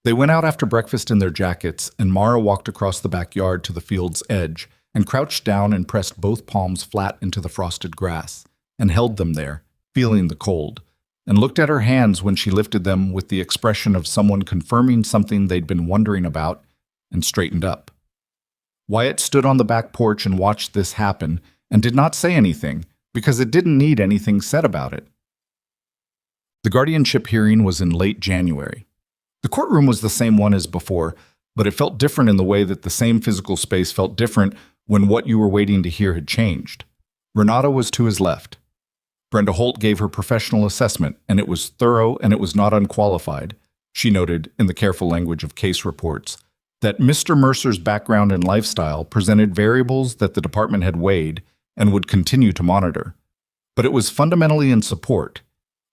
They went out after breakfast in their jackets, and Mara walked across the backyard to the field's edge and crouched down and pressed both palms flat into the frosted grass and held them there, feeling the cold, and looked at her hands when she lifted them with the expression of someone confirming something they'd been wondering about, and straightened up. Wyatt stood on the back porch and watched this happen and did not say anything because it didn't need anything said about it. The guardianship hearing was in late January. The courtroom was the same one as before, but it felt different in the way that the same physical space felt different when what you were waiting to hear had changed. Renata was to his left. Brenda Holt gave her professional assessment, and it was thorough and it was not unqualified. She noted, in the careful language of case reports, that Mr. Mercer's background and lifestyle presented variables that the department had weighed and would continue to monitor. But it was fundamentally in support,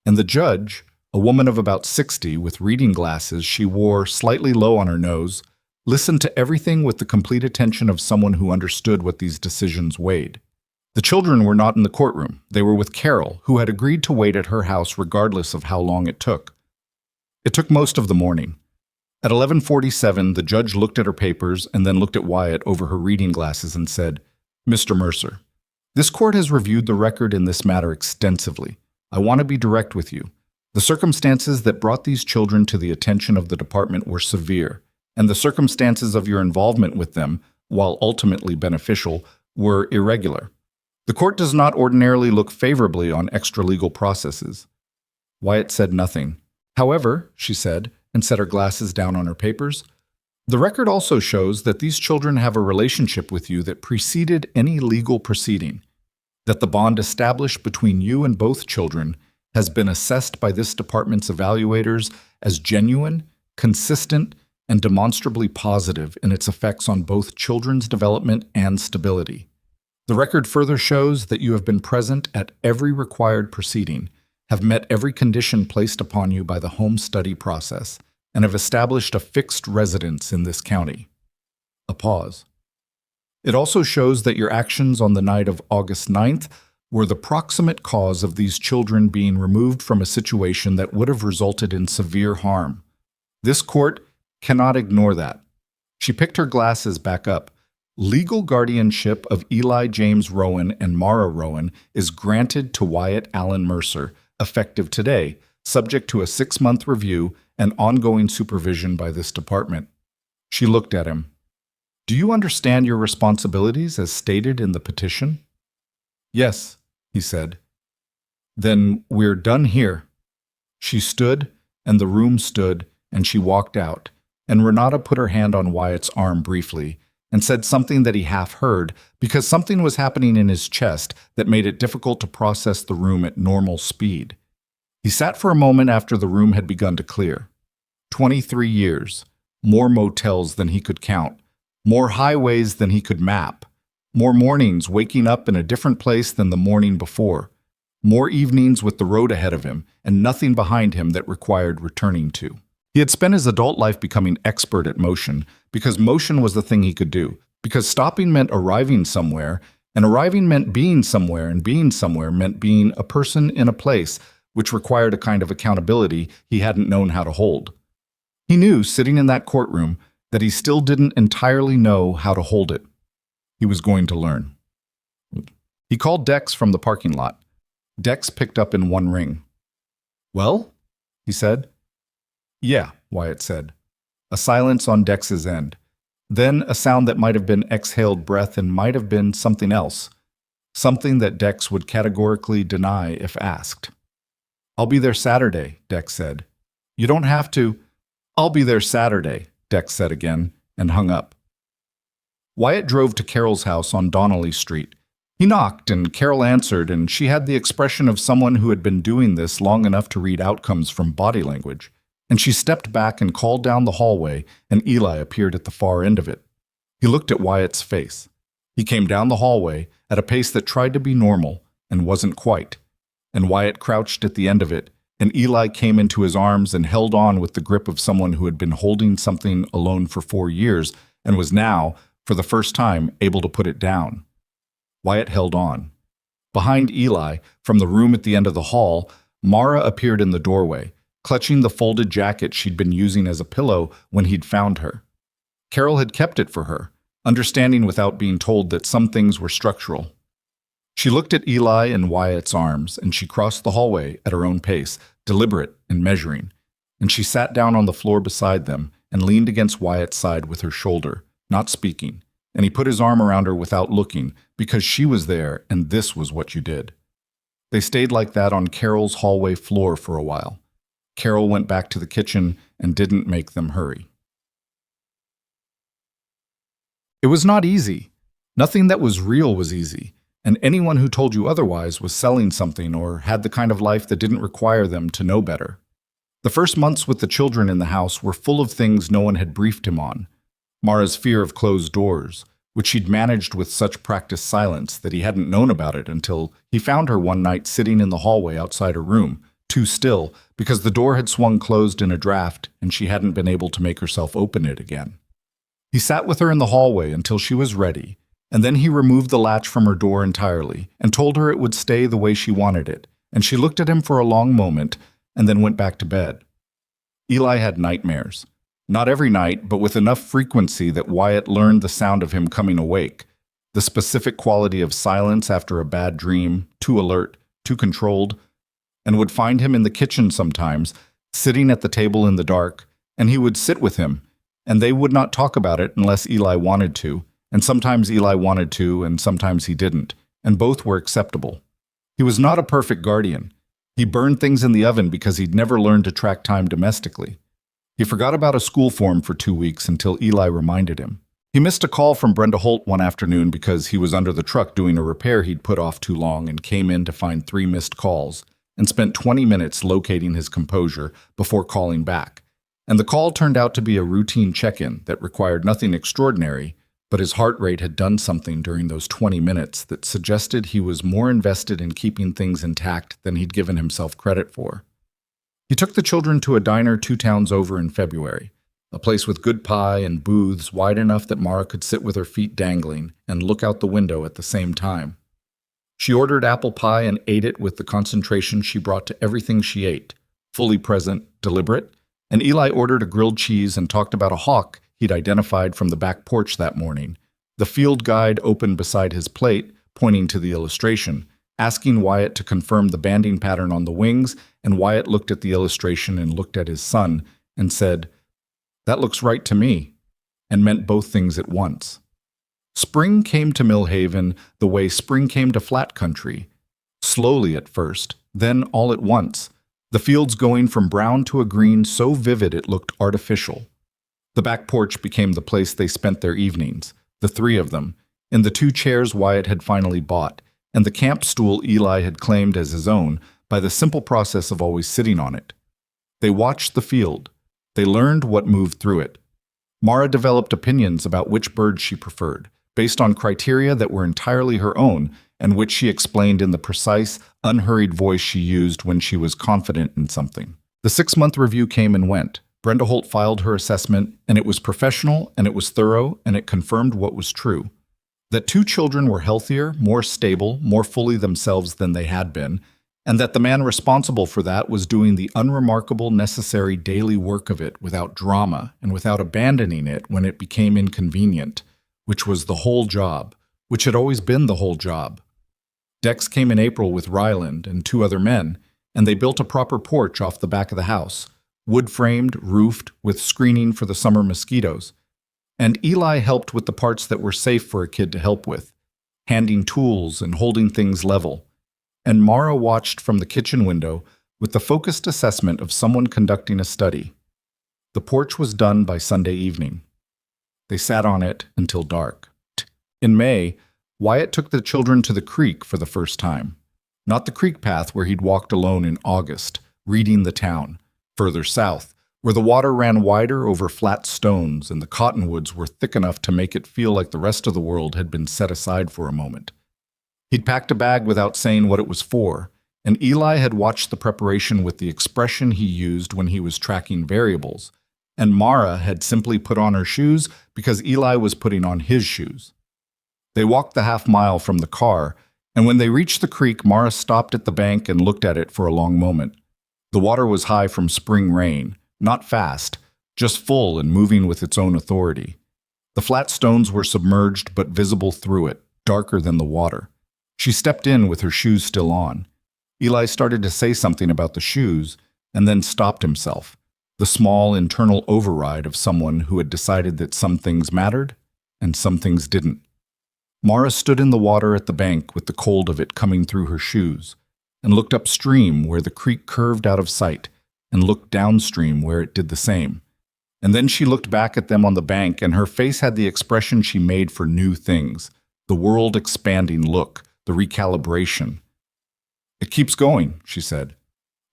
and the judge, a woman of about 60 with reading glasses she wore slightly low on her nose, listened to everything with the complete attention of someone who understood what these decisions weighed. The children were not in the courtroom. They were with Carol, who had agreed to wait at her house regardless of how long it took. It took most of the morning. At 11:47, the judge looked at her papers and then looked at Wyatt over her reading glasses and said, "Mr. Mercer, this court has reviewed the record in this matter extensively. I want to be direct with you. The circumstances that brought these children to the attention of the department were severe, and the circumstances of your involvement with them, while ultimately beneficial, were irregular. The court does not ordinarily look favorably on extralegal processes." Wyatt said nothing. "However," she said, and set her glasses down on her papers, "the record also shows that these children have a relationship with you that preceded any legal proceeding, that the bond established between you and both children has been assessed by this department's evaluators as genuine, consistent, and demonstrably positive in its effects on both children's development and stability. The record further shows that you have been present at every required proceeding, have met every condition placed upon you by the home study process, and have established a fixed residence in this county." A pause. "It also shows that your actions on the night of August 9th were the proximate cause of these children being removed from a situation that would have resulted in severe harm. This court cannot ignore that." She picked her glasses back up. "Legal guardianship of Eli James Rowan and Mara Rowan is granted to Wyatt Allen Mercer, effective today, subject to a 6-month review and ongoing supervision by this department." She looked at him. "Do you understand your responsibilities as stated in the petition?" "Yes," he said. "Then we're done here." She stood, and the room stood, and she walked out, and Renata put her hand on Wyatt's arm briefly and said something that he half heard because something was happening in his chest that made it difficult to process the room at normal speed. He sat for a moment after the room had begun to clear. 23 years, more motels than he could count, more highways than he could map, more mornings waking up in a different place than the morning before, more evenings with the road ahead of him and nothing behind him that required returning to. He had spent his adult life becoming expert at motion because motion was the thing he could do, because stopping meant arriving somewhere, and arriving meant being somewhere, and being somewhere meant being a person in a place, which required a kind of accountability he hadn't known how to hold. He knew, sitting in that courtroom, that he still didn't entirely know how to hold it. He was going to learn. He called Dex from the parking lot. Dex picked up in one ring. "Well?" he said. "Yeah," Wyatt said. A silence on Dex's end. Then a sound that might have been exhaled breath and might have been something else. Something that Dex would categorically deny if asked. "I'll be there Saturday," Dex said. "You don't have to." "I'll be there Saturday," Dex said again, and hung up. Wyatt drove to Carol's house on Donnelly Street. He knocked, and Carol answered, and she had the expression of someone who had been doing this long enough to read outcomes from body language. And she stepped back and called down the hallway, and Eli appeared at the far end of it. He looked at Wyatt's face. He came down the hallway at a pace that tried to be normal and wasn't quite, and Wyatt crouched at the end of it, and Eli came into his arms and held on with the grip of someone who had been holding something alone for 4 years and was now, for the first time able to put it down. Wyatt held on. Behind Eli, from the room at the end of the hall, Mara appeared in the doorway, clutching the folded jacket she'd been using as a pillow when he'd found her. Carol had kept it for her, understanding without being told that some things were structural. She looked at Eli and Wyatt's arms, and she crossed the hallway at her own pace, deliberate and measuring. And she sat down on the floor beside them and leaned against Wyatt's side with her shoulder, not speaking. And he put his arm around her without looking, because she was there and this was what you did. They stayed like that on Carol's hallway floor for a while. Carol went back to the kitchen and didn't make them hurry. It was not easy. Nothing that was real was easy, and anyone who told you otherwise was selling something or had the kind of life that didn't require them to know better. The first months with the children in the house were full of things no one had briefed him on. Mara's fear of closed doors, which she'd managed with such practiced silence that he hadn't known about it until he found her one night sitting in the hallway outside her room, too still, because the door had swung closed in a draft and she hadn't been able to make herself open it again. He sat with her in the hallway until she was ready, and then he removed the latch from her door entirely and told her it would stay the way she wanted it, and she looked at him for a long moment and then went back to bed. Eli had nightmares. Not every night, but with enough frequency that Wyatt learned the sound of him coming awake, the specific quality of silence after a bad dream, too alert, too controlled, and would find him in the kitchen sometimes, sitting at the table in the dark, and he would sit with him, and they would not talk about it unless Eli wanted to, and sometimes Eli wanted to, and sometimes he didn't, and both were acceptable. He was not a perfect guardian. He burned things in the oven because he'd never learned to track time domestically. He forgot about a school form for 2 weeks until Eli reminded him. He missed a call from Brenda Holt one afternoon because he was under the truck doing a repair he'd put off too long and came in to find 3 missed calls, and spent 20 minutes locating his composure before calling back. And the call turned out to be a routine check-in that required nothing extraordinary, but his heart rate had done something during those 20 minutes that suggested he was more invested in keeping things intact than he'd given himself credit for. He took the children to a diner 2 towns over in February, a place with good pie and booths wide enough that Mara could sit with her feet dangling and look out the window at the same time. She ordered apple pie and ate it with the concentration she brought to everything she ate, fully present, deliberate, and Eli ordered a grilled cheese and talked about a hawk he'd identified from the back porch that morning. The field guide opened beside his plate, pointing to the illustration, asking Wyatt to confirm the banding pattern on the wings, and Wyatt looked at the illustration and looked at his son and said, "That looks right to me," and meant both things at once. Spring came to Millhaven the way spring came to Flat Country, slowly at first, then all at once, the fields going from brown to a green so vivid it looked artificial. The back porch became the place they spent their evenings, the 3 of them, in the 2 chairs Wyatt had finally bought, and the camp stool Eli had claimed as his own by the simple process of always sitting on it. They watched the field. They learned what moved through it. Mara developed opinions about which birds she preferred, based on criteria that were entirely her own, and which she explained in the precise, unhurried voice she used when she was confident in something. The 6-month review came and went. Brenda Holt filed her assessment, and it was professional, and it was thorough, and it confirmed what was true. That 2 children were healthier, more stable, more fully themselves than they had been, and that the man responsible for that was doing the unremarkable, necessary daily work of it without drama and without abandoning it when it became inconvenient, which was the whole job, which had always been the whole job. Dex came in April with Ryland and 2 other men, and they built a proper porch off the back of the house, wood-framed, roofed, with screening for the summer mosquitoes. And Eli helped with the parts that were safe for a kid to help with, handing tools and holding things level. And Mara watched from the kitchen window with the focused assessment of someone conducting a study. The porch was done by Sunday evening. They sat on it until dark. In May, Wyatt took the children to the creek for the first time. Not the creek path where he'd walked alone in August, reading the town, further south, where the water ran wider over flat stones and the cottonwoods were thick enough to make it feel like the rest of the world had been set aside for a moment. He'd packed a bag without saying what it was for, and Eli had watched the preparation with the expression he used when he was tracking variables, and Mara had simply put on her shoes because Eli was putting on his shoes. They walked the half-mile from the car, and when they reached the creek, Mara stopped at the bank and looked at it for a long moment. The water was high from spring rain, not fast, just full and moving with its own authority. The flat stones were submerged but visible through it, darker than the water. She stepped in with her shoes still on. Eli started to say something about the shoes, and then stopped himself, the small internal override of someone who had decided that some things mattered and some things didn't. Mara stood in the water at the bank with the cold of it coming through her shoes, and looked upstream where the creek curved out of sight, and looked downstream where it did the same. And then she looked back at them on the bank, and her face had the expression she made for new things, the world-expanding look, the recalibration. "It keeps going," she said.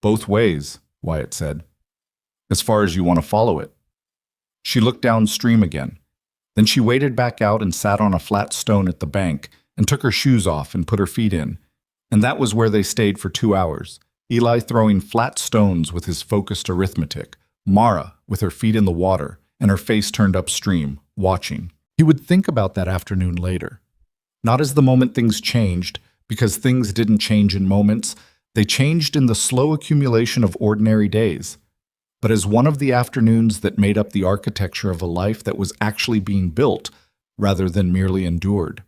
"Both ways," Wyatt said. "As far as you want to follow it." She looked downstream again. Then she waded back out and sat on a flat stone at the bank and took her shoes off and put her feet in. And that was where they stayed for 2 hours, Eli throwing flat stones with his focused arithmetic, Mara with her feet in the water and her face turned upstream, watching. He would think about that afternoon later. Not as the moment things changed, because things didn't change in moments, they changed in the slow accumulation of ordinary days, but as one of the afternoons that made up the architecture of a life that was actually being built rather than merely endured.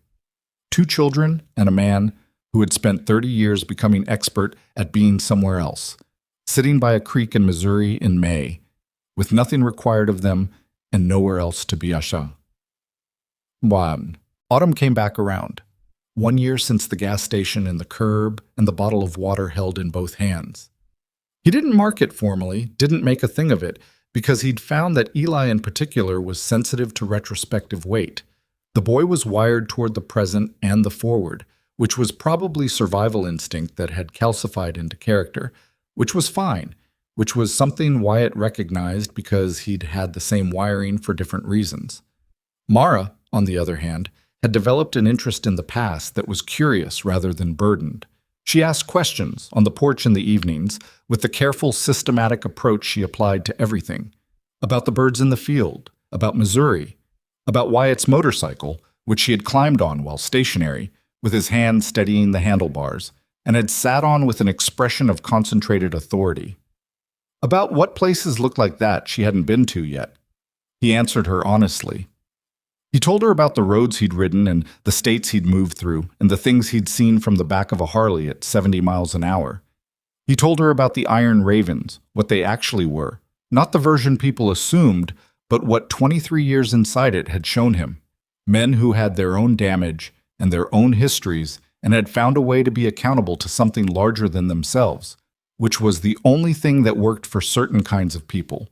2 children and a man who had spent 30 years becoming expert at being somewhere else, sitting by a creek in Missouri in May, with nothing required of them and nowhere else to be asha. Autumn came back around. 1 year since the gas station and the curb and the bottle of water held in both hands. He didn't mark it formally, didn't make a thing of it, because he'd found that Eli in particular was sensitive to retrospective weight. The boy was wired toward the present and the forward, which was probably survival instinct that had calcified into character, which was fine, which was something Wyatt recognized because he'd had the same wiring for different reasons. Mara, on the other hand, had developed an interest in the past that was curious rather than burdened. She asked questions on the porch in the evenings with the careful, systematic approach she applied to everything. About the birds in the field, about Missouri, about Wyatt's motorcycle, which she had climbed on while stationary, with his hand steadying the handlebars, and had sat on with an expression of concentrated authority. About what places looked like that she hadn't been to yet. He answered her honestly. He told her about the roads he'd ridden and the states he'd moved through and the things he'd seen from the back of a Harley at 70 miles an hour. He told her about the Iron Ravens, what they actually were, not the version people assumed, but what 23 years inside it had shown him. Men who had their own damage and their own histories and had found a way to be accountable to something larger than themselves, which was the only thing that worked for certain kinds of people,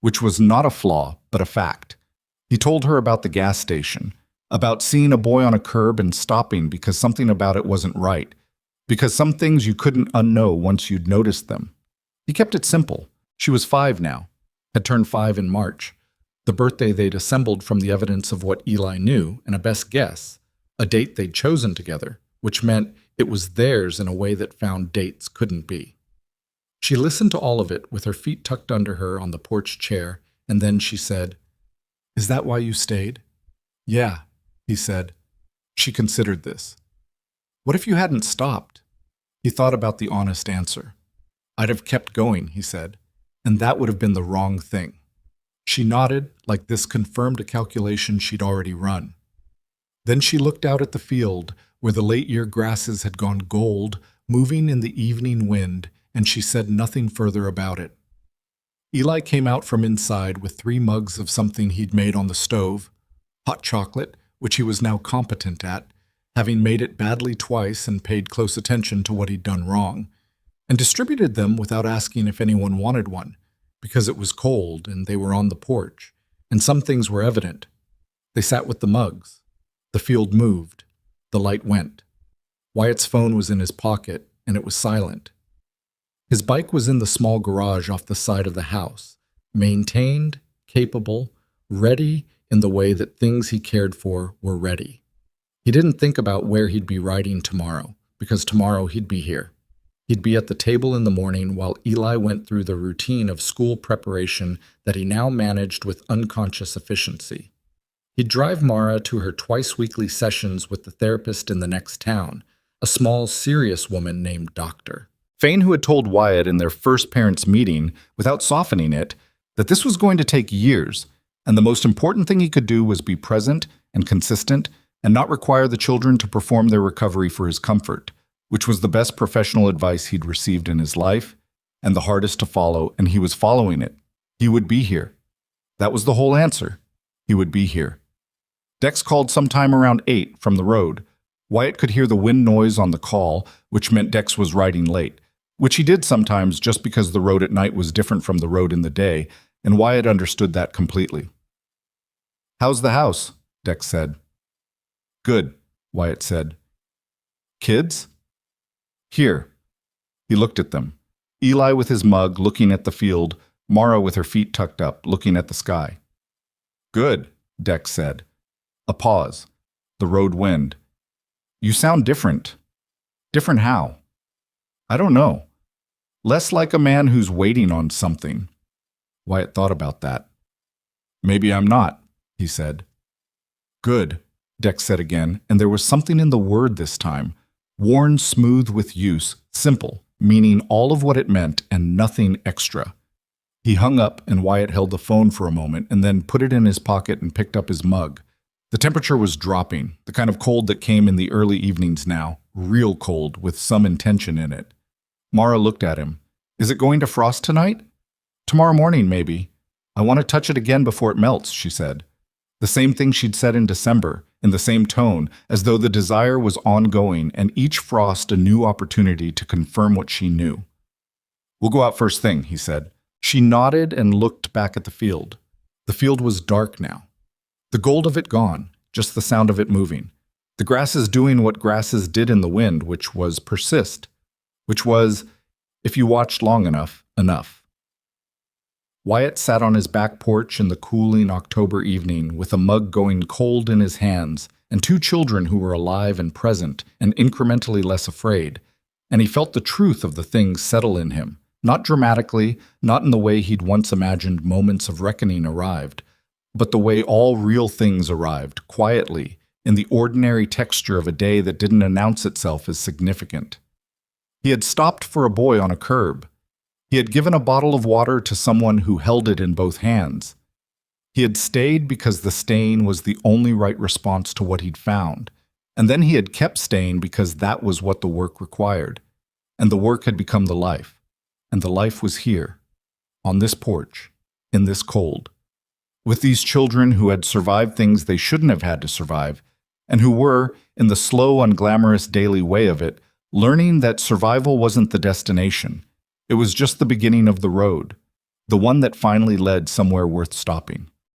which was not a flaw, but a fact. He told her about the gas station, about seeing a boy on a curb and stopping because something about it wasn't right, because some things you couldn't unknow once you'd noticed them. He kept it simple. She was 5 now, had turned 5 in March, the birthday they'd assembled from the evidence of what Eli knew and a best guess, a date they'd chosen together, which meant it was theirs in a way that found dates couldn't be. She listened to all of it with her feet tucked under her on the porch chair, and then she said, "Is that why you stayed?" "Yeah," he said. She considered this. "What if you hadn't stopped?" He thought about the honest answer. "I'd have kept going," he said, "and that would have been the wrong thing." She nodded, like this confirmed a calculation she'd already run. Then she looked out at the field, where the late-year grasses had gone gold, moving in the evening wind, and she said nothing further about it. Eli came out from inside with 3 mugs of something he'd made on the stove, hot chocolate, which he was now competent at, having made it badly twice and paid close attention to what he'd done wrong, and distributed them without asking if anyone wanted one, because it was cold and they were on the porch, and some things were evident. They sat with the mugs. The field moved. The light went. Wyatt's phone was in his pocket, and it was silent. His bike was in the small garage off the side of the house, maintained, capable, ready in the way that things he cared for were ready. He didn't think about where he'd be riding tomorrow, because tomorrow he'd be here. He'd be at the table in the morning while Eli went through the routine of school preparation that he now managed with unconscious efficiency. He'd drive Mara to her twice-weekly sessions with the therapist in the next town, a small, serious woman named Doctor. Fane, who had told Wyatt in their first parents' meeting, without softening it, that this was going to take years, and the most important thing he could do was be present and consistent and not require the children to perform their recovery for his comfort, which was the best professional advice he'd received in his life and the hardest to follow, and he was following it. He would be here. That was the whole answer. He would be here. Dex called sometime around 8 from the road. Wyatt could hear the wind noise on the call, which meant Dex was riding late, which he did sometimes just because the road at night was different from the road in the day, and Wyatt understood that completely. "How's the house?" Dex said. "Good," Wyatt said. "Kids?" "Here." He looked at them. Eli with his mug, looking at the field, Mara with her feet tucked up, looking at the sky. "Good," Dex said. A pause. The road wind. "You sound different." "Different how?" "I don't know. Less like a man who's waiting on something." Wyatt thought about that. "Maybe I'm not," he said. "Good," Dex said again, and there was something in the word this time. Worn smooth with use, simple, meaning all of what it meant and nothing extra. He hung up, and Wyatt held the phone for a moment and then put it in his pocket and picked up his mug. The temperature was dropping, the kind of cold that came in the early evenings now, real cold with some intention in it. Mara looked at him. "Is it going to frost tonight?" "Tomorrow morning, maybe. I want to touch it again before it melts," she said. The same thing she'd said in December, in the same tone, as though the desire was ongoing and each frost a new opportunity to confirm what she knew. "We'll go out first thing," he said. She nodded and looked back at the field. The field was dark now. The gold of it gone, just the sound of it moving. The grasses doing what grasses did in the wind, which was persist. Which was, if you watched long enough, enough. Wyatt sat on his back porch in the cooling October evening with a mug going cold in his hands and 2 children who were alive and present and incrementally less afraid, and he felt the truth of the things settle in him, not dramatically, not in the way he'd once imagined moments of reckoning arrived, but the way all real things arrived, quietly, in the ordinary texture of a day that didn't announce itself as significant. He had stopped for a boy on a curb. He had given a bottle of water to someone who held it in both hands. He had stayed because the staying was the only right response to what he'd found, and then he had kept staying because that was what the work required, and the work had become the life, and the life was here, on this porch, in this cold, with these children who had survived things they shouldn't have had to survive, and who were, in the slow, unglamorous daily way of it, learning that survival wasn't the destination. It was just the beginning of the road, the one that finally led somewhere worth stopping.